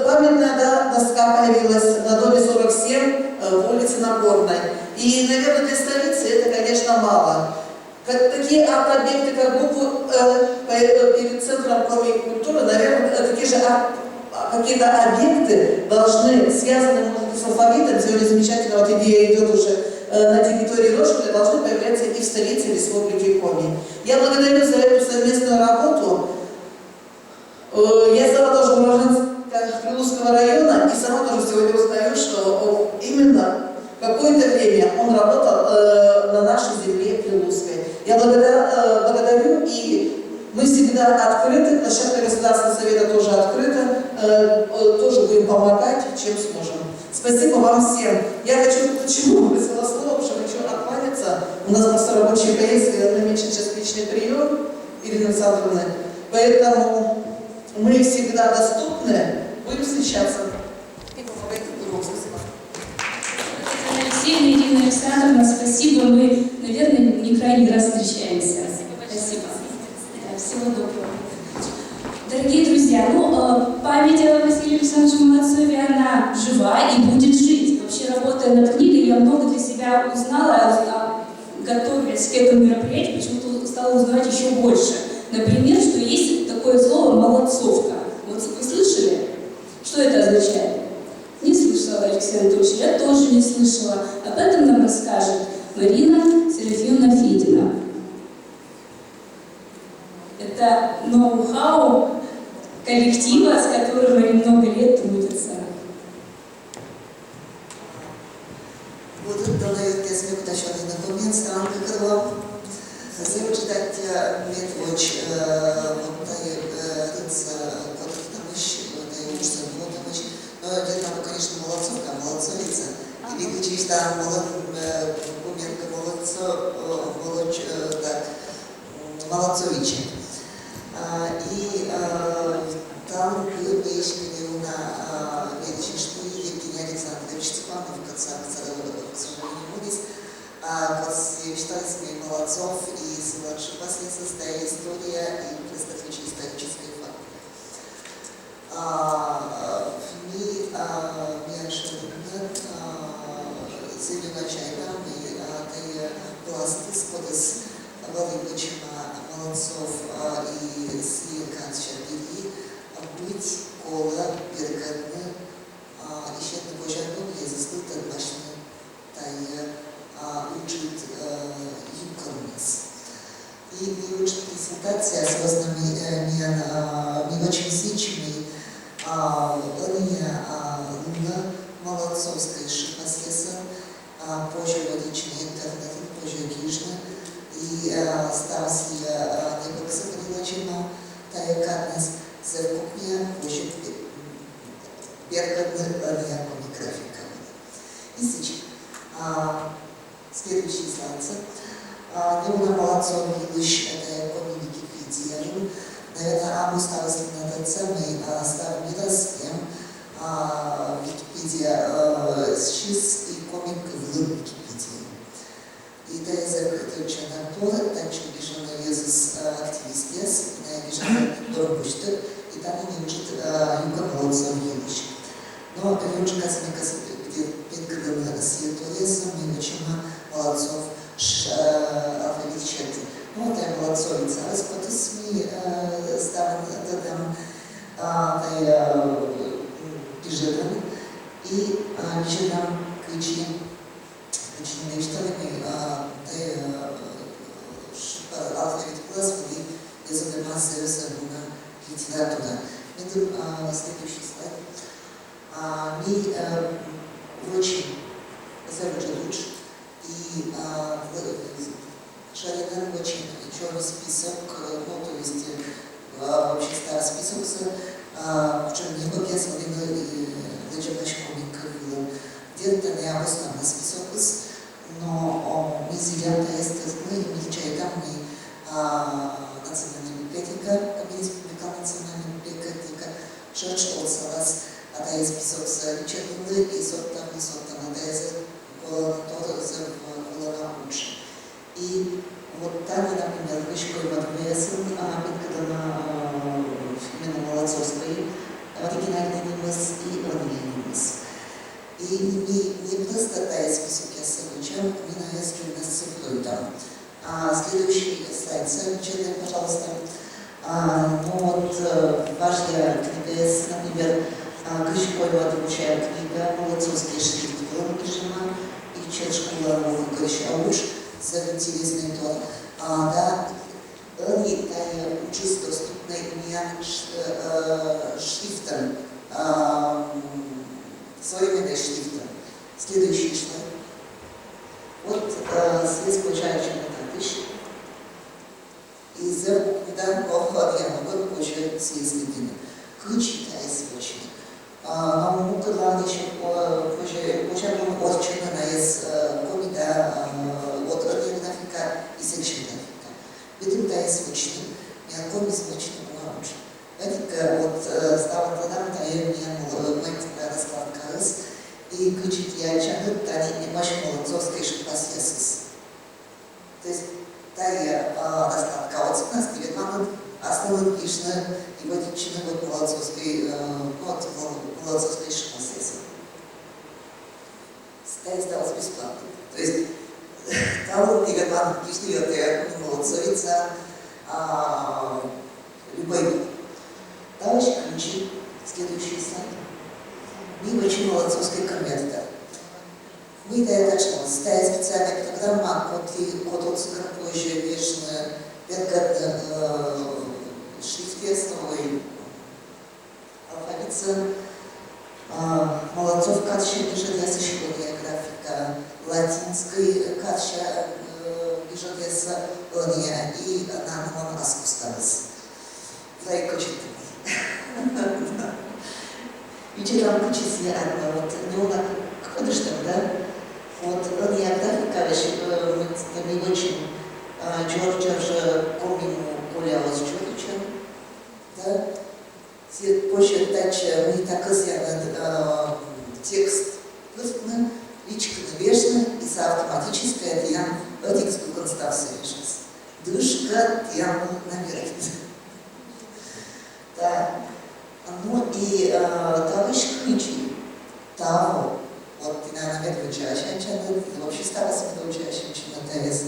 памятная доска появилась на доме 47 в улице Нагорной. И, наверное, для столицы это, конечно, мало. Такие арт-объекты, как группу перед Центром Коми культуры, наверное, такие же какие-то объекты должны, связаны, может быть, с алфавитом, сегодня замечательно, вот идея идет уже на территории Ношуля, должны появляться и в столице Республики Коми. Я благодарю за эту совместную работу. Я сама тоже уроженка Прилузского района, и сама тоже сегодня узнаю, что именно какое-то время он работал на нашей земле Прилузской. Я благодарю и Мы всегда открыты, площадка Государственного совета тоже открыта, тоже будем помогать, чем сможем. Спасибо вам всем. Я хочу, почему вызвала слово, потому что хочу откланяться. У нас просто рабочий поездка, намечен сейчас личный прием Ирины Александровны. Поэтому мы всегда доступны, будем встречаться. И помогать друг другу. Спасибо. Алексей, Ирина Александровна, спасибо. Мы, наверное, не крайний раз встречаемся. Спасибо. Да, всего доброго. Дорогие друзья, память о Василии Александровиче Молодцове, она жива и будет жить. Вообще, работая над книгой, я много для себя узнала, готовясь к этому мероприятию, почему-то стала узнавать еще больше. Например, что есть такое слово «молодцовка». Вот вы слышали? Что это означает? Не слышала, Алексей Анатольевич, я тоже не слышала. Об этом нам расскажет Марина Серафимовна Федина. Это ноу-хау коллектива, с которым они много лет трудятся. Будут давать несколько уточненных документов, в рамках которого заучитать медвоч, но это, конечно, молодцовица. И видите, там молодцовичи. И там были пояснения на Величиншту Евгения Александровича Степанова, к сожалению, будет. Считались мне молодцов и совершив последствия история и предстоящая историческая факт. Mi šodien zivinočajām tai plastis, kodas valīgočima молодцов и слиекат шабили быть кола перекатны еще одно пожарную я заслута башни тая учит юкарнес. И не учит презентация с разными мелочными Луна Молодцовская шипасеса, позже водичный интернет, позже кишна, и старость не поксакрила чема, тая катнес зеркупня, позже перкадны ланиакоми графиками. И сейчас следующий слайд. Луна Молодцов Илыш, это коми Википедия. Наверное, мы старость над отцем и старым миросом Википедия шиз и комик в Википедии. И да я закрыта учена пола, также бежана езус активистес, на бежана дорогущты, и там они учат юга молодцов елыш. Но южка смекаса, где пинкадана светулеса, мы учим молодцов алфавит четы. Вот я молодцовица, распоты СМИ ставят там бежетами и бежетам ключи мечтами алфавит класс и заниматься рисованием литература. Это следующий слайд. Мы очень заработали и Шаридан очень черный список, ну, то есть вообще старый список с чем не попьясал и зачем наш комик был. Где-то не обоснован список, но мы сделали тест, мы изучали там национальная библиотека, Республика национальная библиотека, что салас, а та есть список с Ричардом и соттан, а та есть была лучше. И вот там, например, вышкой Матвеясын, когда именно Молодцовской, оригинальный немец и оригинальный. И не просто та из список я собачам, именно если у нас цифры там. Следующий слайд, замечательно, пожалуйста. Ну вот, важная книга, например, Гришкой Матвея книга, Молодцовский шрифт была напишена, и Чешкула Гришауш, интересный тот. Да, они чисто доступны не шрифтом, современным шрифтом. Следующий слайд. Вот свет получается на 1000. И за да, он хочет съездить. Ключи свочи. Но когда еще почему очень из комита от графика и секшн графика. Видим да свочи. Я коми свочи помогу. Это вот стало тогда я мне раскладка и ключи я чакаю тани не очень молодцовские шпасьясис. То есть тая раскладка от 17 лет мама основы лишнее и водичины вот молодцовской шпасьясис. Стая стала бесплатной. То есть там лет мама лишнее это молодцовица любой. Дальше ключи. Следующий слайд. Мы очень молодцовской конверта. Мы это точно. Стая специальная программа, код от позже вешенная, шрифтестовый алфавит. Молодцов катша пишет для сочинения графика, латинской катша пишет для сочинения и на осталось. Лайк очень вечером часы одна, вот, ну, ходишь там, да? Вот, он я графика, мы очень Джорджа Комину гуляла с Джорджем, да? Позже дальше мы так изъяли текст, мы личка навешена, и за автоматическое я текст конституции сейчас. Дышка я наверх. Да. Ну и товарищ ключи того, вот я, наверное, учащая, вообще старалась быть учащим, чем АТС,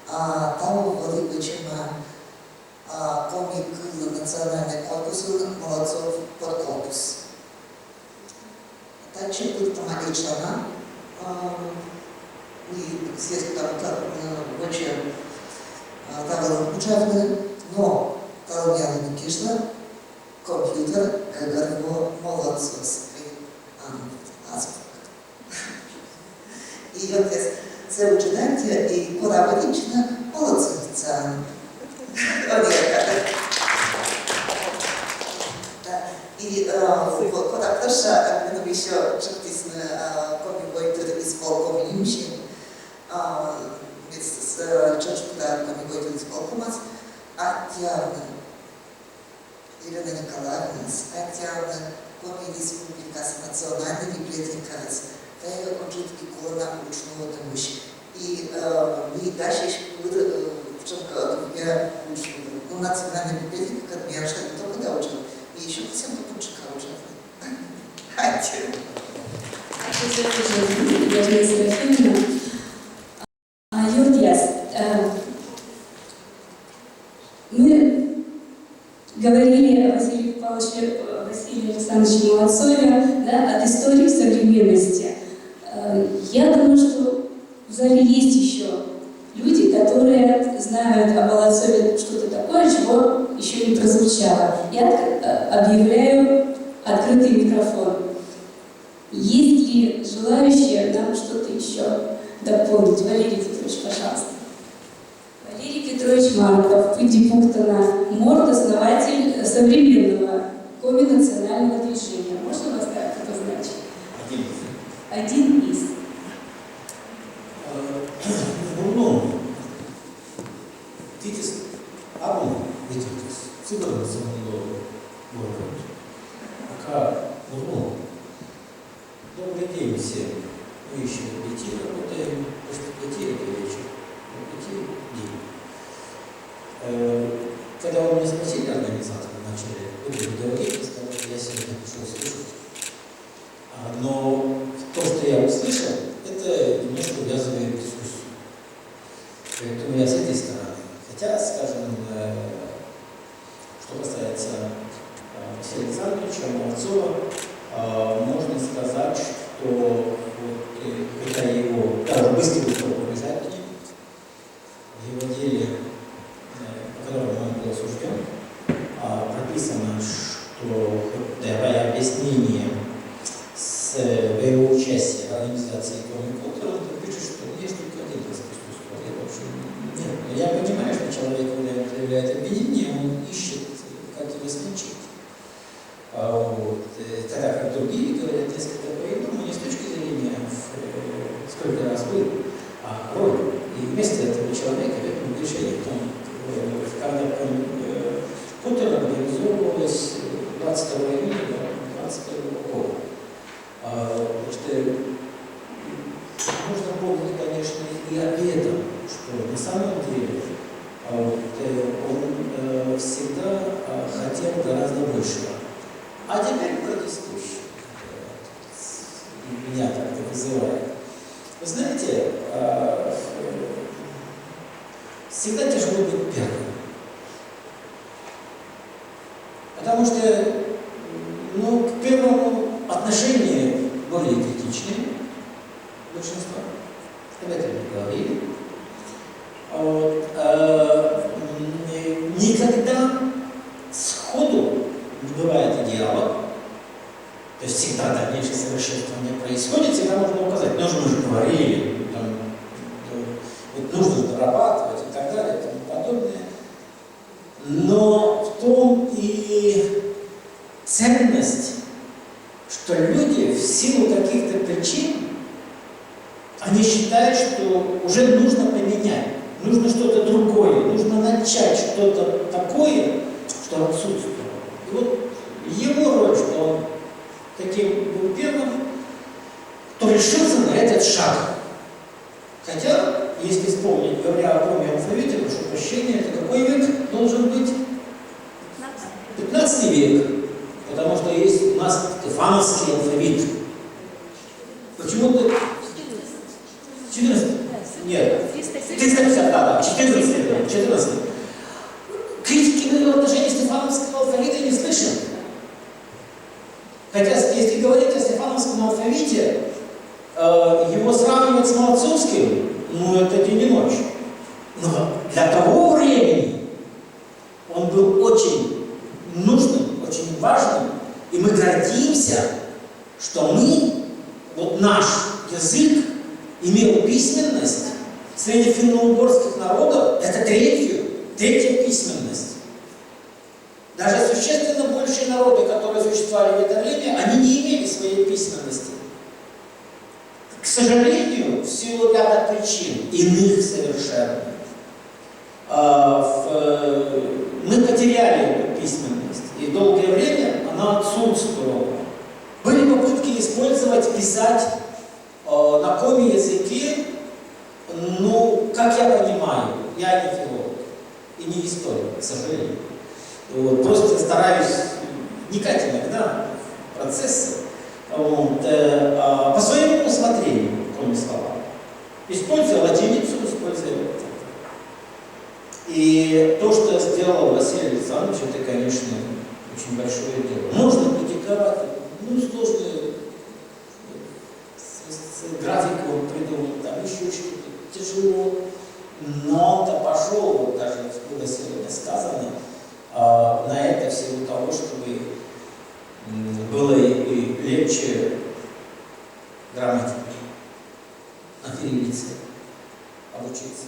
того вот и почему комик национальный корпус молодцов под корпус. Также будет там Аличана, и здесь там очень довольно учебный, но там я не кишла. Компьютер, как его молодцовский азбук. И вот це учителя і кораводична молодцовиця. И коравдоша, как еще чертисна комигойтер из полкоминчин, с чертуда комигойтер из полкомас, атьявна. Елена Николаевна, Татьяна, Коми Республика с национальной библиотекой, Тая Оджит икона учного томыш. И мы дальше в чем я учу национальной библиотеке, как я уже не только да учил, и еще всем попутчика учил. Юрдияс, мы говорили о Василии Александровиче Молодцове, да, от истории к современности. Я думаю, что в зале есть еще люди, которые знают о Молодцове что-то такое, чего еще не прозвучало. Я объявляю открытый микрофон. Есть ли желающие нам что-то еще дополнить? Валерий Петрович, пожалуйста. Валерий Петрович Марков, Пыди Пуктона, МОРД, основатель современного коми-национального движения. Можно вас так обозначить? Один из. Ну, титис, абон, вититис, цыган самого города. Пока, ну, добрый день всем. Мы еще до 5 работаем, после 5 это вечер, до 5 день. Когда вы меня спросили, организаторы начали говорить, я сказал, что я сегодня пришел слушать. Но то, что я услышал, это немножко увязывает дискуссию. Поэтому я с этой стороны. Хотя, скажем, что касается Василия Александровича Молодцова, можно сказать, что вот, это его, даже быстрый устал побежать к ним, в его деле, по которому он был осужден, прописано, что давая объяснение с его участия в организации Комикультура, он пишет, что есть только один раз присутствовал. Я, в общем, нет. Я понимаю, что человек, когда предъявляет обвинение, он ищет, как его смягчить. Тогда как другие говорят несколько по-иному, не с точки зрения, сколько раз был, а роль. И вместо этого человека в этом движении, когда Кутер организовывалась 22 июня 2021 года. Потому что нужно помнить, конечно, и об этом, что на самом деле он всегда хотел гораздо большего. А теперь протестующий. Меня как-то вызывает. Вы знаете, всегда тяжело быть первым. Потому что к первому отношение более критичное большинство. Об этом мы говорили. Никогда сходу не бывает идеала. То есть всегда дальнейшее совершенствование происходит, всегда можно указать. Но мы же говорили, нужно дорабатывать и так далее, и тому подобное. Но в том и ценность, что люди в силу каких-то причин, они считают, что уже нужно поменять, нужно что-то другое, нужно начать что-то такое, что отсутствует. И вот его роль, что он таким был первым, кто решился на этот шаг. Хотя, если вспомнить, говоря о коме алфавите, прошу прощения, это какой век должен быть? 15 век. Потому что есть у нас стефановский алфавит. Почему-то... 14? Нет. 350, да, 14. Критики в отношении стефановского алфавита не слышим. Хотя, если говорить о стефановском алфавите, его сравнивать с молодцовским, это день и ночь. Но для того времени он был очень нужным, очень важным, и мы гордимся, что наш язык имел письменность среди финно-угорских народов, это третья письменность. Даже существенно большие народы, которые существовали в это время, они не имели своей письменности. К сожалению, в силу ряда причин, иных совершенно, мы потеряли эту письменность, и долгое время она отсутствовала. Были попытки использовать, писать на коми-языке, как я понимаю, я не филолог и не историк, к сожалению. Просто стараюсь вникать иногда в процессы, по своему усмотрению, кроме слова. Используя латиницу, используя латиницу. И то, что сделал Василий Александрович, это, конечно, очень большое дело. Можно критиковать, сложную графику он придумал, там еще что-то тяжело. Но он-то пошел, даже было сегодня сказано, на это в силу того, чтобы было и легче грамоте на кириллице обучиться,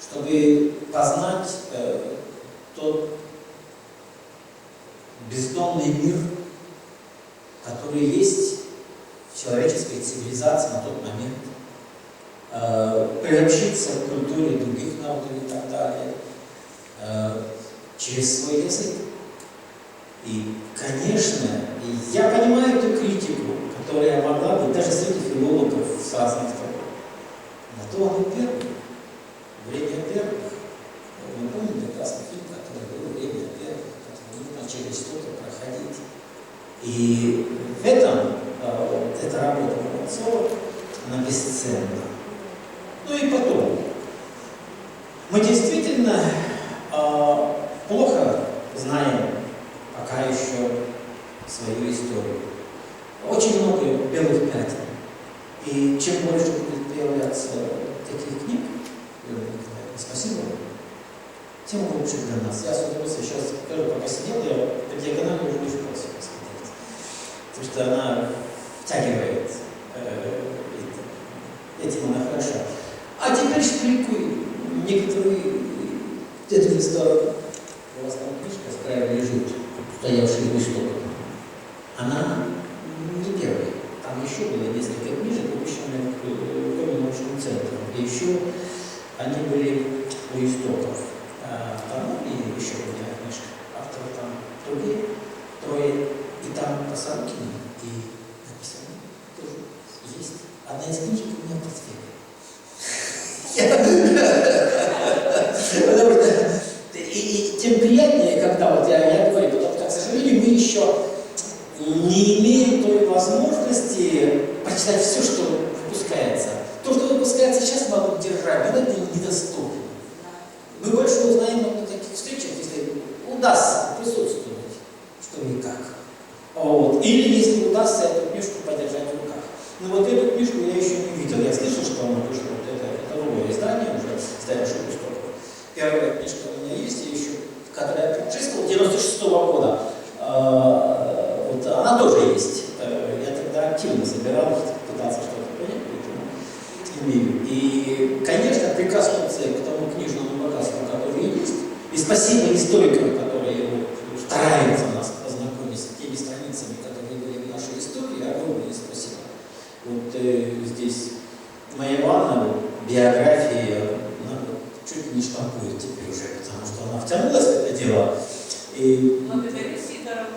чтобы познать тот бездонный мир, который есть в человеческой цивилизации на тот момент, приобщиться к культуре других народов и так далее, через свой язык. И, конечно, я понимаю эту критику, которая могла быть даже среди филологов с разных сторон. На то он и первый. Время первых. Мы помним прекрасный фильм, который был «Время первых», который начали что-то проходить. И в этом эта работа Молодцова, она бесценна. И потом, мы действительно плохо знаем пока еще свою историю. Очень много белых пятен. И чем больше будет появляться таких книг, спасибо вам, тем лучше для нас. Я с удовольствием сейчас покажу, пока сидел, я по диагонали уже очень просил посмотреть. Потому что она втягивает, этим она хороша. А теперь штрикую некоторые эту сторону. стоявшей в истоках, она не первая. Там еще было несколько книжек, выпущенных научным центром, и еще они были у истоков. Там и еще у меня книжка, авторы там другие, трое, и там Косаркин, и написано тоже есть. Одна из книжек у меня в портфеле. Потому что и тем приятнее, когда вот я говорю, потому что, к сожалению, мы еще не имеем той возможности прочитать все, что выпускается. То, что выпускается сейчас, могу держать, но это недоступно. Мы больше узнаем на таких встречах, если удастся присутствовать, что никак. Вот. Или если удастся эту книжку подержать в руках. Но вот эту книжку я еще не видел. Я слышал, что она вышло. Это новое издание уже, стоявшее в истоках. Первая книжка у меня есть, я еще, которая предшествовала 96-го года. Вот, она тоже есть. Я тогда активно собирал, пытался что-то понять, поэтому имею. И, конечно, прекрасная цель к тому книжному богатству, которое есть. И спасибо историкам, которые стараются нас познакомить с теми страницами, которые были в нашей истории. Огромное спасибо. Вот здесь моя Ивановна, биография, чуть ли не штампует теперь уже, потому что она втянулась в это дело. И, Благодарю Сидоров.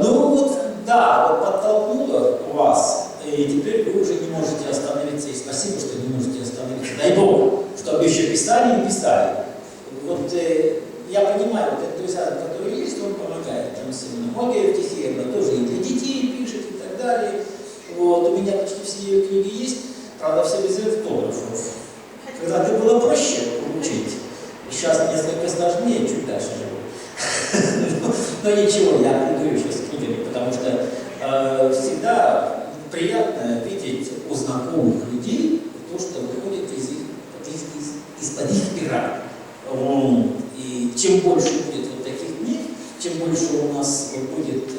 ну вот, да, вот подтолкнула вас, и теперь вы уже не можете остановиться. И спасибо, что не можете остановиться. Дай Бог, чтобы еще писали и писали. Вот я понимаю, вот этот энтузиазм, который есть, он помогает. Там Семена Могилев Тихеевна тоже и для детей пишет и так далее. Вот, у меня почти все ее книги есть, правда, все без автографов. Когда-то было проще получить. Сейчас несколько сложнее, чуть дальше живу. Но ничего, я приду еще с книгами, потому что всегда приятно видеть у знакомых людей то, что выходит из-под их пера. И чем больше будет вот таких книг, чем больше у нас будет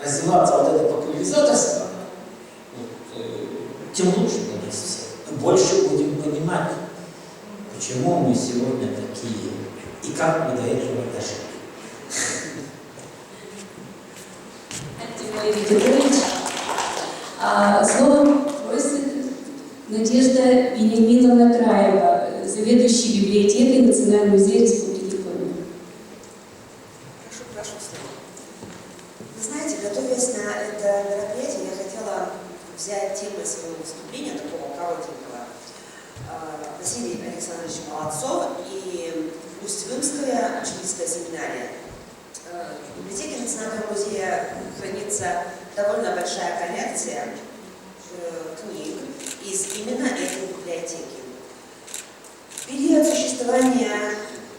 развиваться вот это популяризаторство, тем лучше для нас всех. Больше будем понимать, почему мы сегодня такие и как мы до этого дошли. Антимой Петрович. Слово просит Надежда Вениаминовна Краева, заведующий библиотекой Национального музея Республики Коми. Прошу слова. Вы знаете, готовясь на это мероприятие, я хотела взять темой своего выступления, такого коротенького, Василий Александрович Молодцов и Усть-Вымская ученическая семинария. В библиотеке Национального музея хранится довольно большая коллекция книг из именно этой библиотеки. Период существования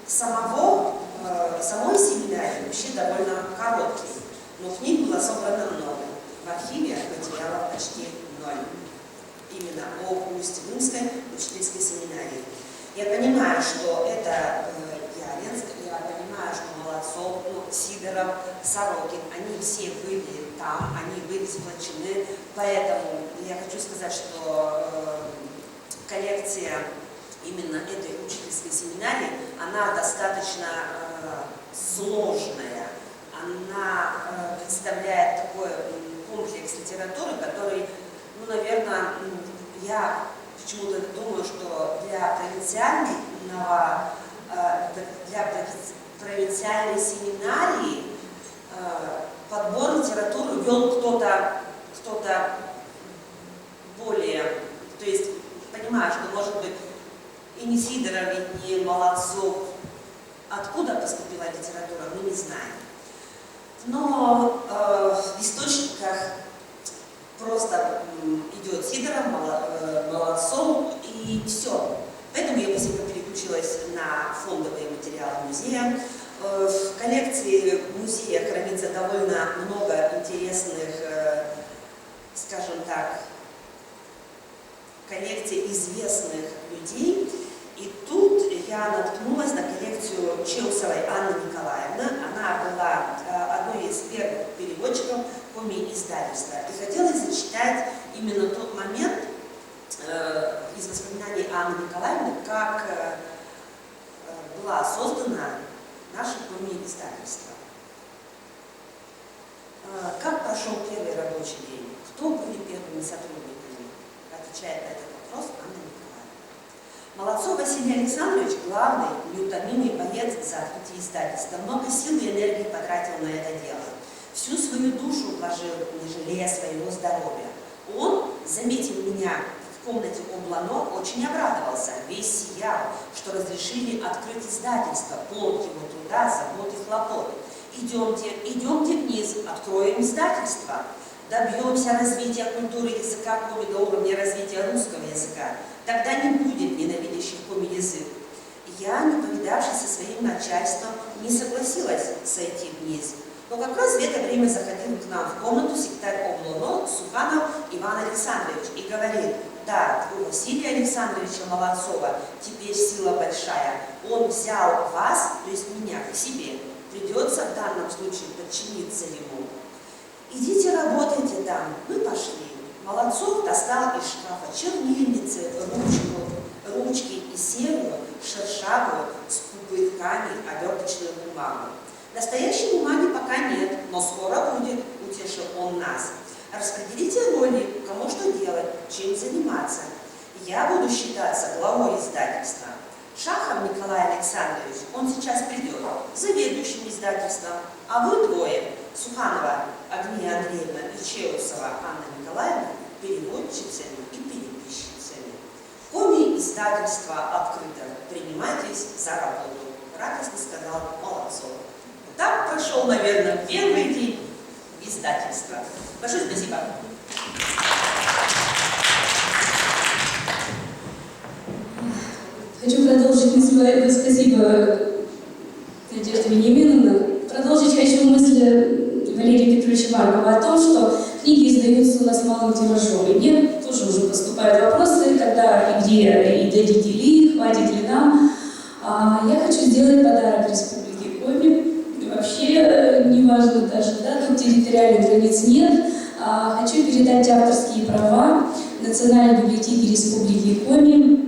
самой семинарии вообще довольно короткий, но книг было собрано много. В архиве материалов почти ноль. Именно о Усть-Вымской учительской семинарии. Я понимаю, что это Яринск, я понимаю, что Молодцов, Сидоров, Сорокин, они все были там, они были сплочены, поэтому я хочу сказать, что коллекция именно этой учительской семинарии, она достаточно сложная, она представляет такой комплекс литературы, который, наверное, я почему-то думаю, что для провинциальной семинарии подбор литературы вел кто-то более, то есть понимаю, что может быть и не Сидоров, и не Молодцов. Откуда поступила литература, мы не знаем. Но в источниках просто идет Сидоров, Молодцов и все. Поэтому я быстренько переключилась на фондовые материалы музея. В коллекции музея хранится довольно много интересных, скажем так, коллекций известных людей. И тут я наткнулась на коллекцию Чеусовой Анны Николаевны. Она была одной из первых переводчиков коми-издательства. И хотела зачитать именно тот момент из воспоминаний Анны Николаевны, как была создана наше коми-издательство. первый рабочий день? Кто были первыми сотрудниками? Отвечает на этот вопрос Анна Николаевна. Молодцов Василий Александрович, главный, неутомимый боец за открытие издательства, много сил и энергии потратил на это дело. Всю свою душу вложил, не жалея своего здоровья. Он, заметив меня в комнате Облано, очень обрадовался, весь сиял, что разрешили открыть издательство, плод его труда, забот и хлопот. Идемте вниз, откроем издательство. Добьемся развития культуры языка коми до уровня развития русского языка. Тогда не будет ненавидящих коми язык. Я, не повидавшись со своим начальством, не согласилась сойти вниз. Но как раз в это время заходил к нам в комнату секретарь Облано Суханов Иван Александрович и говорит: да, у Василия Александровича Молодцова теперь сила большая. Он взял вас, то есть меня, к себе. Придется в данном случае подчиниться ему. Идите работайте там. Мы пошли. Молодцов достал из шкафа чернильницы, ручки и серую, шершавую, с пупырками оберточную бумагу. Настоящей бумаги пока нет, но скоро будет, утешил он нас. Распределите роли, кому что делать, чем заниматься. Я буду считаться главой издательства. Шахов Николай Александрович, он сейчас придет, заведующим издательством, а вы двое, Суханова Агния Андреевна и Чеусова Анна Николаевна, переводчицами и переписчицами. Коми издательство открыто, принимайтесь за работу, радостно сказал Молодцов. Так прошел, наверное, первый день издательства. Большое спасибо. Хочу продолжить, спасибо, Надежда Вениаминовна. Продолжить хочу мысль Валерия Петровича Маркова о том, что книги издаются у нас малым тиражом. И мне тоже уже поступают вопросы, когда и где, и дадите ли, хватит ли нам. Я хочу сделать подарок Республике Коми. Вообще, неважно даже, да, тут территориальных границ нет. Хочу передать авторские права Национальной библиотеке Республики Коми.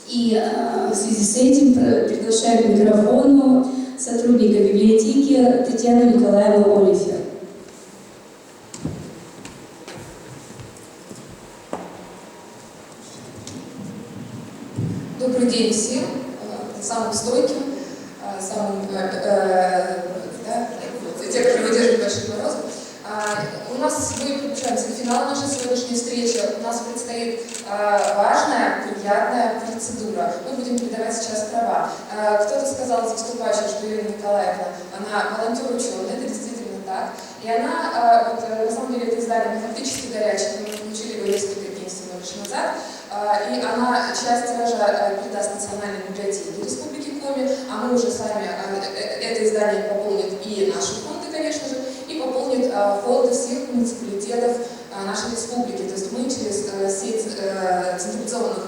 И в связи с этим приглашаю к микрофону сотрудника библиотеки Татьяну Николаевну Олифер. Добрый день всем, самым стойким, самым, те, которые выдерживают больших морозов. У нас мы приближаемся к финалу нашей сегодняшней встречи. У нас предстоит важная, приятная процедура. Мы будем передавать сейчас права. Кто-то сказал из выступающих, что Ирина Николаевна, она волонтер-ученый, это действительно так. И она, на самом деле, это издание фактически горячее, мы получили его несколько дней всего лишь назад. И она часть тиража передаст Национальной библиотеке Республики Коми, а мы уже сами, это издание пополнит и наши фонды, конечно же, и пополнит фонды всех муниципалитетов нашей республики. То есть мы через сеть централизованных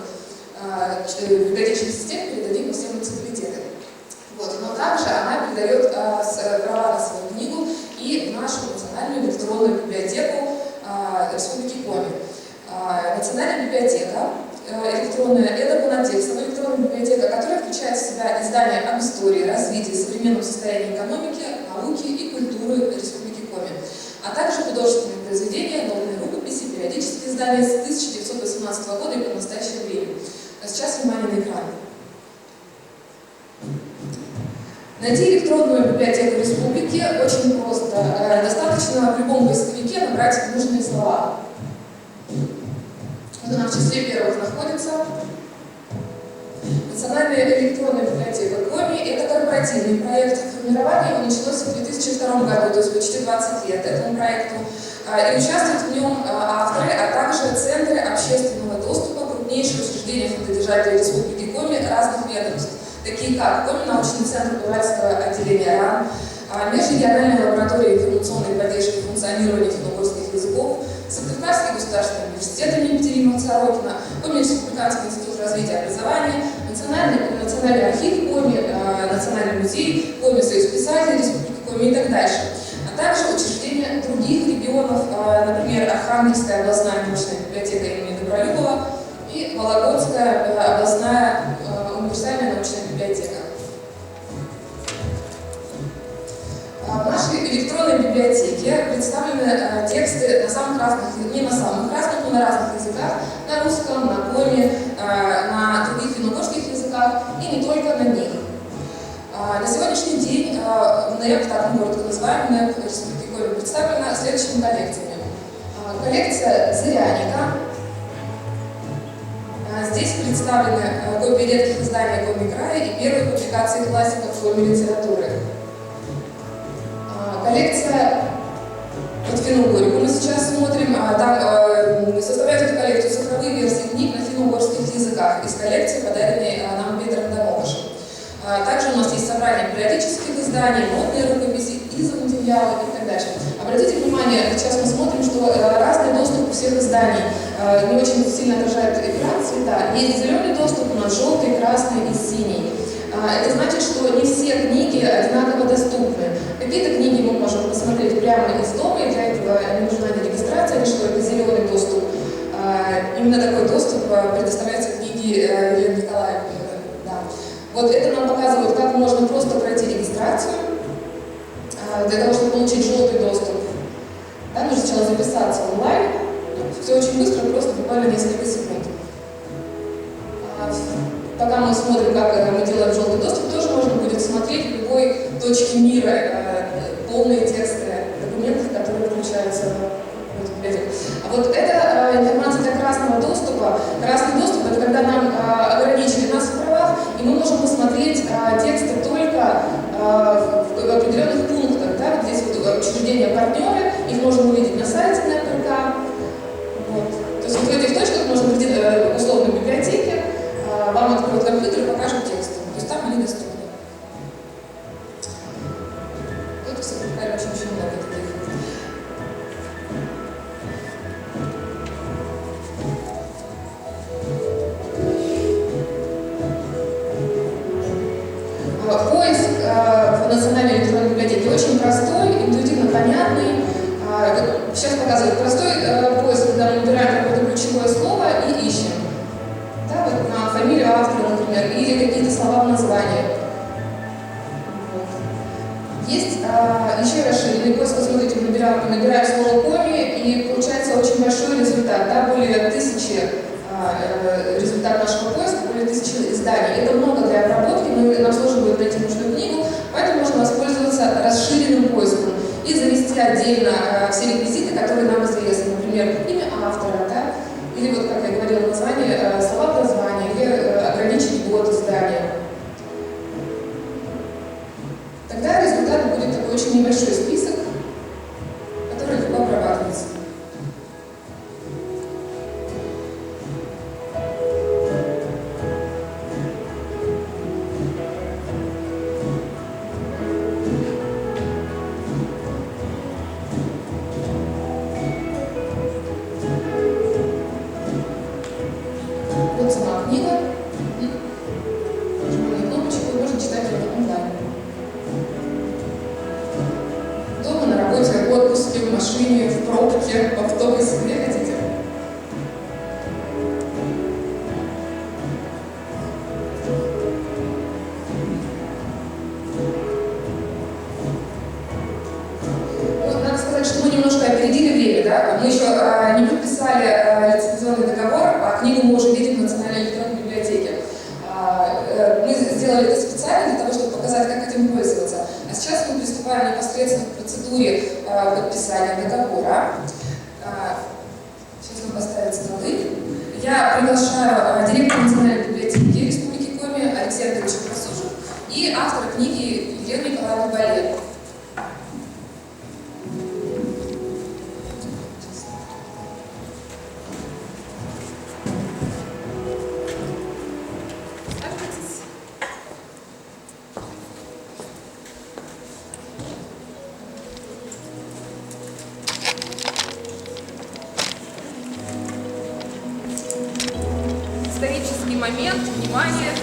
библиотечных систем передадим всем муниципалитетам. Вот. Но также она передает права на свою книгу и в нашу национальную электронную библиотеку Республики Коми. Национальная библиотека электронная, это полнотекстовая электронная библиотека, которая включает в себя издания об истории, развитии, современном состоянии экономики, науки и культуры Республики Коми, а также художественные произведения, новые рукописи, периодические издания с 1918 года и по настоящее время. Сейчас внимание на экран. Найти электронную библиотеку Республики очень просто. Достаточно в любом поисковике набрать нужные слова. Она в числе первых находится. Национальная электронная библиотека Коми – это корпоративный проект. Формирование его началось в 2002 году, то есть почти 20 лет этому проекту. И участвуют в нем авторы, а также центры общественного доступа, крупнейшие учреждения фондодержателей Республики Коми разных ведомств, такие как Коми научный центр Уральского отделения РАН, Межрегиональная лаборатория информационной поддержки функционирования финно-угорских языков, Сыктывкарский государственный университет имени Екатерины Сорокина, Коми Республиканский институт развития образования, Национальный архив Коми, Национальный музей, Коми союз писателей Республики Коми и так дальше. А также учреждения других регионов, например, Архангельская областная научная библиотека имени Добролюбова и Вологодская областная универсальная научная библиотека. В нашей электронной библиотеке представлены тексты на самых разных, не на самых разных, но на разных языках, на русском, на коми, на других финно-угорских языках и не только на них. На сегодняшний день НЭП, так мы коротко называем, НЭП Республики Коми представлена следующими коллекциями. Коллекция «Зыряника». Здесь представлены копии редких изданий Коми края и первые публикации классиков коми литературы. Коллекция под финно-угорику мы сейчас смотрим. Там составляют эту коллекцию цифровые версии книг на финно-угорских языках из коллекции, подаренной нам Петром Дамокашем. Также у нас есть собрание периодических изданий, модные рукописи, изоматериалы и так дальше. Обратите внимание, сейчас мы смотрим, что разный доступ у всех изданий не очень сильно отражает экран цвета. Есть зеленый доступ, у нас желтый, красный и синий. Это значит, что не все книги одинаково доступны. Какие-то книги мы можем посмотреть прямо из дома, и для этого не нужна ни регистрация, ни что, это зеленый доступ. Именно такой доступ предоставляется книге Елены Николаевны. Да. Вот это нам показывает, как можно просто пройти регистрацию. Для того, чтобы получить желтый доступ, да, нужно сначала записаться онлайн. Все очень быстро, просто буквально несколько секунд. Пока мы смотрим, как мы делаем желтый доступ, тоже можно будет смотреть в любой точке мира полные тексты документов, которые включаются в эту библиотеку. А вот эта информация для красного доступа. Красный доступ — это когда нам ограничили нас в правах, и мы можем посмотреть тексты только в определенных пунктах. Да? Вот здесь вот учреждения-партнеры, их можно увидеть на сайте НЭП.РК. Вот. То есть вот в этих точках можно прийти условно в библиотеке, вам откроют компьютер и покажут тексты. То есть там они доступны. Тут, кстати, очень много таких. Поиск в Национальной электронной библиотеке очень простой, интуитивно понятный. Сейчас показывают простой поиск, когда мы выбираем какое-то ключевое слово и ищем. Да, вот на фамилию автора, например, или какие-то слова в названии. Есть еще расширенный поиск. Вот смотрите, мы набираем слово «коми», и получается очень большой результат. Да, более 1000 результат нашего поиска, более 1000 изданий. Это много для обработки, нам сложно будет найти нужную книгу, поэтому можно воспользоваться расширенным поиском и завести отдельно все реквизиты, которые нам известны. Например, имя автора, да? Или вот, как я говорила, название, слова в названии, или ограничить год издания. Тогда результат будет такой очень небольшой список, который легко обрабатывается. Вот сама книга. Нажимаем кнопочку, и можно читать ее онлайн. Дома, на работе, в отпуске, в машине, в пробке, в автобусе, где хотите. Вот, надо сказать, что мы немножко опередили время, да? Мы еще не подписали лицензионный договор, а книгу мы уже видим в Национальной электронной библиотеке. Мы сделали это специально для того, чтобы показать, как этим пользоваться. А сейчас мы приступаем непосредственно к процедуре подписания договора. Сейчас нам поставят столы. Я приглашаю директора Национальной библиотеки Республики Коми Алексея Андреевича Красушина и автора книги Елену Николаевну Балет. Исторический момент, внимание.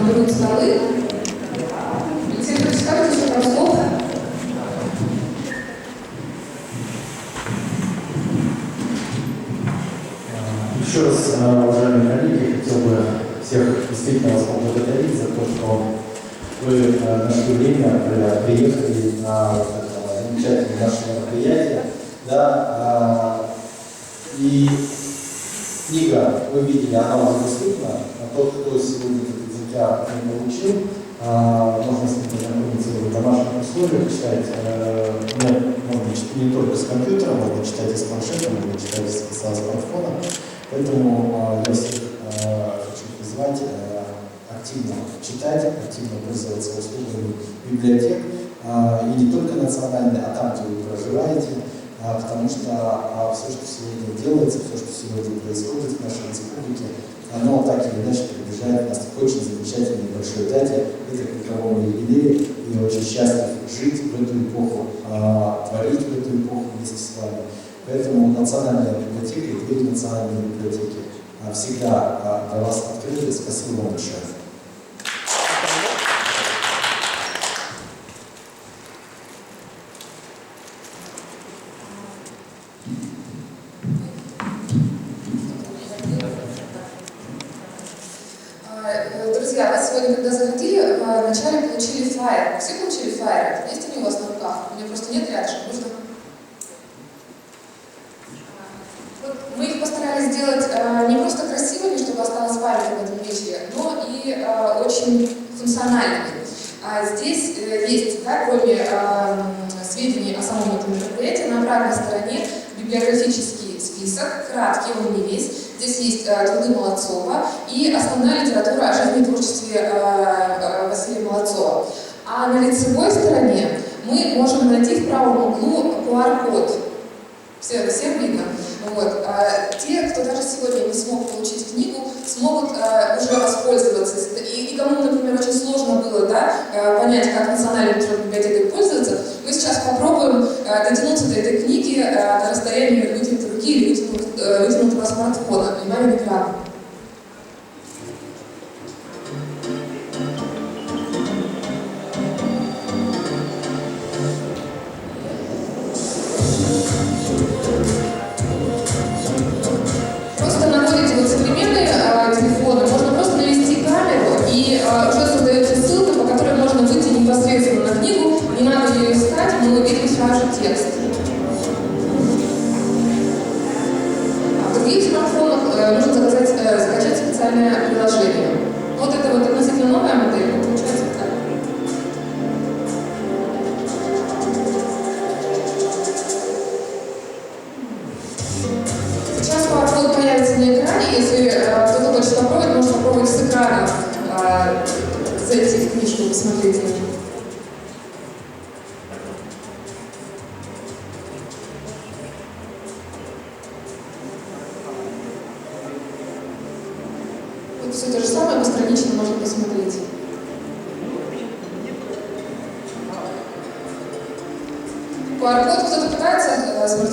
берут столы. И те, кто скажет, что там слово. Еще раз, уважаемые коллеги, хотел бы всех действительно вас поблагодарить за то, что вы нашли время, приехали на это замечательное наше мероприятие. Да, и книга, вы видели, она уже доступна. А тот, кто сегодня этот экземпляр не получил, можно с ним познакомиться в домашних условиях, читать. Можно читать не только с компьютера, можно читать и с планшета, можно читать и с смартфона. Поэтому я всех хочу призвать активно читать, активно пользоваться услугами библиотек, и не только национальные, а там, где вы проживаете, потому что все, что сегодня делается, все, что сегодня происходит в нашей республике, оно так или иначе приближает нас к очень замечательной большой дате, это к вековому юбилею, и я очень счастлив жить в эту эпоху, творить в эту эпоху вместе с вами. Поэтому национальная библиотека и двери национальной библиотеки всегда для вас открыты. Спасибо вам большое. Друзья, вы сегодня, когда заходили, вначале получили флаер. Все получили флаеры? Есть они у вас на руках? У меня просто нет рядышком. Нужно... Мы их постарались сделать не просто красивыми, чтобы осталось память об этом вечере, но и очень функциональными. Здесь есть, да, кроме сведений о самом этом мероприятии, на обратной стороне библиографический список, краткий, он не весь. Здесь есть труды Молодцова и основная литература о жизни и творчестве Василия Молодцова. А на лицевой стороне мы можем найти в правом углу QR-код. Всем видно? Вот. Те, кто даже сегодня не смог получить книгу, смогут уже воспользоваться. И кому, например, очень сложно было, да, понять, как национальной электронной библиотекой пользоваться, мы сейчас попробуем дотянуться до этой книги на расстоянии вытянутой руки или вытянутого смартфона. Внимание на экран. Просто наводите вот современные телефоны, можно просто навести камеру, и уже создается ссылка, по которой можно выйти непосредственно на книгу, не надо ее искать, мы увидим сразу же текст. А в других смартфонах нужно закачать специальное приложение. Вот это вот относительно новая модель, получается так. Сейчас QR-код появится на экране, если кто-то хочет попробовать, можно попробовать с экрана зайти в книжку и посмотреть ее. Вот все то же самое, постранично можно посмотреть. QR-код кто-то пытается,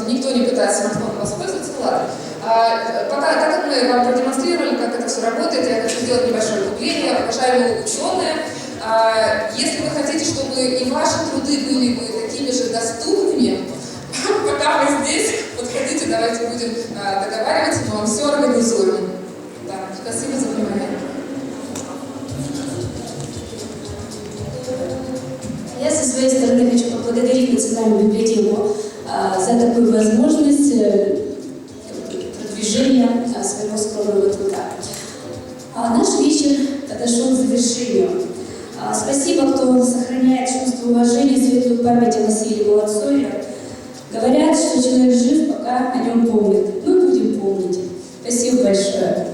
никто не пытается смартфоном воспользоваться, ну ладно. Пока, так как мы вам продемонстрировали, как это все работает, я хочу сделать небольшое вступление. Уважаемые ученые, если вы хотите, чтобы и ваши труды были бы такими же доступными, пока вы здесь, подходите, давайте будем договариваться, мы вам все организуем. Да, спасибо за внимание. Я со своей стороны хочу поблагодарить Национальную библиотеку за такую возможность продвижения своего скромного труда. Наш вечер подошел к завершению. Спасибо, кто сохраняет чувство уважения и светлую память о Василии Молодцове. Говорят, что человек жив, пока о нем помнит. Мы будем помнить. Спасибо большое.